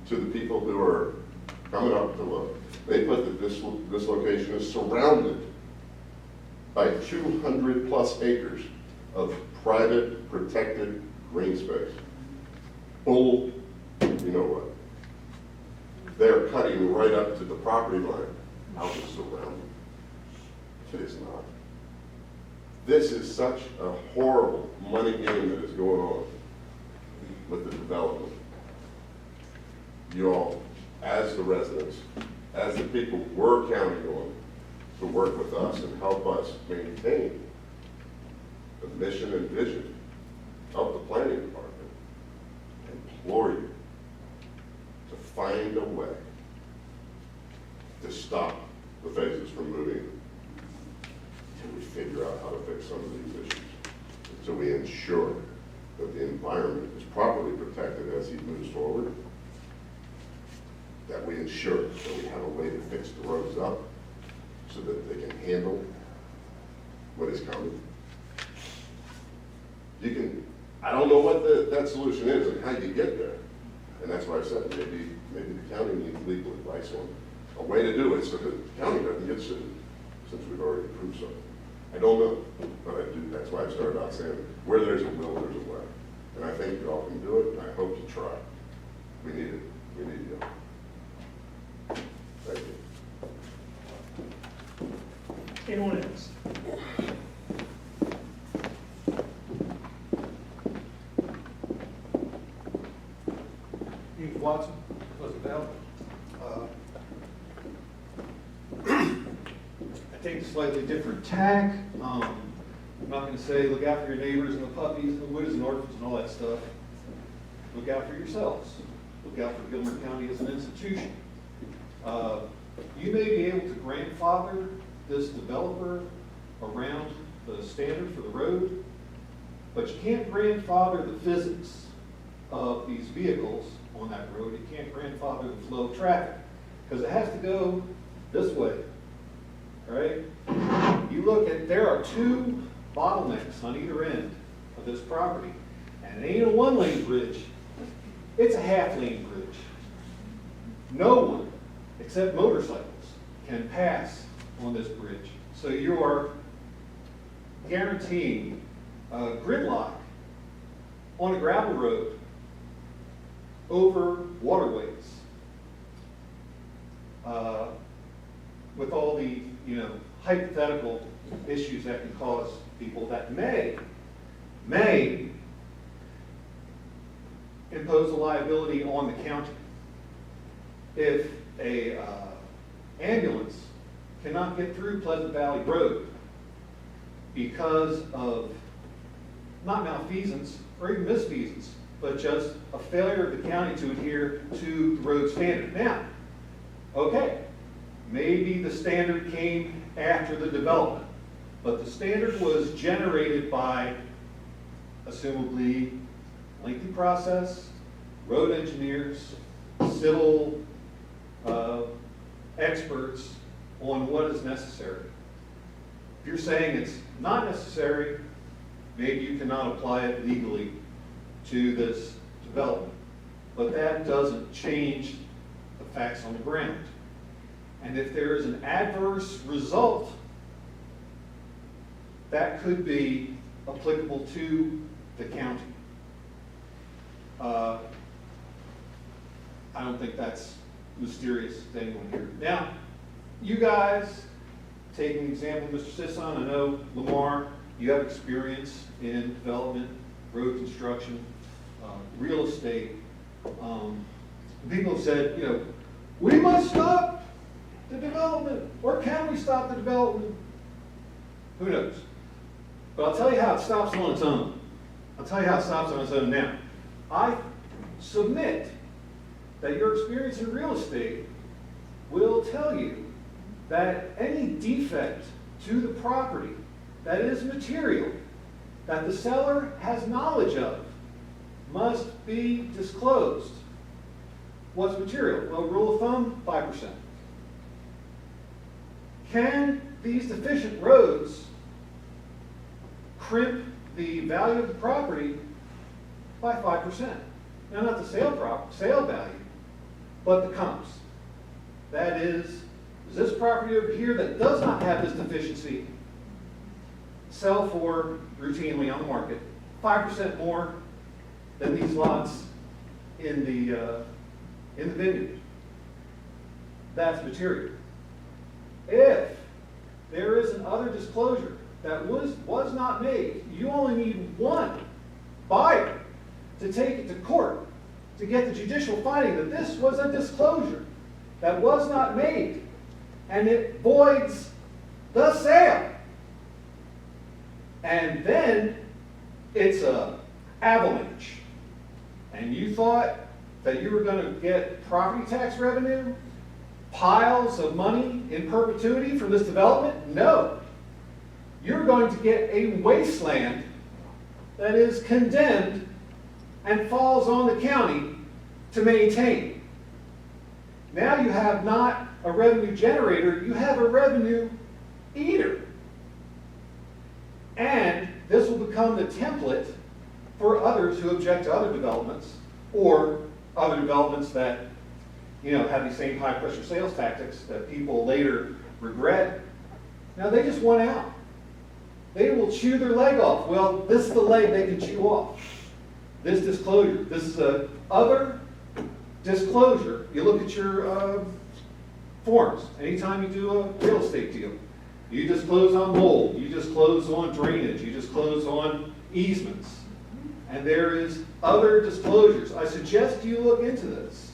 to the people who are coming up to look, they put that this location is surrounded by 200 plus acres of private protected green space. Bull, you know what? They're cutting right up to the property line. Houses surround them. It is not. This is such a horrible money game that is going on with the development. You all, as the residents, as the people we're counting on to work with us and help us maintain the mission and vision of the planning department, implore you to find a way to stop the phases from moving until we figure out how to fix some of these issues, so we ensure that the environment is properly protected as he moves forward, that we ensure that we have a way to fix the roads up so that they can handle what is coming. I don't know what that solution is and how you get there. And that's why I said maybe the county needs legal advice on a way to do it so that the county doesn't get sued, since we've already approved something. I don't know, but I do. That's why I started out saying, where there's a will, there's a way. And I think you all can do it, and I hope you try. We need it. We need you.
Thank you.
Anyone else?
Hughes Watson, Pleasant Valley. I take a slightly different tack. I'm not going to say look out for your neighbors and the puppies and the widows and orphans and all that stuff. Look out for yourselves. Look out for Gilmer County as an institution. You may be able to grandfather this developer around the standard for the road, but you can't grandfather the physics of these vehicles on that road. You can't grandfather the flow of traffic, because it has to go this way, right? You look at, there are two bottlenecks on either end of this property, and it ain't a one-lane bridge, it's a half-lane bridge. No one, except motorcycles, can pass on this bridge. So you are guaranteeing gridlock on a gravel road over waterways, with all the hypothetical issues that can cause people that may impose a liability on the county. If a ambulance cannot get through Pleasant Valley Road because of not malfeasance or even misfeasance, but just a failure of the county to adhere to the road standard. Now, okay, maybe the standard came after the development, but the standard was generated by, assumably, lengthy process, road engineers, civil experts on what is necessary. If you're saying it's not necessary, maybe you cannot apply it legally to this development. But that doesn't change the facts on the ground. And if there is an adverse result, that could be applicable to the county. I don't think that's mysterious to anyone here. Now, you guys, taking the example of Mr. Sisson, I know Lamar, you have experience in development, road construction, real estate. People have said, we must stop the development, or can we stop the development? Who knows? But I'll tell you how it stops on its own. I'll tell you how it stops on its own now. I submit that your experience in real estate will tell you that any defect to the property that is material, that the seller has knowledge of, must be disclosed. What's material? Well, rule of thumb, 5%. Can these deficient roads crimp the value of the property by 5%? Now, not the sale value, but the comps. That is this property over here that does not have this deficiency sell for routinely on the market 5% more than these lots in the vineyard? That's material. If there is another disclosure that was not made, you only need one buyer to take it to court to get the judicial finding that this was a disclosure that was not made, and it voids the sale. And then it's a avalanche. And you thought that you were going to get property tax revenue, piles of money in perpetuity from this development? No. You're going to get a wasteland that is condemned and falls on the county to maintain. Now you have not a revenue generator, you have a revenue eater. And this will become the template for others who object to other developments, or other developments that have these same high pressure sales tactics that people later regret. Now they just want out. They will chew their leg off. Well, this is the leg they can chew off. This disclosure. This is a other disclosure. You look at your forms. Anytime you do a real estate deal, you disclose on mold, you disclose on drainage, you disclose on easements. And there is other disclosures. I suggest you look into this.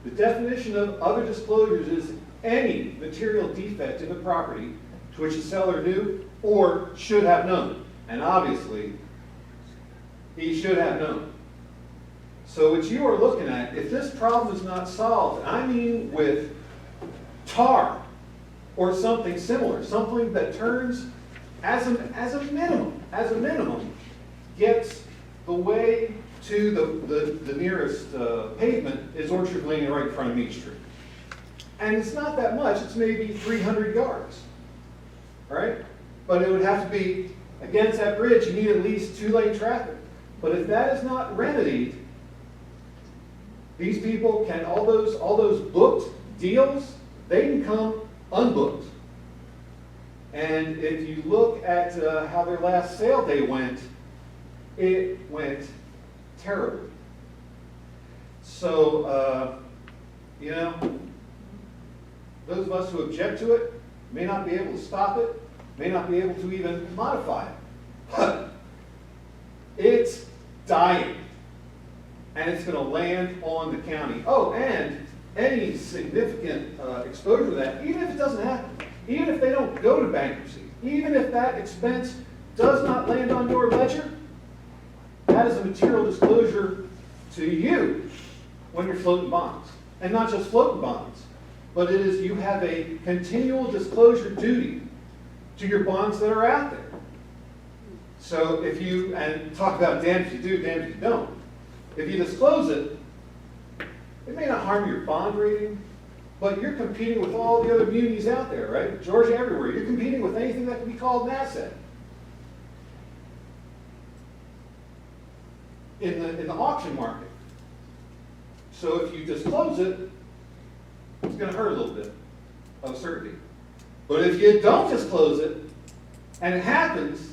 The definition of other disclosures is any material defect in the property to which the seller knew or should have known. And obviously, he should have known. So what you are looking at, if this problem is not solved, I mean with tar or something similar, something that turns, as a minimum, gets the way to the nearest pavement is Orchard Lane right in front of Meach Street. And it's not that much, it's maybe 300 yards, all right? But it would have to be, against that bridge, you need at least 2-lane traffic. But if that is not remedied, these people can, all those booked deals, they can come unbooked. And if you look at how their last sale day went, it went terribly. So, you know, those of us who object to it may not be able to stop it, may not be able to even modify it. But it's dying. And it's going to land on the county. Oh, and any significant exposure to that, even if it doesn't happen, even if they don't go to bankruptcy, even if that expense does not land on your ledger, that is a material disclosure to you when you're floating bonds. And not just floating bonds, but it is you have a continual disclosure duty to your bonds that are out there. So if you, and talk about damn if you do, damn if you don't. If you disclose it, it may not harm your bond rating, but you're competing with all the other munis out there, right? Georgia, everywhere. You're competing with anything that can be called an asset. In the auction market. So if you disclose it, it's going to hurt a little bit of certainty. But if you don't disclose it, and it happens,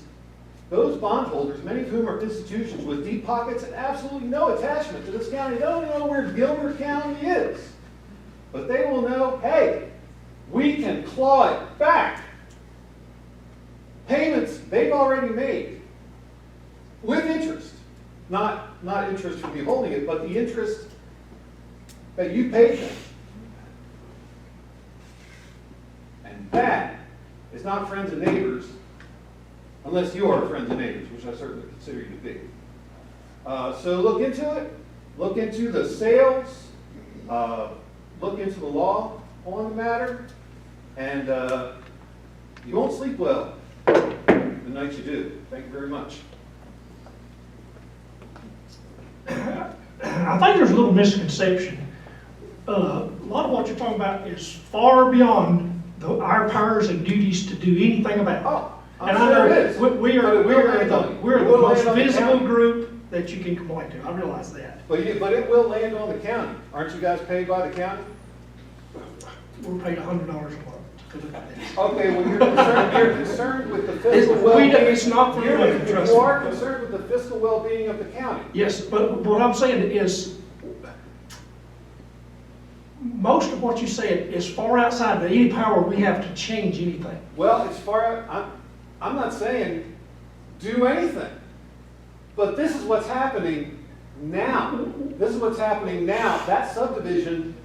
those bondholders, many of whom are institutions with deep pockets and absolutely no attachment to this county, they don't know where Gilmer County is. But they will know, hey, we can claw it back. Payments they've already made with interest. Not interest from you holding it, but the interest that you paid them. And that is not friends and neighbors, unless you are friends and neighbors, which I certainly consider you to be. So look into it. Look into the sales. Look into the law on the matter. And you won't sleep well the night you do. Thank you very much.
I think there's a little misconception. A lot of what you're talking about is far beyond our powers and duties to do anything about it.
Oh,
And I know we're the most visible group that you can complain to. I realize that.
But it will land on the county. Aren't you guys paid by the county?
We're paid $100 a month to look at this.
Okay, well, you're concerned with the fiscal well-being.
It's not for you, trust me.
You are concerned with the fiscal well-being of the county.
Yes, but what I'm saying is, most of what you said is far outside of any power we have to change anything.
Well, it's far out. I'm not saying do anything. But this is what's happening now. This is what's happening now. That subdivision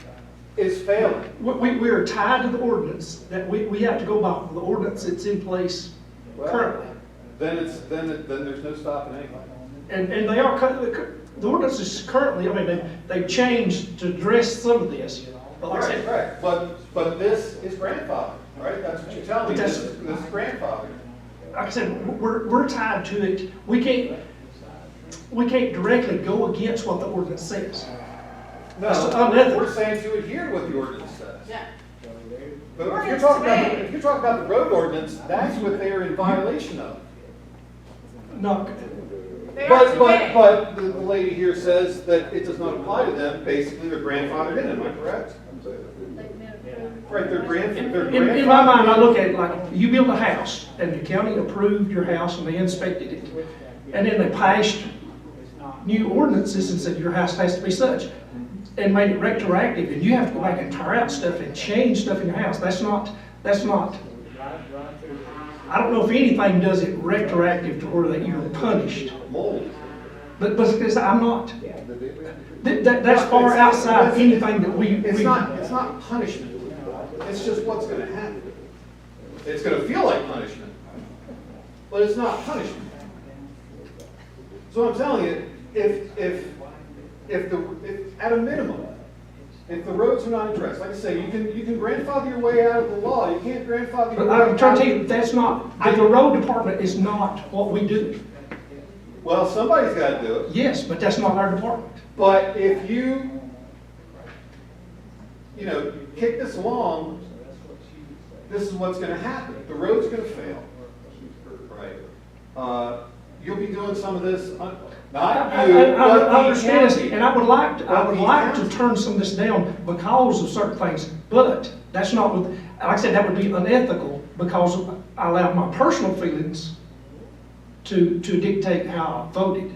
is failing.
We are tied to the ordinance that we have to go by the ordinance that's in place currently.
Then there's no stopping anything.
And they are, the ordinance is currently, I mean, they've changed to address some of this. But like I said,
Right. But this is grandfathered, right? That's what you're telling me. This is grandfathered.
Like I said, we're tied to it. We can't directly go against what the ordinance says.
No, we're saying to adhere to what the ordinance says.
Yeah.
But if you're talking about the road ordinance, that's what they're in violation of.
No.
But the lady here says that it does not apply to them. Basically, they're grandfathered in. Am I correct? Right, they're grandfathered.
In my mind, I look at it like you build a house and the county approved your house and they inspected it. And then they passed new ordinances and said your house has to be such. and made it retroactive, and you have to go back and tear out stuff and change stuff in your house. That's not, I don't know if anything does it retroactive to where that you're punished.
Mold.
But because I'm not, that's far outside anything that we.
It's not punishment. It's just what's gonna happen. It's gonna feel like punishment, but it's not punishment. So I'm telling you, if at a minimum, if the roads are not addressed, like I say, you can grandfather your way out of the law. You can't grandfather your way out.
I'm trying to tell you, that's not, the road department is not what we do.
Well, somebody's got to do it.
Yes, but that's not our department.
But if you kick this along, this is what's going to happen. The road's going to fail, right? You'll be doing some of this, not you,
I understand this, and I would like to turn some of this down because of certain things, but that's not what, like I said, that would be unethical because I allow my personal feelings to dictate how I voted.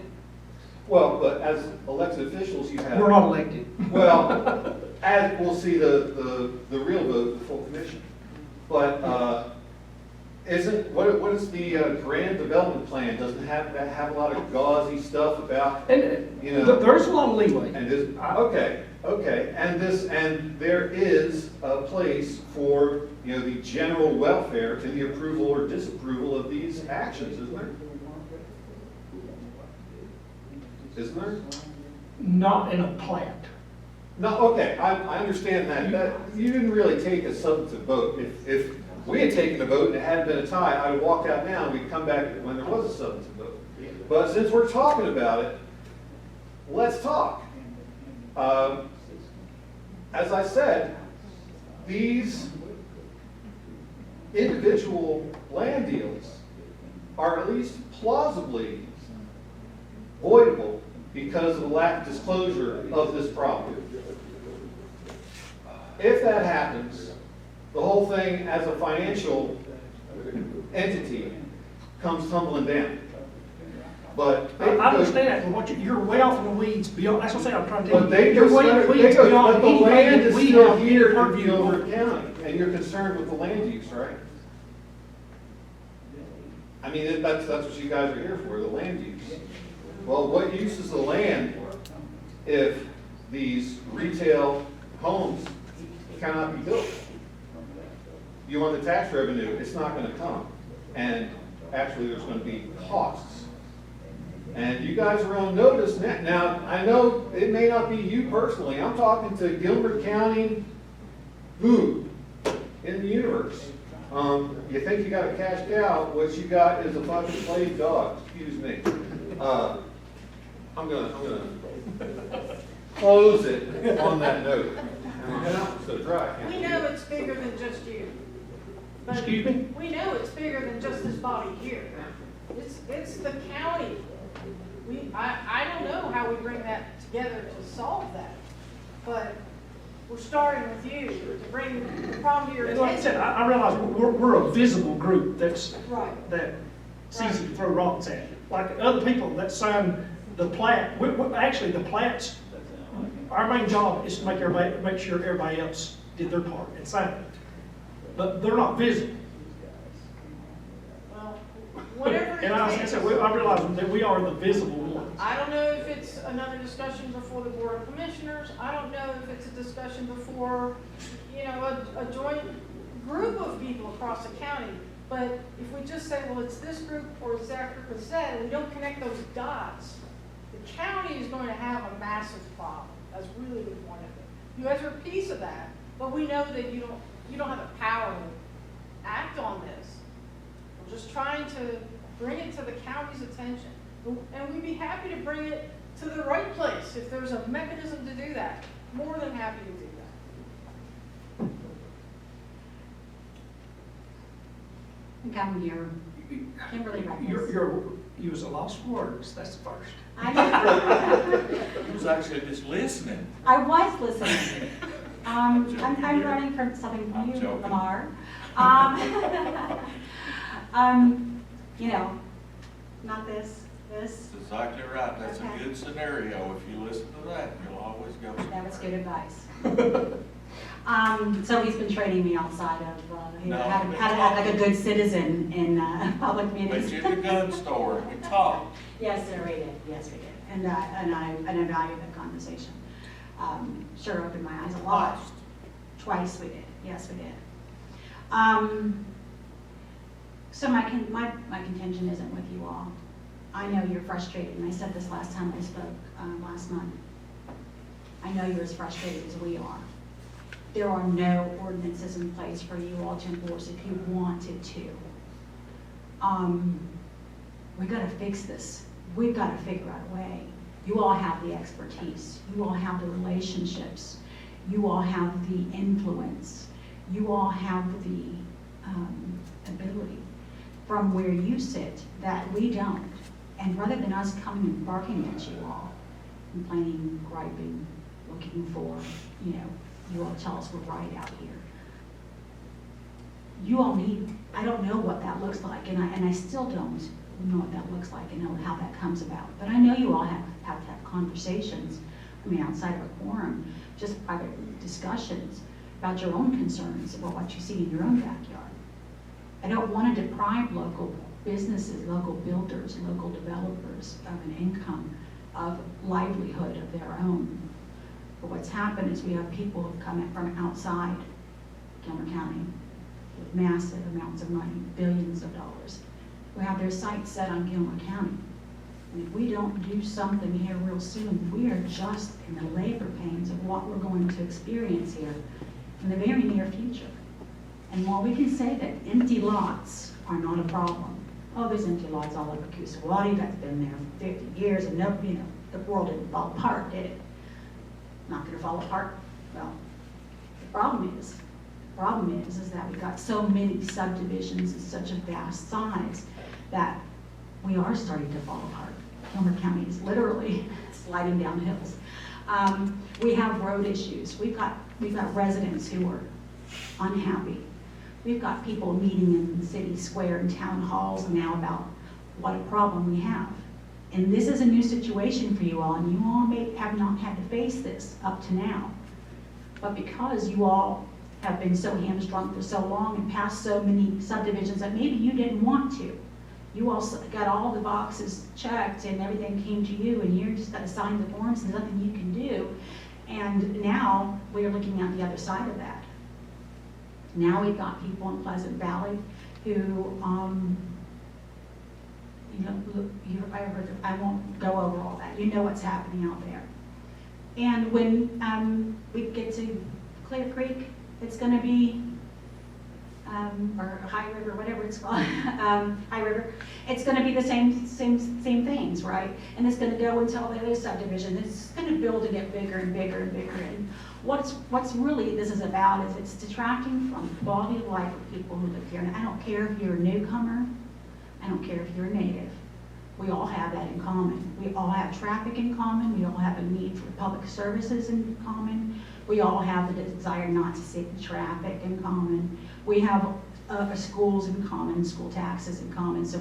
Well, but as elected officials, you have.
We're not elected.
Well, as we'll see the real vote, the full commission. But what is the grand development plan? Doesn't have a lot of gauzy stuff about,
There's a lot of leeway.
And this, okay, and there is a place for the general welfare and the approval or disapproval of these actions, isn't there? Isn't there?
Not in a plat.
No, okay, I understand that you didn't really take a substantive vote. If we had taken a vote and it hadn't been a tie, I'd have walked out now and we'd come back when there was a substantive vote. But since we're talking about it, let's talk. As I said, these individual land deals are at least plausibly voidable because of the lack of disclosure of this problem. If that happens, the whole thing as a financial entity comes tumbling down. But
I understand that, but you're way off in the weeds beyond, that's what I'm saying, I'm trying to tell
But
you. You're way in the weeds beyond
but the land
anything
is
that we
still
have
here
here
in
purview
Gilmer
over.
County, and you're concerned with the land use, right? I mean, that's what you guys are here for, the land use. Well, what use is the land if these retail homes cannot be built? You want the tax revenue, it's not going to come. And actually, there's going to be costs. And you guys are on notice now. Now, I know it may not be you personally. I'm talking to Gilmer County who in the universe. You think you got a cash cow, what you got is a fucking slave dog. Excuse me. I'm gonna close it on that note. So dry.
We know it's bigger than just you. But
Excuse me?
we know it's bigger than just this body here. It's the county. I don't know how we bring that together to solve that, but we're starting with you to bring the problem to your
And like I said,
attention.
I realize we're a visible group that's
Right.
it's easy to throw rocks at. Like other people that sign the plat, actually the plats, our main job is to make sure everybody else did their part and signed it. But they're not visible.
Well, whatever it
And I
takes.
I realize that we are the visible ones.
I don't know if it's another discussion before the Board of Commissioners. I don't know if it's a discussion before, a joint group of people across the county. But if we just say, well, it's this group or it's that group or that, and we don't connect those dots, the county is going to have a massive problem. That's really the point of it. You guys are a piece of that, but we know that you don't have the power to act on this. We're just trying to bring it to the county's attention. And we'd be happy to bring it to the right place if there's a mechanism to do that. More than happy to do that.
I think I'm your Kimberly Reynolds.
You was a lost for words, that's the first.
I know.
He was actually just listening.
I was listening. I'm running from something from you,
joking.
Lamar. Not this, this?
That's exactly right. That's
Okay.
a good scenario. If you listen to that, you'll always go somewhere.
That was good advice. So he's been training me outside of,
No,
how to act like a good citizen in public meetings.
But you're the gun store. We talked.
Yes, sir, we did, yes, we did, and I value that conversation. Sure opened my eyes a lot. Twice we did, yes, we did. So my contention isn't with you all. I know you're frustrated, and I said this last time I spoke, last month. I know you're as frustrated as we are. There are no ordinances in place for you all to enforce if you wanted to. We gotta fix this. We've gotta figure out a way. You all have the expertise. You all have the relationships. You all have the influence. You all have the ability from where you sit that we don't. And rather than us coming and barking at you all, complaining, griping, looking for, you all tell us we're right out here. You all need, I don't know what that looks like, and I still don't know what that looks like and know how that comes about. But I know you all have to have conversations, outside of a quorum, just private discussions about your own concerns, about what you see in your own backyard. I don't want to deprive local businesses, local builders, local developers of an income, of livelihood of their own. But what's happened is we have people who've come in from outside Gilmer County with massive amounts of money, billions of dollars, who have their sights set on Gilmer County. And if we don't do something here real soon, we are just in the labor pains of what we're going to experience here in the very near future. And while we can say that empty lots are not a problem, there's empty lots all over Coosawattee that's been there for 50 years and the world didn't fall apart, did it? Not gonna fall apart. Well, the problem is that we've got so many subdivisions and such a vast size that we are starting to fall apart. Gilmer County is literally sliding down hills. We have road issues. We've got residents who are unhappy. We've got people meeting in the city square and town halls now about what a problem we have. And this is a new situation for you all, and you all may have not had to face this up to now. But because you all have been so hamstrung for so long and passed so many subdivisions that maybe you didn't want to, you all got all the boxes checked and everything came to you, and you just got to sign the forms and there's nothing you can do. And now we're looking at the other side of that. Now we've got people in Pleasant Valley who, I won't go over all that. You know what's happening out there. And when we get to Clear Creek, it's going to be, or High River, whatever it's called, High River, it's going to be the same things, right? And it's going to go until the other subdivision. It's going to build and get bigger and bigger and bigger. And what's really this is about is it's detracting from the quality of life of people who live here. And I don't care if you're a newcomer, I don't care if you're a native. We all have that in common. We all have traffic in common. We all have a need for public services in common. We all have the desire not to sit in traffic in common. We have schools in common, school taxes in common. So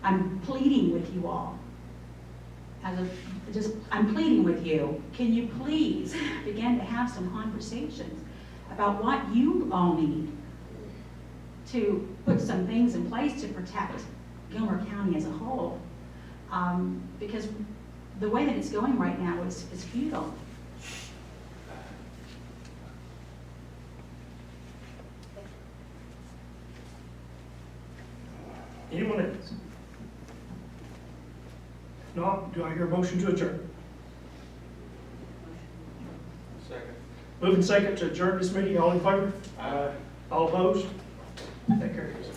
I'm pleading with you all. I'm pleading with you. Can you please begin to have some conversations about what you all need to put some things in place to protect Gilmer County as a whole, because the way that it's going right now is futile.
Anyone else? No, do I hear a motion to adjourn?
Second.
Moving second to adjourn this meeting, all in favor?
Aye.
All opposed? That carries.